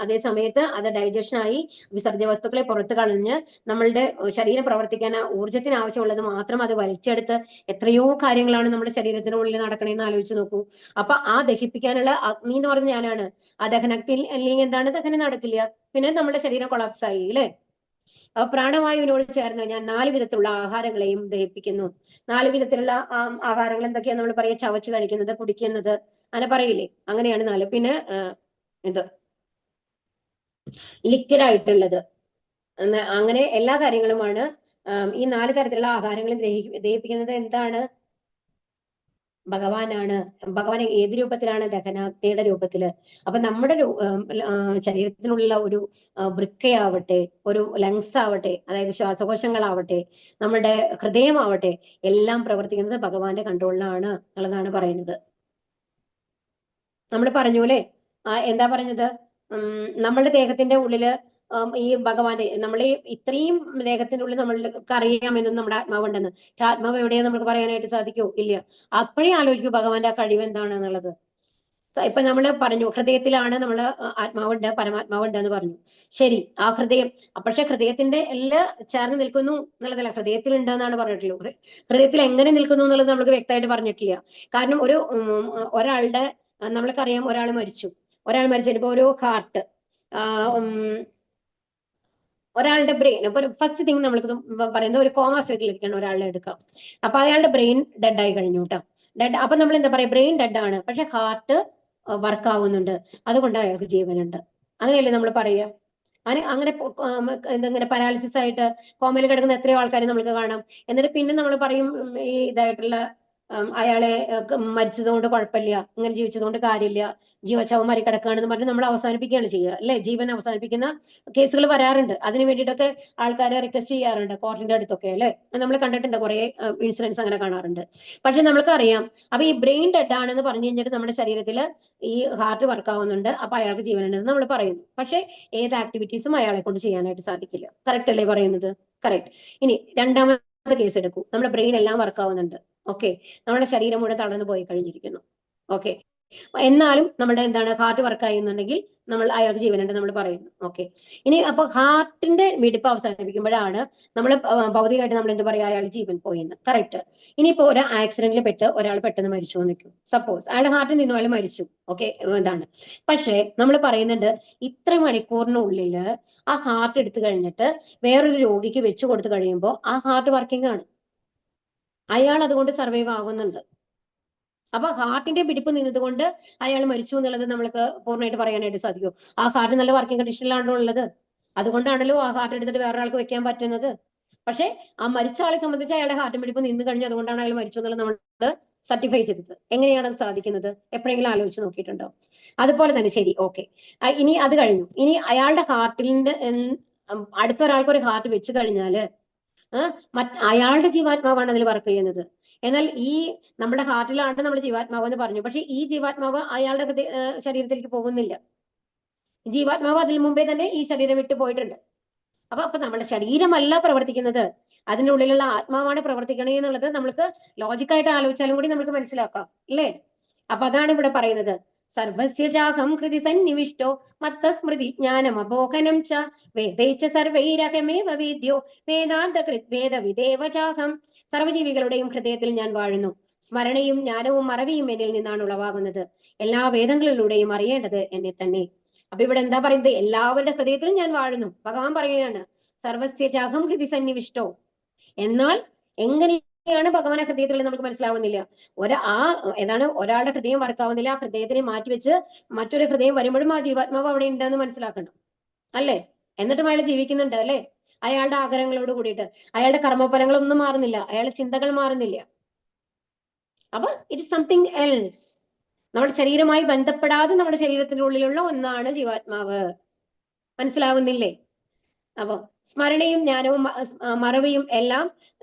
അതേ സമയത്ത് അത് ഡൈജഷനായി വിസർജ്യ വസ്തുക്കളെ പുറത്തു കളഞ്ഞ് നമ്മളുടെ ശരീരം പ്രവർത്തിക്കാൻ ഊർജ്ജത്തിന് ആവശ്യമുള്ളത് മാത്രം അത് വലിച്ചെടുത്ത് എത്രയോ കാര്യങ്ങളാണ് നമ്മുടെ ശരീരത്തിനുള്ളിൽ നടക്കണേന്ന് ആലോചിച്ച് നോക്കൂ. അപ്പൊ ആ ദഹിപ്പിക്കാനുള്ള അഗ്നി എന്ന് പറഞ്ഞ ഞാനാണ്. ആ ദഹനത്തിൽ അല്ലെങ്കിൽ എന്താണ്, ദഹനം നടക്കില്ല, പിന്നെ നമ്മുടെ ശരീരം കൊളാപ്സ് ആയി അല്ലെ. പ്രാണവായുവിനോട് ചേർന്ന് ഞാൻ 4 വിധത്തിലുള്ള ആഹാരങ്ങളെയും ദഹിപ്പിക്കുന്നു. 4 വിധത്തിലുള്ള ആഹാരങ്ങൾ എന്തൊക്കെയാ നമ്മൾ പറയുക? ചവച്ച് കഴിക്കുന്നത്, കുടിക്കുന്നത്, അങ്ങനെ പറയില്ലേ? അങ്ങനെയാണ് 4. പിന്നെ ഇത് ലിക്വിഡ് ആയിട്ടുള്ളത്, അങ്ങനെ എല്ലാ കാര്യങ്ങളുമാണ്. ഈ 4 തരത്തിലുള്ള ആഹാരങ്ങളും ദഹിപ്പിക്കുന്നത് എന്താണ്? ഭഗവാനാണ്. ഭഗവാൻ ഏത് രൂപത്തിലാണ്? ദഹനാഗ്നിയുടെ രൂപത്തില്. അപ്പൊ നമ്മുടെ ശരീരത്തിനുള്ള ഒരു വൃക്കയാവട്ടെ, ഒരു ലങ്സ് ആവട്ടെ, അതായത് ശ്വാസകോശങ്ങളാവട്ടെ, നമ്മുടെ ഹൃദയമാവട്ടെ, എല്ലാം പ്രവർത്തിക്കുന്നത് ഭഗവാന്റെ കൺട്രോളിലാണ് എന്നുള്ളതാണ് പറയുന്നത്. നമ്മൾ പറഞ്ഞു അല്ലെ, എന്താ പറഞ്ഞത്? നമ്മളുടെ ദേഹത്തിന്റെ ഉള്ളില് ഈ ഭഗവാന്റെ നമ്മൾ ഇത്രയും ദേഹത്തിന്റെ ഉള്ളിൽ നമ്മൾക്ക് അറിയാമെന്നും നമ്മുടെ ആത്മാവുണ്ടെന്ന്. ആത്മാവ് എവിടെയാ നമുക്ക് പറയാനായിട്ട് സാധിക്കൂ? ഇല്ല. അപ്പോഴേ ആലോചിക്കൂ ഭഗവാന്റെ ആ കഴിവ് എന്താണെന്നുള്ളത്. ഇപ്പൊ നമ്മൾ പറഞ്ഞു ഹൃദയത്തിലാണ് നമ്മൾ ആത്മാവുണ്ട്, പരമാത്മാവുണ്ട് എന്ന് പറഞ്ഞു. ശരി, ആ ഹൃദയം, പക്ഷെ ഹൃദയത്തിന്റെ എല്ലാം ചേർന്ന് നിൽക്കുന്നു എന്നുള്ളതല്ല, ഹൃദയത്തിൽ ഉണ്ട് എന്നാണ് പറഞ്ഞിട്ടുള്ളൂ. ഹൃദയത്തിൽ എങ്ങനെ നിൽക്കുന്നു എന്നുള്ളത് നമുക്ക് വ്യക്തമായിട്ട് പറഞ്ഞിട്ടില്ല. കാരണം ഒരാളുടെ നമ്മൾക്കറിയാം, ഒരാൾ മരിച്ചപ്പോൾ ഒരു ഹാർട്ട്, ഒരാളുടെ ബ്രെയിൻ, ഇപ്പൊ ഫസ്റ്റ് തിങ് നമ്മൾക്ക് പറയുന്നത് ഒരു കോമ സ്റ്റേറ്റിലിരിക്കണം ഒരാളെ എടുക്കാം. അപ്പൊ അയാളുടെ ബ്രെയിൻ ഡെഡ് ആയി കഴിഞ്ഞു കേട്ടോ. അപ്പൊ നമ്മൾ എന്താ പറയാ? ബ്രെയിൻ ഡെഡ് ആണ്, പക്ഷെ ഹാർട്ട് വർക്ക് ആവുന്നുണ്ട്, അതുകൊണ്ട് അയാൾക്ക് ജീവനുണ്ട്. അങ്ങനെയല്ലേ നമ്മൾ പറയുക? അങ്ങനെ എന്തെങ്കിലും പാരാലിസിസ് ആയിട്ട് കോമയിൽ കിടക്കുന്ന എത്രയോ ആൾക്കാരെ നമുക്ക് കാണാം. എന്നിട്ട് പിന്നെ നമ്മൾ പറയും ഈ ഇതായിട്ടുള്ള അയാളെ മരിച്ചതുകൊണ്ട് കുഴപ്പമില്ല, ഇങ്ങനെ ജീവിച്ചതുകൊണ്ട് കാര്യമില്ല, ജീവശവന്മാരി കിടക്കുകയാണെന്ന് പറഞ്ഞ് നമ്മൾ അവസാനിപ്പിക്കുകയാണ് ചെയ്യുക അല്ലെ. ജീവൻ അവസാനിപ്പിക്കുന്ന കേസുകൾ വരാറുണ്ട്. അതിന് വേണ്ടിയിട്ടൊക്കെ ആൾക്കാരെ റിക്വസ്റ്റ് ചെയ്യാറുണ്ട് കോർട്ടിന്റെ അടുത്തൊക്കെ അല്ലെ. നമ്മൾ കണ്ടിട്ടുണ്ട്, കുറെ ഇൻസിഡൻസ് അങ്ങനെ കാണാറുണ്ട്. പക്ഷെ നമ്മൾക്കറിയാം, അപ്പൊ ഈ ബ്രെയിൻ ഡെഡ് ആണെന്ന് പറഞ്ഞു കഴിഞ്ഞിട്ട് നമ്മുടെ ശരീരത്തിൽ ഈ ഹാർട്ട് വർക്ക് ആവുന്നുണ്ട്, അപ്പൊ അയാൾക്ക് ജീവനുണ്ടെന്ന് നമ്മൾ പറയുന്നു. പക്ഷെ ഏത് ആക്ടിവിറ്റീസും അയാളെ കൊണ്ട് ചെയ്യാനായിട്ട് സാധിക്കില്ല. കറക്റ്റ് അല്ലേ പറയുന്നത്? കറക്റ്റ്. ഇനി രണ്ടാമത്തെ കേസ് എടുക്കൂ. നമ്മുടെ ബ്രെയിൻ എല്ലാം വർക്ക് ആവുന്നുണ്ട്, ഓക്കെ, നമ്മുടെ ശരീരം മുഴുവൻ തളർന്നു പോയി കഴിഞ്ഞിരിക്കുന്നു, ഓക്കെ, എന്നാലും നമ്മുടെ എന്താണ് ഹാർട്ട് വർക്ക് ആയിരുന്നുണ്ടെങ്കിൽ അയാൾക്ക് ജീവനുണ്ട് നമ്മൾ പറയുന്നു, ഓക്കെ. ഇനി അപ്പൊ ഹാർട്ടിന്റെ മിടിപ്പ് അവസാനിപ്പിക്കുമ്പോഴാണ് നമ്മൾ ഭൗതികമായിട്ട് നമ്മൾ എന്താ പറയാ? അയാൾ ജീവൻ പോയിന്ന്. കറക്റ്റ്. ഇനിയിപ്പോ ഒരു ആക്സിഡന്റിൽ ഒരാൾ പെട്ടെന്ന് മരിച്ചു നിൽക്കും, സപ്പോസ് അയാളുടെ ഹാർട്ടിൽ നിന്നും അയാൾ മരിച്ചു, ഓക്കെ, എന്താണ്. പക്ഷെ നമ്മൾ പറയുന്നുണ്ട് ഇത്ര മണിക്കൂറിനുള്ളിൽ ആ ഹാർട്ട് എടുത്തു കഴിഞ്ഞിട്ട് വേറൊരു രോഗിക്ക് വെച്ചു കൊടുത്തു കഴിയുമ്പോൾ ആ ഹാർട്ട് വർക്കിംഗ് ആണ്, അയാൾ അതുകൊണ്ട് സർവൈവ് ആകുന്നുണ്ട്. അപ്പൊ ഹാർട്ടിന്റെ പിടിപ്പ് നിന്നതുകൊണ്ട് അയാൾ മരിച്ചു എന്നുള്ളത് നമ്മൾക്ക് പൂർണ്ണമായിട്ട് പറയാനായിട്ട് സാധിക്കും. ആ ഹാർട്ട് നല്ല വർക്കിംഗ് കണ്ടീഷനിലാണല്ലോ ഉള്ളത്, അതുകൊണ്ടാണല്ലോ ആ ഹാർട്ട് എടുത്തിട്ട് വേറൊരാൾക്ക് വെക്കാൻ പറ്റുന്നത്. പക്ഷെ ആ മരിച്ച ആളെ സംബന്ധിച്ച് അയാളുടെ ഹാർട്ട് പിടിപ്പ് നിന്ന് കഴിഞ്ഞു, അതുകൊണ്ടാണ് അയാൾ മരിച്ചു എന്നുള്ളത് നമ്മൾ സർട്ടിഫൈ ചെയ്തത്. എങ്ങനെയാണ് അത് സാധിക്കുന്നത്? എപ്പോഴെങ്കിലും ആലോചിച്ച് നോക്കിയിട്ടുണ്ടോ? അതുപോലെ തന്നെ ശരി, ഓക്കെ, ഇനി അത് കഴിഞ്ഞു. ഇനി അയാളുടെ ഹാർട്ടിന്റെ അടുത്തൊരാൾക്ക് ഒരു ഹാർട്ട് വെച്ച് കഴിഞ്ഞാല് അയാളുടെ ജീവാത്മാവാണ് അതിൽ വർക്ക് ചെയ്യുന്നത്. എന്നാൽ ഈ നമ്മുടെ ഹാർട്ടിലാണ് നമ്മുടെ ജീവാത്മാവ് എന്ന് പറഞ്ഞു, പക്ഷെ ഈ ജീവാത്മാവ് അയാളുടെ ശരീരത്തിലേക്ക് പോകുന്നില്ല. ജീവാത്മാവ് അതിന് മുമ്പേ തന്നെ ഈ ശരീരം വിട്ടു പോയിട്ടുണ്ട്. അപ്പൊ നമ്മുടെ ശരീരമല്ല പ്രവർത്തിക്കുന്നത്, അതിൻ്റെ ഉള്ളിലുള്ള ആത്മാവാണ് പ്രവർത്തിക്കണേ എന്നുള്ളത് നമ്മൾക്ക് ലോജിക്കായിട്ട് ആലോചിച്ചാലും കൂടി നമുക്ക് മനസ്സിലാക്കാം അല്ലേ. അപ്പൊ അതാണ് ഇവിടെ പറയുന്നത്. സർവസ്യ ചാഹം ഹൃദി സന്നിവിഷ്ടോ മത്തസ്മൃതി ജ്ഞാനമപോഹനം ച വേദൈച്ച സർവൈരഹമേവ വേദ്യോ വേദാന്തകൃത് വേദവിദേവ ചാഹം. സർവ്വജീവികളുടെയും ഹൃദയത്തിൽ ഞാൻ വാഴുന്നു. സ്മരണയും ജ്ഞാനവും മറവിയും എന്നിൽ നിന്നാണ് ഉളവാകുന്നത്. എല്ലാ വേദങ്ങളിലൂടെയും അറിയേണ്ടത് എന്നെ തന്നെ. അപ്പൊ ഇവിടെ എന്താ പറയുന്നത്? എല്ലാവരുടെ ഹൃദയത്തിലും ഞാൻ വാഴുന്നു. ഭഗവാൻ പറയുകയാണ് സർവസ്യ ചാഹം ഹൃദി സന്നിവിഷ്ടോ. എന്നാൽ എങ്ങനെയാണ് ഭഗവാനെ ഹൃദയത്തിൽ നമുക്ക് മനസ്സിലാവുന്നില്ല. ഏതാണ് ഒരാളുടെ ഹൃദയം വർക്കാവുന്നില്ല, ആ ഹൃദയത്തിനെ മാറ്റിവെച്ച് മറ്റൊരു ഹൃദയം വരുമ്പോഴും ആ ജീവാത്മാവ് അവിടെ ഉണ്ടെന്ന് മനസ്സിലാക്കണം, അല്ലേ? എന്നിട്ടും അയാൾ ജീവിക്കുന്നുണ്ട്, അല്ലേ? അയാളുടെ ആഗ്രഹങ്ങളോട് കൂടിയിട്ട് അയാളുടെ കർമ്മഫലങ്ങളൊന്നും മാറുന്നില്ല, അയാളുടെ ചിന്തകൾ മാറുന്നില്ല. അപ്പൊ ഇറ്റ് ഇസ് സംതിങ് എൽസ്. നമ്മുടെ ശരീരമായി ബന്ധപ്പെടാതെ നമ്മുടെ ശരീരത്തിന്റെ ഉള്ളിലുള്ള ഒന്നാണ് ജീവാത്മാവ്. മനസ്സിലാവുന്നില്ലേ? അപ്പൊ സ്മരണയും ജ്ഞാനവും മറവിയും എല്ലാം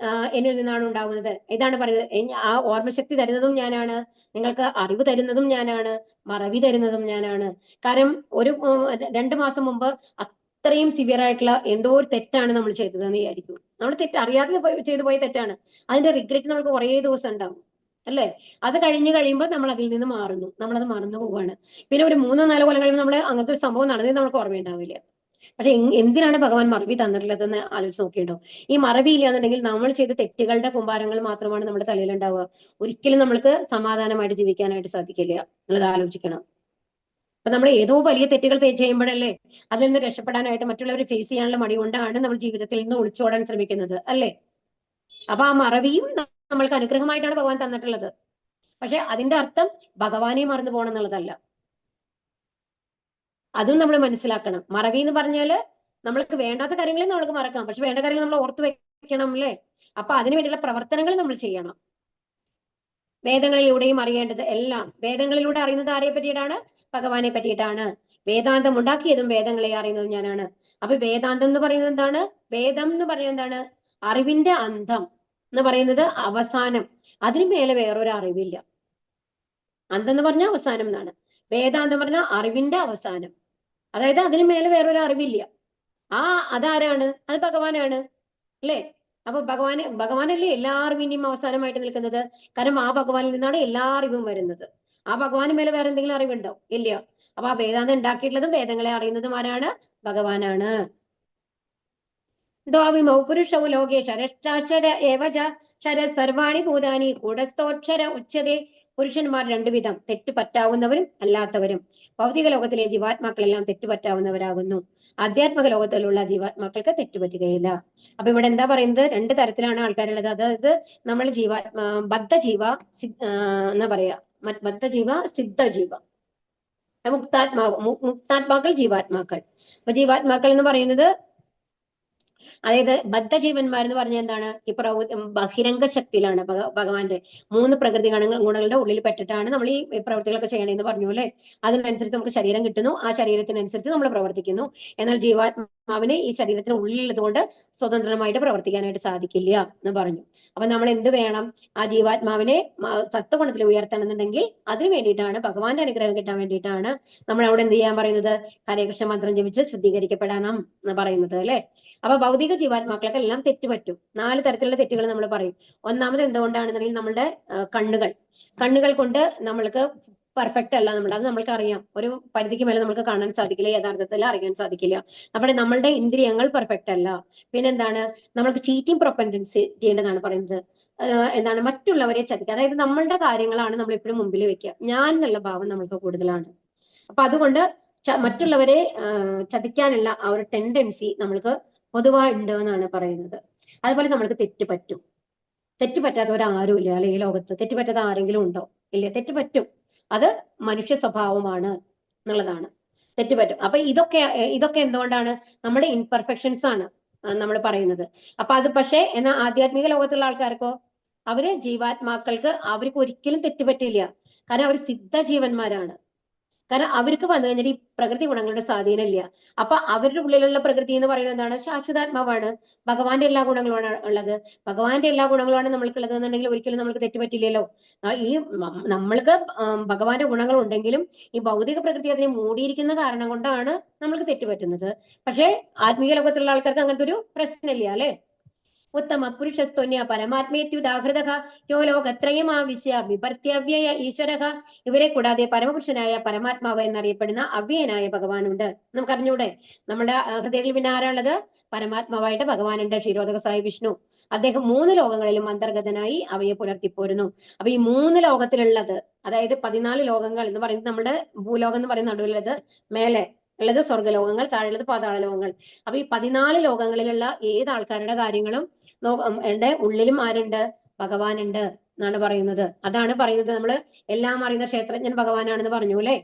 എന്നിൽ നിന്നാണ് ഉണ്ടാവുന്നത്. ഇതാണ് പറയുന്നത്, ആ ഓർമ്മശക്തി തരുന്നതും ഞാനാണ്, നിങ്ങൾക്ക് അറിവ് തരുന്നതും ഞാനാണ്, മറവി തരുന്നതും ഞാനാണ്. കാരണം 2 മാസം മുമ്പ് അത്രയും സിവിയർ ആയിട്ടുള്ള എന്തോ ഒരു തെറ്റാണ് നമ്മൾ ചെയ്തതെന്ന് വിചാരിക്കും. നമ്മൾ അറിയാതെ ചെയ്തു പോയ തെറ്റാണ്. അതിന്റെ റിഗ്രറ്റ് നമുക്ക് കുറേ ദിവസം ഉണ്ടാവും, അല്ലേ? അത് കഴിയുമ്പോൾ നമ്മൾ അതിൽ നിന്ന് മാറുന്നു, നമ്മളത് മറന്നു പോവാണ്. പിന്നെ ഒരു 3-4 കൊല്ലം കഴിയുമ്പോൾ നമ്മൾ അങ്ങനത്തെ ഒരു സംഭവം നടന്നത് നമുക്ക് ഓർമ്മയുണ്ടാവില്ല. പക്ഷെ എന്തിനാണ് ഭഗവാൻ മറവി തന്നിട്ടുള്ളതെന്ന് ആലോചിച്ച് നോക്കിയിട്ടുണ്ടോ? ഈ മറവി ഇല്ലാന്നുണ്ടെങ്കിൽ നമ്മൾ ചെയ്ത തെറ്റുകളുടെ കുമ്പാരങ്ങൾ മാത്രമാണ് നമ്മുടെ തലയിൽ ഉണ്ടാവുക. ഒരിക്കലും നമ്മൾക്ക് സമാധാനമായിട്ട് ജീവിക്കാനായിട്ട് സാധിക്കില്ല. നിങ്ങളത് ആലോചിക്കണം. അപ്പൊ നമ്മൾ ഏതോ വലിയ തെറ്റുകൾ ചെയ്യുമ്പോഴല്ലേ അതിൽ നിന്ന് രക്ഷപ്പെടാനായിട്ട്, മറ്റുള്ളവരെ ഫേസ് ചെയ്യാനുള്ള മടി കൊണ്ടാണ് നമ്മൾ ജീവിതത്തിൽ നിന്ന് ഒളിച്ചോടാൻ ശ്രമിക്കുന്നത്, അല്ലേ? അപ്പൊ ആ മറവിയും നമ്മൾക്ക് അനുഗ്രഹമായിട്ടാണ് ഭഗവാൻ തന്നിട്ടുള്ളത്. പക്ഷെ അതിന്റെ അർത്ഥം ഭഗവാനെ മറന്നു പോകണം എന്നുള്ളതല്ല. അതും നമ്മൾ മനസ്സിലാക്കണം. മറവി എന്ന് പറഞ്ഞാല് നമ്മൾക്ക് വേണ്ടാത്ത കാര്യങ്ങളെ നമ്മൾക്ക് മറക്കാം, പക്ഷെ വേണ്ട കാര്യങ്ങൾ നമ്മൾ ഓർത്തു വെക്കണം, അല്ലേ? അപ്പൊ അതിനു വേണ്ടിയുള്ള പ്രവർത്തനങ്ങൾ നമ്മൾ ചെയ്യണം. വേദങ്ങളിലൂടെയും അറിയേണ്ടത് എല്ലാം. വേദങ്ങളിലൂടെ അറിയുന്നത് ആരെ പറ്റിയിട്ടാണ്? ഭഗവാനെ പറ്റിയിട്ടാണ്. വേദാന്തം ഉണ്ടാക്കിയതും വേദങ്ങളെ അറിയുന്നതും ഞാനാണ്. അപ്പൊ വേദാന്തം എന്ന് പറയുന്നത് എന്താണ്? വേദം എന്ന് പറയുന്നത് എന്താണ്? അറിവിന്റെ അന്തം എന്ന് പറയുന്നത് അവസാനം. അതിന് മേലെ വേറൊരു അറിവില്ല. അന്തം എന്ന് പറഞ്ഞാൽ അവസാനം എന്നാണ്. വേദാന്തം പറഞ്ഞാൽ അറിവിന്റെ അവസാനം. അതായത് അതിന് മേലെ വേറൊരു അറിവില്ല. അതാരാണ്? അത് ഭഗവാനാണ്, അല്ലേ? അപ്പൊ ഭഗവാനല്ലേ എല്ലാ അറിവിന്റെയും അവസാനമായിട്ട് നിൽക്കുന്നത്. കാരണം ആ ഭഗവാനിൽ നിന്നാണ് എല്ലാ അറിവും വരുന്നത്. ആ ഭഗവാന് മേലെ വേറെ എന്തെങ്കിലും അറിവുണ്ടോ? ഇല്ല. അപ്പൊ ആ വേദാന്തം ഉണ്ടാക്കിയിട്ടുള്ളതും വേദങ്ങളെ അറിയുന്നതും ആരാണ്? ഭഗവാനാണ്. ദ്വാവിമൗ പുരുഷൗ ലോകേ ശരശ്ചാക്ഷര ഏവച ശര സർവാണി ഭൂതാനി കൂടസ്ഥോക്ഷര ഉച്ചതേ. പുരുഷന്മാർ 2 വിധം, തെറ്റ് പറ്റാവുന്നവരും അല്ലാത്തവരും. ഭൗതിക ലോകത്തിലെ ജീവാത്മാക്കളെല്ലാം തെറ്റുപറ്റാവുന്നവരാകുന്നു. ആധ്യാത്മിക ലോകത്തിലുള്ള ജീവാത്മാക്കൾക്ക് തെറ്റുപറ്റുകയില്ല. അപ്പൊ ഇവിടെ എന്താ പറയുന്നത്? 2 തരത്തിലാണ് ആൾക്കാരുള്ളത്. അതായത് നമ്മൾ ബദ്ധജീവ എന്നാ പറയാ, ബദ്ധജീവ, സിദ്ധജീവ, മുക്താത്മാക്കൾ, ജീവാത്മാക്കൾ. അപ്പൊ ജീവാത്മാക്കൾ എന്ന് പറയുന്നത്, അതായത് ബദ്ധജീവന്മാർ എന്ന് പറഞ്ഞാൽ എന്താണ്? ഈ ബഹിരംഗ ശക്തിയിലാണ് ഭഗവാന്റെ 3 പ്രകൃതി ഗുണങ്ങളുടെ ഉള്ളിൽ പെട്ടിട്ടാണ് നമ്മൾ ഈ പ്രവൃത്തികളൊക്കെ ചെയ്യണമെന്ന് പറഞ്ഞു, അല്ലെ? അതിനനുസരിച്ച് നമുക്ക് ശരീരം കിട്ടുന്നു, ആ ശരീരത്തിനനുസരിച്ച് നമ്മൾ പ്രവർത്തിക്കുന്നു. എന്നാൽ ജീവാത്മാവിന് ഈ ശരീരത്തിന് ഉള്ളിലുള്ളത് കൊണ്ട് സ്വതന്ത്രമായിട്ട് പ്രവർത്തിക്കാനായിട്ട് സാധിക്കില്ല എന്ന് പറഞ്ഞു. അപ്പൊ നമ്മൾ എന്ത് വേണം? ആ ജീവാത്മാവിനെ സത്വഗുണത്തിൽ ഉയർത്തണമെന്നുണ്ടെങ്കിൽ അതിന് വേണ്ടിയിട്ടാണ്, ഭഗവാന്റെ അനുഗ്രഹം കിട്ടാൻ വേണ്ടിയിട്ടാണ് നമ്മൾ അവിടെ എന്ത് ചെയ്യാൻ പറയുന്നത്? ഹരേ കൃഷ്ണ മന്ത്രം ജപിച്ച് ശുദ്ധീകരിക്കപ്പെടണം എന്ന് പറയുന്നത്, അല്ലെ? അപ്പൊ ഭൗതിക ജീവാത്മാക്കൾക്ക് എല്ലാം തെറ്റുപറ്റും. 4 തരത്തിലുള്ള തെറ്റുകൾ നമ്മൾ പറയും. ഒന്നാമത് എന്തുകൊണ്ടാണെന്നുണ്ടെങ്കിൽ നമ്മളുടെ കണ്ണുകൾ കൊണ്ട് നമ്മൾക്ക് പെർഫെക്റ്റ് അല്ല അത് നമ്മൾക്ക് അറിയാം. ഒരു പരിധിക്ക് മേലെ നമുക്ക് കാണാൻ സാധിക്കില്ല, യഥാർത്ഥത്തിൽ അറിയാൻ സാധിക്കില്ല. നമ്മളുടെ ഇന്ദ്രിയങ്ങൾ പെർഫെക്റ്റ് അല്ല. പിന്നെന്താണ്? നമ്മൾക്ക് ചീറ്റിംഗ് പ്രൊപ്പൻഡൻസി ചെയ്യേണ്ടതാണ് പറയുന്നത്. എന്താണ്? മറ്റുള്ളവരെ ചതിക്കുക. അതായത് നമ്മളുടെ കാര്യങ്ങളാണ് നമ്മൾ എപ്പോഴും മുമ്പിൽ വെക്കുക. ഞാൻ എന്നുള്ള ഭാവം നമ്മൾക്ക് കൂടുതലാണ്. അപ്പൊ അതുകൊണ്ട് മറ്റുള്ളവരെ ചതിക്കാനുള്ള ആ ഒരു ടെൻഡൻസി നമ്മൾക്ക് പൊതുവായിട്ടുണ്ട് എന്നാണ് പറയുന്നത്. അതുപോലെ നമ്മൾക്ക് തെറ്റ് പറ്റും. തെറ്റ് പറ്റാത്തവരാരും ഇല്ല, അല്ലെ? ഈ ലോകത്ത് തെറ്റ് പറ്റാത്ത ആരെങ്കിലും ഉണ്ടോ? ഇല്ല. തെറ്റ് പറ്റും. അത് മനുഷ്യ സ്വഭാവമാണ് എന്നുള്ളതാണ്. തെറ്റ് പറ്റും. അപ്പൊ ഇതൊക്കെ എന്തുകൊണ്ടാണ്? നമ്മുടെ ഇൻപെർഫെക്ഷൻസ് ആണ് നമ്മൾ പറയുന്നത്. അപ്പൊ അത് പക്ഷേ എന്നാൽ ആധ്യാത്മിക ലോകത്തുള്ള ആൾക്കാർക്കോ, ജീവാത്മാക്കൾക്ക് അവർക്ക് ഒരിക്കലും തെറ്റുപറ്റില്ല. കാരണം അവർ സിദ്ധജീവന്മാരാണ്. കാരണം അവർക്ക് വന്നു കഴിഞ്ഞാൽ ഈ പ്രകൃതി ഗുണങ്ങളുടെ സ്വാധീനം ഇല്ല. അപ്പൊ അവരുടെ ഉള്ളിലുള്ള പ്രകൃതി എന്ന് പറയുന്നത് എന്താണ്? ശാശ്വതാത്മാവാണ്. ഭഗവാന്റെ എല്ലാ ഗുണങ്ങളുമാണ് ഉള്ളത്. ഭഗവാന്റെ എല്ലാ ഗുണങ്ങളുമാണ് നമ്മൾക്കുള്ളത് എന്നുണ്ടെങ്കിൽ ഒരിക്കലും നമ്മൾക്ക് തെറ്റുപറ്റില്ലല്ലോ. ഈ നമ്മൾക്ക് ഭഗവാന്റെ ഗുണങ്ങൾ ഉണ്ടെങ്കിലും ഈ ഭൗതിക പ്രകൃതി അതിനെ മൂടിയിരിക്കുന്ന കാരണം കൊണ്ടാണ് നമ്മൾക്ക് തെറ്റുപറ്റുന്നത്. പക്ഷേ ആത്മീയ ലോകത്തുള്ള ആൾക്കാർക്ക് അങ്ങനത്തെ ഒരു പ്രശ്നമില്ല, അല്ലെ? ഉത്തമ പുരുഷസ്ത്വന്യ പരമാത്മേത്യുദാഹൃതഃ യോ ലോകത്രയമാവിശ്യ വിഭർത്യവ്യയ ഈശ്വരഃ. ഇവരെ കൂടാതെ പരമപുരുഷനായ പരമാത്മാവ് എന്നറിയപ്പെടുന്ന അവ്യയനായ ഭഗവാനുണ്ട്. നമുക്കറിഞ്ഞൂടെ? നമ്മുടെ ഹൃദയത്തിൽ പിന്നെ ആരാളുള്ളത്? പരമാത്മാവായിട്ട് ഭഗവാനുണ്ട്, ക്ഷീരോദക സായി വിഷ്ണു. അദ്ദേഹം 3 ലോകങ്ങളിലും അന്തർഗതനായി അവയെ പുലർത്തിപ്പോരുന്നു. അപ്പൊ ഈ 3 ലോകത്തിലുള്ളത്, അതായത് 14 ലോകങ്ങൾ എന്ന് പറയുന്നത് നമ്മുടെ ഭൂലോകം എന്ന് പറയുന്ന നടുവിലുള്ളത്, മേലെ ഉള്ളത് സ്വർഗ്ഗലോകങ്ങൾ, താഴെയുള്ളത് പാതാള ലോകങ്ങൾ. അപ്പൊ ഈ 14 ലോകങ്ങളിലുള്ള ഏത് ആൾക്കാരുടെ കാര്യങ്ങളും എന്റെ ഉള്ളിലും ആരുണ്ട്? ഭഗവാനുണ്ട് എന്നാണ് പറയുന്നത്. അതാണ് പറയുന്നത്, നമ്മള് എല്ലാം അറിയുന്ന ക്ഷേത്രജ്ഞൻ ഭഗവാനാണെന്ന് പറഞ്ഞു അല്ലെ.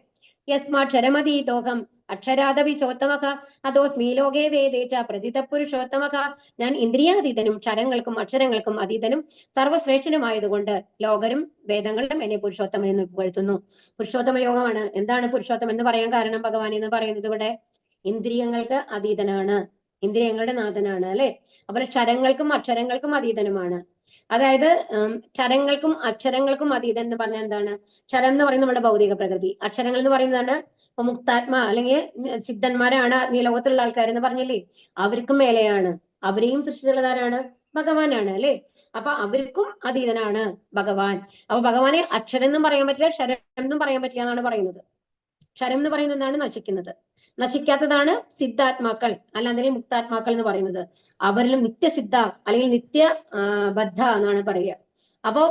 യസ്മാക്ഷരമതീതോഹം അക്ഷരാദപി ചോത്തമക അതോസ്മീ ലോകേ വേദേച്ച പ്രതിത പുരുഷോത്തമക. ഞാൻ ഇന്ദ്രിയാതീതനും ക്ഷരങ്ങൾക്കും അക്ഷരങ്ങൾക്കും അതീതനും സർവശ്രേഷ്ഠനുമായതുകൊണ്ട് ലോകരും വേദങ്ങളും എന്നെ പുരുഷോത്തമൻ എന്ന് പുകഴ്ത്തുന്നു. പുരുഷോത്തമ യോഗമാണ്. എന്താണ് പുരുഷോത്തമം എന്ന് പറയാൻ കാരണം? ഭഗവാൻ എന്ന് പറയുന്നത് ഇവിടെ ഇന്ദ്രിയങ്ങൾക്ക് അതീതനാണ്, ഇന്ദ്രിയങ്ങളുടെ നാഥനാണ് അല്ലെ. അപ്പോൾ ക്ഷരങ്ങൾക്കും അക്ഷരങ്ങൾക്കും അതീതനുമാണ്. അതായത് ക്ഷരങ്ങൾക്കും അക്ഷരങ്ങൾക്കും അതീതൻ എന്ന് പറഞ്ഞാൽ എന്താണ്? ക്ഷരം എന്ന് പറയുന്നത് നമ്മുടെ ഭൗതിക പ്രകൃതി, അക്ഷരങ്ങൾ എന്ന് പറയുന്നതാണ് ഇപ്പൊ മുക്താത്മ അല്ലെങ്കിൽ സിദ്ധന്മാരാണ് ഈ ലോകത്തിലുള്ള ആൾക്കാർ എന്ന് പറഞ്ഞില്ലേ, അവർക്കും മേലെയാണ്. അവരെയും സൃഷ്ടിച്ചുള്ളതാരാണ്? ഭഗവാനാണ് അല്ലെ. അപ്പൊ അവർക്കും അതീതനാണ് ഭഗവാൻ. അപ്പൊ ഭഗവാനെ അക്ഷരം എന്നും പറയാൻ പറ്റില്ല, ക്ഷരം എന്നും പറയാൻ പറ്റില്ല എന്നാണ് പറയുന്നത്. ക്ഷരം എന്ന് പറയുന്നത് എന്താണ്? നശിക്കുന്നത്. നശിക്കാത്തതാണ് സിദ്ധാത്മാക്കൾ, അല്ലാതെ മുക്താത്മാക്കൾ എന്ന് പറയുന്നത്. അവരിലും നിത്യസിദ്ധ അല്ലെങ്കിൽ നിത്യ ബദ്ധ എന്നാണ് പറയുക. അപ്പോ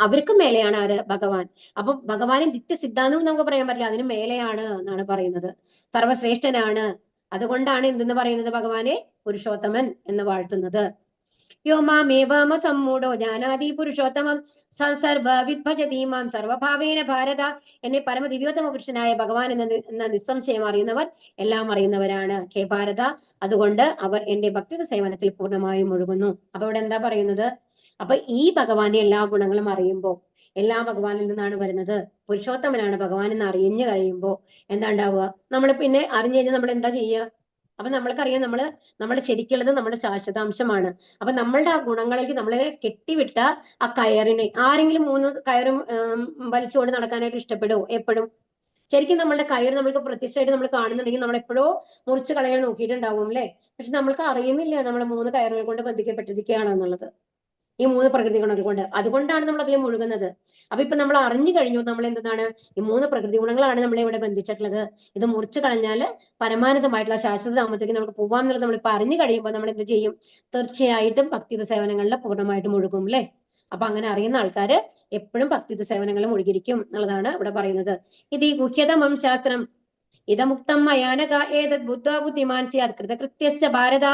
അവർക്കും മേലെയാണ് ആര്? ഭഗവാൻ. അപ്പൊ ഭഗവാനെ നിത്യസിദ്ധ എന്നും നമുക്ക് പറയാൻ പറ്റില്ല, അതിന് മേലെയാണ് എന്നാണ് പറയുന്നത്. സർവശ്രേഷ്ഠനാണ്. അതുകൊണ്ടാണ് എന്തെന്ന് പറയുന്നത്? ഭഗവാനെ പുരുഷോത്തമൻ എന്ന് വാഴ്ത്തുന്നത്. യോ മാമേവാമ സമ്മൂഢോ ജാനാതി പുരുഷോത്തമം സർവവിദ്ഭജതീമാം സർവഭാവേന ഭാരത. എന്നെ പരമദിവ്യോത്തമ പുരുഷനായ ഭഗവാൻ എന്ന നിസ്സംശയം അറിയുന്നവർ എല്ലാം അറിയുന്നവരാണ് ഹേ ഭാരത. അതുകൊണ്ട് അവർ എന്റെ ഭക്തി സേവനത്തിൽ പൂർണ്ണമായും മുഴുകുന്നു. അപ്പൊ ഇവിടെ എന്താ പറയുന്നത്? അപ്പൊ ഈ ഭഗവാന്റെ എല്ലാ ഗുണങ്ങളും അറിയുമ്പോൾ, എല്ലാ ഭഗവാനിൽ നിന്നാണ് വരുന്നത്, പുരുഷോത്തമനാണ് ഭഗവാൻ എന്ന് അറിഞ്ഞു കഴിയുമ്പോൾ എന്താ ഉണ്ടാവുക? നമ്മൾ പിന്നെ അറിഞ്ഞു കഴിഞ്ഞാൽ നമ്മൾ എന്താ ചെയ്യുക? അപ്പൊ നമ്മൾക്കറിയാം, നമ്മൾ ശരിക്കുള്ളത് നമ്മുടെ ശാശ്വതാംശമാണ്. അപ്പൊ നമ്മളുടെ ആ ഗുണങ്ങളിലേക്ക് നമ്മളെ കെട്ടിവിട്ട ആ കയറിനെ ആരെങ്കിലും 3 കയറും വലിച്ചുകൊണ്ട് നടക്കാനായിട്ട് ഇഷ്ടപ്പെടുമോ? എപ്പോഴും ശരിക്കും നമ്മളുടെ കയർ നമ്മൾക്ക് പ്രത്യക്ഷമായിട്ട് നമ്മൾ കാണുന്നുണ്ടെങ്കിൽ നമ്മൾ എപ്പോഴോ മുറിച്ച് കളയാൻ നോക്കിയിട്ടുണ്ടാവും അല്ലെ. പക്ഷെ നമ്മൾക്ക് അറിയുന്നില്ല നമ്മൾ 3 കയറുകൾ കൊണ്ട് ബന്ധിക്കപ്പെട്ടിരിക്കുകയാണ് എന്നുള്ളത്, ഈ 3 പ്രകൃതി ഗുണങ്ങൾ കൊണ്ട്. അതുകൊണ്ടാണ് നമ്മൾ അതിൽ മുഴുകുന്നത്. അപ്പൊ ഇപ്പൊ നമ്മൾ അറിഞ്ഞു കഴിഞ്ഞു നമ്മൾ എന്താണ്, ഈ 3 പ്രകൃതി ഗുണങ്ങളാണ് നമ്മളെ ഇവിടെ ബന്ധിച്ചിട്ടുള്ളത്. ഇത് മുറിച്ചു കളഞ്ഞാൽ പരമാനന്ദമായിട്ടുള്ള ശാശ്വത ധാമത്തേക്ക് നമുക്ക് പോവാം എന്നുള്ളത് നമ്മളിപ്പോ അറിഞ്ഞു കഴിയുമ്പോൾ നമ്മൾ എന്ത് ചെയ്യും? തീർച്ചയായിട്ടും ഭക്തിയുത സേവനങ്ങളിൽ പൂർണ്ണമായിട്ട് മുഴുകും അല്ലെ. അപ്പൊ അങ്ങനെ അറിയുന്ന ആൾക്കാര് എപ്പോഴും ഭക്തിയുത സേവനങ്ങളിൽ മുഴുകിയിരിക്കും എന്നുള്ളതാണ് ഇവിടെ പറയുന്നത്. ഇത് ഈ ഗുഹ്യതമം ശാസ്ത്രം ഇതമുക്തം മയാനക ഏതത് ബുദ്ധ ബുദ്ധിമാൻ സ്യാത് കൃതകൃത്യശ്ച ഭാരത.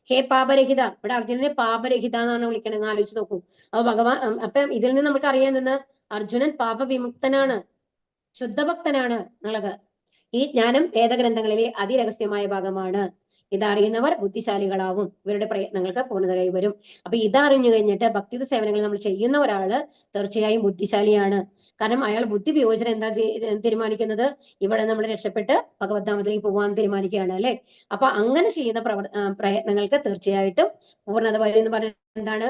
ഹേ പാപരഹിത. ഇവിടെ അർജുനനെ പാപരഹിത എന്നാണ് വിളിക്കണമെന്ന് ആലോചിച്ച് നോക്കൂ. അപ്പൊ ഭഗവാൻ, അപ്പൊ ഇതിൽ നിന്ന് നമുക്ക് അറിയാൻ നിന്ന് അർജുനൻ പാപവിമുക്തനാണ്, ശുദ്ധഭക്തനാണ് എന്നുള്ളത്. ഈ ജ്ഞാനം വേദഗ്രന്ഥങ്ങളിലെ അതിരഹസ്യമായ ഭാഗമാണ്. ഇതറിയുന്നവർ ബുദ്ധിശാലികളാവും, ഇവരുടെ പ്രയത്നങ്ങൾക്ക് പൂർണ്ണത കൈവരും. അപ്പൊ ഇതറിഞ്ഞു കഴിഞ്ഞിട്ട് ഭക്തിയുത സേവനങ്ങൾ നമ്മൾ ചെയ്യുന്ന ഒരാള് തീർച്ചയായും ബുദ്ധിശാലിയാണ്. കാരണം അയാൾ ബുദ്ധി വിയോജനം എന്താ തീരുമാനിക്കുന്നത്? ഇവിടെ നമ്മൾ രക്ഷപ്പെട്ട് ഭഗവത്ധാമത്തിലേക്ക് പോകാൻ തീരുമാനിക്കുകയാണ് അല്ലെ. അപ്പൊ അങ്ങനെ ചെയ്യുന്ന പ്രയത്നങ്ങൾക്ക് തീർച്ചയായിട്ടും പൂർണ്ണത വരും എന്ന് പറയുന്നത് എന്താണ്?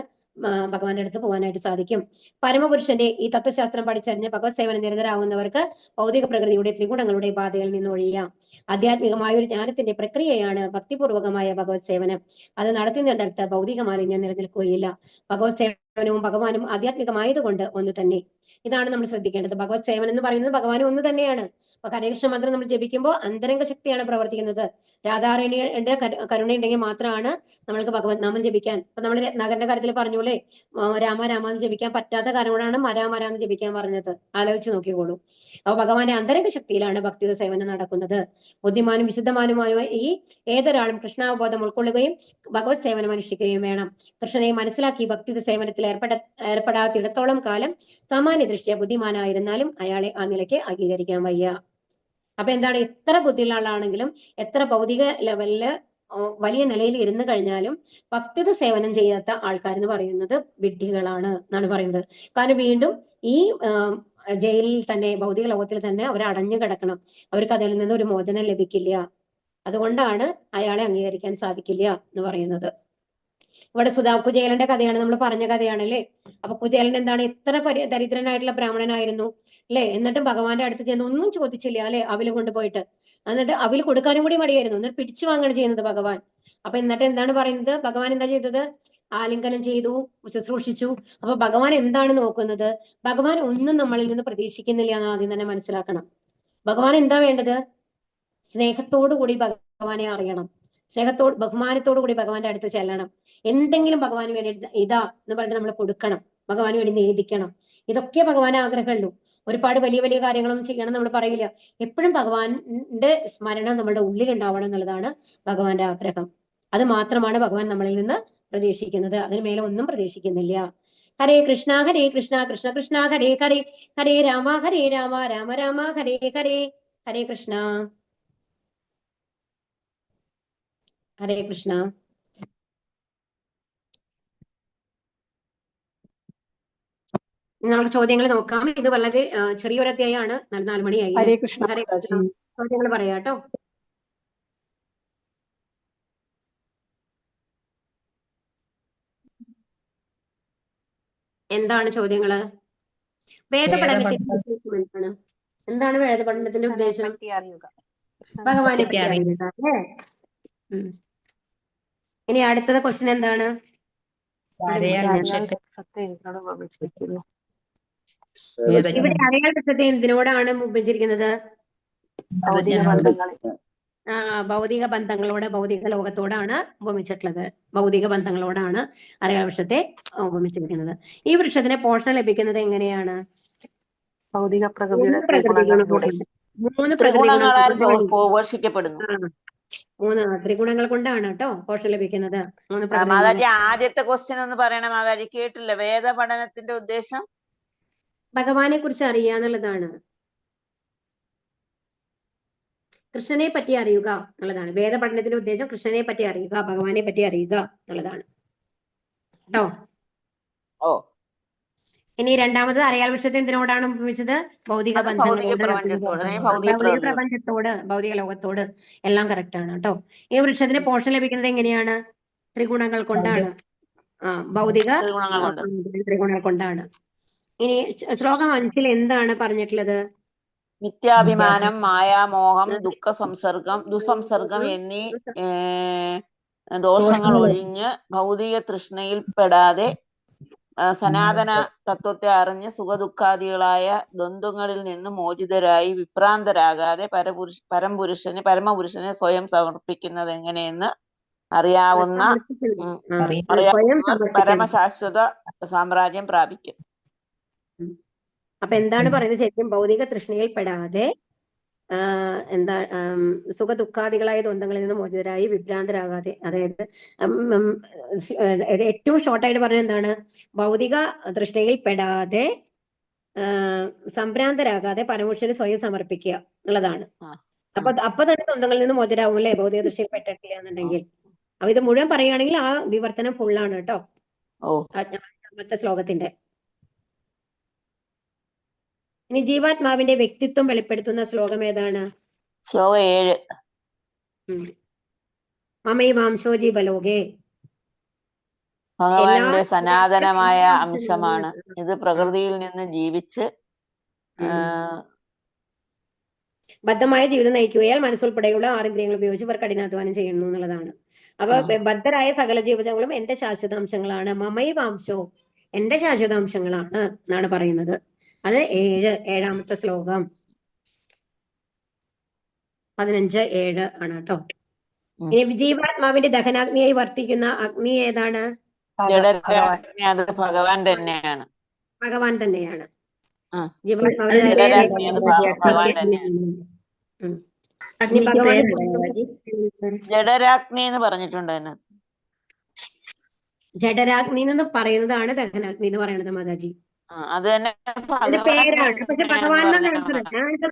ഭഗവാന്റെ അടുത്ത് പോകാനായിട്ട് സാധിക്കും. പരമപുരുഷന്റെ ഈ തത്വശാസ്ത്രം പഠിച്ചറിഞ്ഞ് ഭഗവത് സേവന നിരതരാകുന്നവർക്ക് ഭൗതിക പ്രകൃതിയുടെ ത്രിഗുണങ്ങളുടെ ബാധയിൽ നിന്ന് ഒഴിയാം. ആധ്യാത്മികമായ ഒരു ജ്ഞാനത്തിന്റെ പ്രക്രിയയാണ് ഭക്തിപൂർവകമായ ഭഗവത് സേവനം. അത് നടത്തുന്നതിനടുത്ത് ഭൗതിക മാലിന്യം നിലനിൽക്കുകയില്ല. ഭഗവത് സേവനവും ഭഗവാനും ആധ്യാത്മികമായതുകൊണ്ട് ഒന്ന് തന്നെ. ഇതാണ് നമ്മൾ ശ്രദ്ധിക്കേണ്ടത്. ഭഗവത് സേവനം എന്ന് പറയുന്നത് ഭഗവാനും ഒന്ന് തന്നെയാണ്. അപ്പൊ ഹരേകൃഷ്ണ മന്ത്രം നമ്മൾ ജപിക്കുമ്പോൾ അന്തരംഗ ശക്തിയാണ് പ്രവർത്തിക്കുന്നത്. രാധാറാണിയുടെ കരുണയുണ്ടെങ്കിൽ മാത്രമാണ് നമ്മൾക്ക് ഭഗവത് നാമം ജപിക്കാൻ. ഇപ്പൊ നമ്മൾ നഗരന്റെ കാര്യത്തിൽ പറഞ്ഞൂലേ, രാമ രാമ എന്ന് ജപിക്കാൻ പറ്റാത്ത കാരണം കൊണ്ടാണ് മരാ എന്ന് ജപിക്കാൻ പറഞ്ഞത്. ആലോചിച്ച് നോക്കിക്കോളൂ. അപ്പൊ ഭഗവാന്റെ അന്തരംഗ ശക്തിയിലാണ് ഭക്തിയുടെ സേവനം നടക്കുന്നത്. ബുദ്ധിമാനും വിശുദ്ധമാനുമായ ഈ ഏതൊരാളും കൃഷ്ണാവബോധം ഉൾക്കൊള്ളുകയും ഭഗവത് സേവനം അനുഷ്ഠിക്കുകയും വേണം. കൃഷ്ണനെ മനസ്സിലാക്കി ഭക്തിയുടെ സേവനത്തിൽ ഏർപ്പെടാത്തിടത്തോളം കാലം സാമാന്യ ദൃഷ്ടിയ ബുദ്ധിമാനായിരുന്നാലും അയാളെ ആ നിലയ്ക്ക് അംഗീകരിക്കാൻ വയ്യ. അപ്പൊ എന്താണ്? എത്ര ബുദ്ധിയുള്ള ആളാണെങ്കിലും, എത്ര ഭൗതിക ലെവലില് വലിയ നിലയിൽ ഇരുന്നു കഴിഞ്ഞാലും ഭക്തിയുത സേവനം ചെയ്യാത്ത ആൾക്കാരെന്ന് പറയുന്നത് വിഡ്ഢികളാണ് എന്നാണ് പറയുന്നത്. കാരണം വീണ്ടും ഈ ജയിലിൽ തന്നെ, ഭൗതിക ലോകത്തിൽ തന്നെ അവർ അടഞ്ഞു കിടക്കണം. അവർക്ക് അതിൽ നിന്ന് ഒരു മോചനം ലഭിക്കില്ല. അതുകൊണ്ടാണ് അയാളെ അംഗീകരിക്കാൻ സാധിക്കില്ല എന്ന് പറയുന്നത്. ഇവിടെ കുചേലന്റെ കഥയാണ്, നമ്മൾ പറഞ്ഞ കഥയാണല്ലേ. അപ്പൊ കുചേലൻ എന്താണ്? എത്ര ദരിദ്രനായിട്ടുള്ള ബ്രാഹ്മണനായിരുന്നു അല്ലെ. എന്നിട്ടും ഭഗവാന്റെ അടുത്ത് ചെന്ന് ഒന്നും ചോദിച്ചില്ല അല്ലെ, അവില് കൊണ്ടുപോയിട്ട്. എന്നിട്ട് അവില് കൊടുക്കാനും കൂടി മടിയായിരുന്നു. എന്നിട്ട് പിടിച്ചു വാങ്ങാണ് ചെയ്യുന്നത് ഭഗവാൻ. അപ്പൊ എന്നിട്ട് എന്താണ് പറയുന്നത്? ഭഗവാൻ എന്താ ചെയ്തത്? ആലിംഗനം ചെയ്തു, ശുശ്രൂഷിച്ചു. അപ്പൊ ഭഗവാൻ എന്താണ് നോക്കുന്നത്? ഭഗവാൻ ഒന്നും നമ്മളിൽ നിന്ന് പ്രതീക്ഷിക്കുന്നില്ല എന്ന് ആദ്യം തന്നെ മനസ്സിലാക്കണം. ഭഗവാൻ എന്താ വേണ്ടത്? സ്നേഹത്തോടു കൂടി ഭഗവാനെ അറിയണം, ബഹുമാനത്തോടു കൂടി ഭഗവാന്റെ അടുത്ത് ചെല്ലണം. എന്തെങ്കിലും ഭഗവാന് വേണ്ടി ഇതാ എന്ന് പറഞ്ഞിട്ട് നമ്മൾ കൊടുക്കണം, ഭഗവാന് വേണ്ടി നേദിക്കണം. ഇതൊക്കെ ഭഗവാൻ ആഗ്രഹമുള്ളൂ. ഒരുപാട് വലിയ വലിയ കാര്യങ്ങളൊന്നും ചെയ്യണം നമ്മൾ പറയില്ല. എപ്പോഴും ഭഗവാന്റെ സ്മരണ നമ്മുടെ ഉള്ളിൽ ഉണ്ടാവണം എന്നുള്ളതാണ് ഭഗവാന്റെ ആഗ്രഹം. അത് മാത്രമാണ് ഭഗവാൻ നമ്മളിൽ നിന്ന് പ്രതീക്ഷിക്കുന്നത്. അതിന് മേലെ ഒന്നും പ്രതീക്ഷിക്കുന്നില്ല. ഹരേ കൃഷ്ണ കൃഷ്ണ കൃഷ്ണ ഹരേ ഹരേ, ഹരേ രാമ രാമ രാമ ഹരേ ഹരേ. ഹരേ കൃഷ്ണ. ഹരേ കൃഷ്ണ. നമുക്ക് ചോദ്യങ്ങൾ നോക്കാം. ഇത് വളരെ ചെറിയൊരു അധ്യായമാണ്. 4 മണിയായി. ഹരേ കൃഷ്ണ ഹരേ കൃഷ്ണ. മാതാജി. ചോദ്യങ്ങൾ പറയാട്ടോ. എന്താണ് ചോദ്യങ്ങള്? വേദപഠനത്തിന്റെ ഉദ്ദേശം എന്താണ്? എന്താണ് വേദപഠനത്തിന്റെ ഉദ്ദേശം? ഭഗവാനെ പറ്റി അറിയുക അല്ലേ? ഇനി അടുത്തത് ക്വസ്റ്റ്യൻ എന്താണ്? ഇവിടെ അരയാൽ വൃക്ഷത്തെ എന്തിനോടാണ് ഉപമിച്ചിരിക്കുന്നത്? ഭൗതിക ബന്ധങ്ങളോട്, ഭൗതിക ലോകത്തോടാണ് ഉപമിച്ചിട്ടുള്ളത്. ഭൗതിക ബന്ധങ്ങളോടാണ് അരയാൽ വൃക്ഷത്തെ ഉപമിച്ചിരിക്കുന്നത്. ഈ വൃക്ഷത്തിന് പോഷണം ലഭിക്കുന്നത് എങ്ങനെയാണ്? ഭൗതിക പ്രകൃതിയുടെ 3 ത്രിഗുണങ്ങളാൽ പോഷിക്കപ്പെടുന്നു. 3 ത്രിഗുണങ്ങൾ കൊണ്ടാണ് കേട്ടോ പോഷണം ലഭിക്കുന്നത്. 3 മാതാജി, ആദ്യത്തെ ക്വസ്റ്റ്യൻ ഒന്ന് പറയണേ മാതാജി, കേട്ടില്ല. വേദ പഠനത്തിന്റെ ഉദ്ദേശം ഭഗവാനെ കുറിച്ച് അറിയുക എന്നുള്ളതാണ്. കൃഷ്ണനെ പറ്റി അറിയുക എന്നുള്ളതാണ് വേദ പഠനത്തിന്റെ ഉദ്ദേശം. കൃഷ്ണനെ പറ്റി അറിയുക, ഭഗവാനെ പറ്റി അറിയുക എന്നുള്ളതാണ് കേട്ടോ. ഓ, ഇനി രണ്ടാമത് അരയാൽ വൃക്ഷത്തെ എന്തിനോടാണ് ഉപമിച്ചത്? ഭൗതിക ബന്ധങ്ങളോട്, പ്രപഞ്ചത്തോട്, ഭൗതിക ലോകത്തോട്. എല്ലാം കറക്റ്റ് ആണ് കേട്ടോ. ഈ വൃക്ഷത്തിന് പോഷണം ലഭിക്കുന്നത് എങ്ങനെയാണ്? ത്രിഗുണങ്ങൾ കൊണ്ടാണ്. ഭൗതിക ത്രിഗുണങ്ങൾ കൊണ്ടാണ്. ഇനി ശ്ലോകം 5 എന്താണ് പറഞ്ഞിട്ടുള്ളത്? മിഥ്യാഭിമാനം, മായാമോഹം, ദുസംസർഗം എന്നീ ദോഷങ്ങൾ ഒഴിഞ്ഞ് ഭൗതിക തൃഷ്ണയിൽ പെടാതെ സനാതന തത്വത്തെ അറിഞ്ഞ് സുഖദുഃഖാദികളായ ദ്വന്ദ്ങ്ങളിൽ നിന്ന് മോചിതരായി വിഭ്രാന്തരാകാതെ പരമപുരുഷനെ സ്വയം സമർപ്പിക്കുന്നത് എങ്ങനെയെന്ന് അറിയാവുന്ന പരമശാശ്വത സാമ്രാജ്യം പ്രാപിക്കും. അപ്പൊ എന്താണ് പറയുന്നത്? ശരിക്കും ഭൗതിക തൃഷ്ണയിൽ പെടാതെ എന്താ സുഖദുഃഖാദികളായ ദ്വന്ദ്ങ്ങളിൽ നിന്ന് മോചിതരായി വിഭ്രാന്തരാകാതെ, അതായത് ഏറ്റവും ഷോർട്ടായിട്ട് പറഞ്ഞത് എന്താണ്? ഭൗതിക തൃഷ്ണയിൽ പെടാതെ സംഭ്രാന്തരാകാതെ പരമപുരുഷന് സ്വയം സമർപ്പിക്കുക എന്നുള്ളതാണ്. അപ്പൊ തന്നെ ദ്വന്ദ്ങ്ങളിൽ നിന്ന് മോചിതരാകും അല്ലേ, ഭൗതിക ദൃഷ്ടിയിൽ പെട്ടിട്ടില്ല എന്നുണ്ടെങ്കിൽ. അപ്പൊ ഇത് മുഴുവൻ പറയുകയാണെങ്കിൽ ആ വിവർത്തനം ഫുള്ളാണ് കേട്ടോ, 5ാമത്തെ ശ്ലോകത്തിന്റെ. ഇനി ജീവാത്മാവിന്റെ വ്യക്തിത്വം വെളിപ്പെടുത്തുന്ന ശ്ലോകം ഏതാണ്? ശ്ലോകം 7. മമൈവാംശോ ജീവലോകേ. ഭഗവാന്റെ സനാതനമായ അംശമാണ് ഇത്. പ്രകൃതിയിൽ നിന്ന് ജീവിച്ച് ബദ്ധമായ ജീവിതം നയിക്കുകയാൽ മനസ്സുൾപ്പെടെയുള്ള 6 ഇന്ദ്രിയങ്ങൾ ഉപയോഗിച്ച് ഇവർ കഠിനാധ്വാനം ചെയ്യുന്നു എന്നുള്ളതാണ്. അപ്പൊ ബദ്ധരായ സകല ജീവിതങ്ങളും എന്റെ ശാശ്വതാംശങ്ങളാണ്. മമൈവാംശോ, എന്റെ ശാശ്വതാംശങ്ങളാണ് എന്നാണ് പറയുന്നത്. അത് 7ാമത്തെ ശ്ലോകം 15:7 ആണ് കേട്ടോ. ഇനി ജീവാത്മാവിന്റെ ദഹനാഗ്നിയായി വർത്തിക്കുന്ന അഗ്നി ഏതാണ്? ഭഗവാൻ തന്നെയാണ്. ഭഗവാൻ തന്നെയാണ്. ജഡരാഗ്നി എന്ന് പറഞ്ഞിട്ടുണ്ട് അതിനകത്ത്. ജഡരാഗ്നി എന്ന് പറയുന്നതാണ് ദഹനാഗ്നി എന്ന് പറയുന്നത് മാതാജി. അത് തന്നെ പേരാണ്. പക്ഷെ ഭഗവാൻ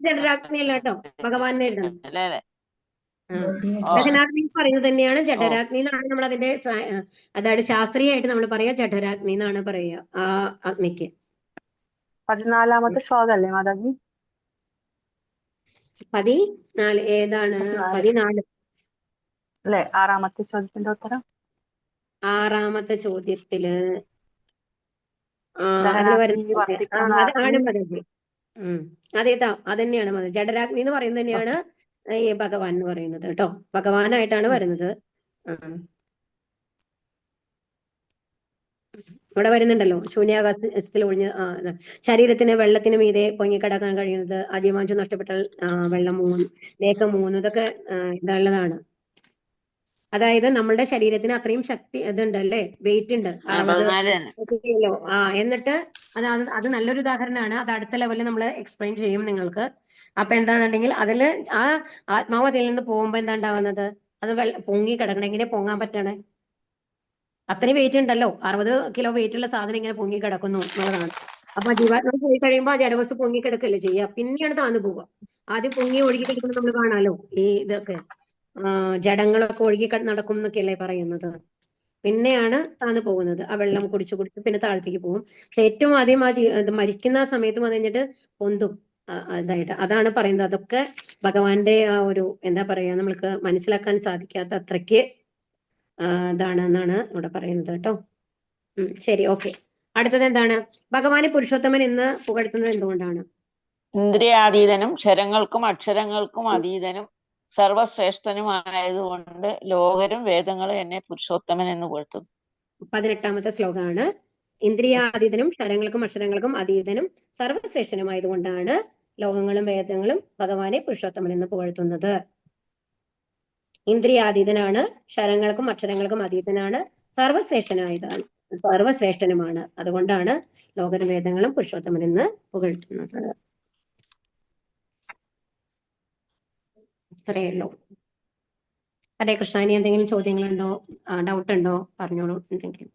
ജഡരാഗ്നി അല്ല കേട്ടോ, ഭഗവാനെ എഴുതണം. ദഹനാഗ്നി പറയുന്നത് തന്നെയാണ് ജഠരാഗ്നി എന്നാണ് നമ്മൾ അതിന്റെ, അതായത് ശാസ്ത്രീയമായിട്ട് നമ്മൾ പറയാ ജഠരാഗ്നി എന്നാണ് പറയുക ആ അഗ്നിക്ക്. 14ാമത്തെ ശ്ലോകല്ലേ മാതാജി? 14 ഏതാണ്? 14 അല്ലെ? 6ാമത്തെ ചോദ്യത്തിന്റെ ഉത്തരം 6ാമത്തെ ചോദ്യത്തില് അതിൽ വരുന്നത് ആണ് മതി. അതേതാ, അതന്നെയാണ് മതി. ജഡരാഗ്നി എന്ന് പറയുന്നത് തന്നെയാണ് ഈ ഭഗവാൻ എന്ന് പറയുന്നത് കേട്ടോ. ഭഗവാനായിട്ടാണ് വരുന്നത്. ഇവിടെ വരുന്നുണ്ടല്ലോ, ശൂന്യാകാശത്തിൽ ഒഴിഞ്ഞ് ശരീരത്തിന് വെള്ളത്തിന് മീതെ പൊങ്ങിക്കിടക്കാൻ കഴിയുന്നത്, ആദ്യവാഞ്ചം നഷ്ടപ്പെട്ടാൽ വെള്ളം മൂന്ന്, നേക്കം മൂന്ന്, ഇതൊക്കെ ഇതുള്ളതാണ്. അതായത് നമ്മളുടെ ശരീരത്തിന് അത്രയും ശക്തി ഇതുണ്ട് അല്ലേ, വെയിറ്റ് ഉണ്ട്, 60 കിലോ. എന്നിട്ട് അത് നല്ലൊരു ഉദാഹരണമാണ്. അത് അടുത്ത ലെവലിൽ നമ്മൾ എക്സ്പ്ലെയിൻ ചെയ്യും നിങ്ങൾക്ക്. അപ്പൊ എന്താണെന്നുണ്ടെങ്കിൽ അതില് ആ ആത്മാവ് അതിൽ നിന്ന് പോകുമ്പോ എന്താ ഉണ്ടാവുന്നത്, അത് പൊങ്ങി കിടക്കണം. എങ്ങനെ പൊങ്ങാൻ പറ്റണേ? അത്രയും വെയിറ്റ് ഉണ്ടല്ലോ, 60 കിലോ വെയിറ്റ് ഉള്ള സാധനം ഇങ്ങനെ പൊങ്ങി കിടക്കുന്നു എന്നുള്ളതാണ്. അപ്പൊ ജീവാത്മാവ് പോയി കഴിയുമ്പോൾ ആ ജഡവസ്തു പൊങ്ങി കിടക്കല്ലേ ചെയ്യുക, പിന്നെയാണ് താന്നു പോവുക. ആദ്യം പൊങ്ങി ഒഴുകി കിടക്കുന്നത് നമ്മൾ കാണാലോ, ഈ ഇതൊക്കെ ജഡങ്ങളൊക്കെ ഒഴുകി നടക്കും എന്നൊക്കെയല്ലേ പറയുന്നത്. പിന്നെയാണ് താന്നു പോകുന്നത്. ആ വെള്ളം കുടിച്ചു പിന്നെ താഴത്തേക്ക് പോകും. പക്ഷെ ഏറ്റവും ആദ്യം മരിക്കുന്ന ആ സമയത്തും അത് കഴിഞ്ഞിട്ട് പൊന്തും ഇതായിട്ട്. അതാണ് പറയുന്നത്. അതൊക്കെ ഭഗവാന്റെ ആ ഒരു എന്താ പറയാ, നമ്മൾക്ക് മനസ്സിലാക്കാൻ സാധിക്കാത്ത അത്രയ്ക്ക് ഇതാണെന്നാണ് ഇവിടെ പറയുന്നത് കേട്ടോ. ശരി, ഓക്കെ. അടുത്തത് എന്താണ്? ഭഗവാനെ പുരുഷോത്തമൻ എന്ന് പുകഴ്ത്തുന്നത് എന്തുകൊണ്ടാണ്? ഇന്ദ്രിയാതീതനും ക്ഷരങ്ങൾക്കും അക്ഷരങ്ങൾക്കും അതീതനും സർവശ്രേഷ്ഠനുമായതുകൊണ്ട് ലോകരും വേദങ്ങളും എന്നെ പുരുഷോത്തമൻ എന്ന് പുകഴ്ത്തുന്നു. 18ാമത്തെ ശ്ലോകമാണ്. ഇന്ദ്രിയാതീതനും ക്ഷരങ്ങൾക്കും അക്ഷരങ്ങൾക്കും അതീതനും സർവശ്രേഷ്ഠനുമായതുകൊണ്ടാണ് ലോകങ്ങളും വേദങ്ങളും ഭഗവാനെ പുരുഷോത്തമൻ എന്ന് പുകഴ്ത്തുന്നത്. ഇന്ദ്രിയാതീതനാണ്, ക്ഷരങ്ങൾക്കും അക്ഷരങ്ങൾക്കും അതീതനാണ്, സർവശ്രേഷ്ഠനുമാണ്. അതുകൊണ്ടാണ് ലോകരും വേദങ്ങളും പുരുഷോത്തമൻ എന്ന് പുകഴ്ത്തുന്നത്. ഇത്രയേ ഉള്ളൂ. ഹരേ കൃഷ്ണ. ഇനി എന്തെങ്കിലും ചോദ്യങ്ങളുണ്ടോ, ഡൗട്ട് ഉണ്ടോ? പറഞ്ഞോളൂ എന്തെങ്കിലും.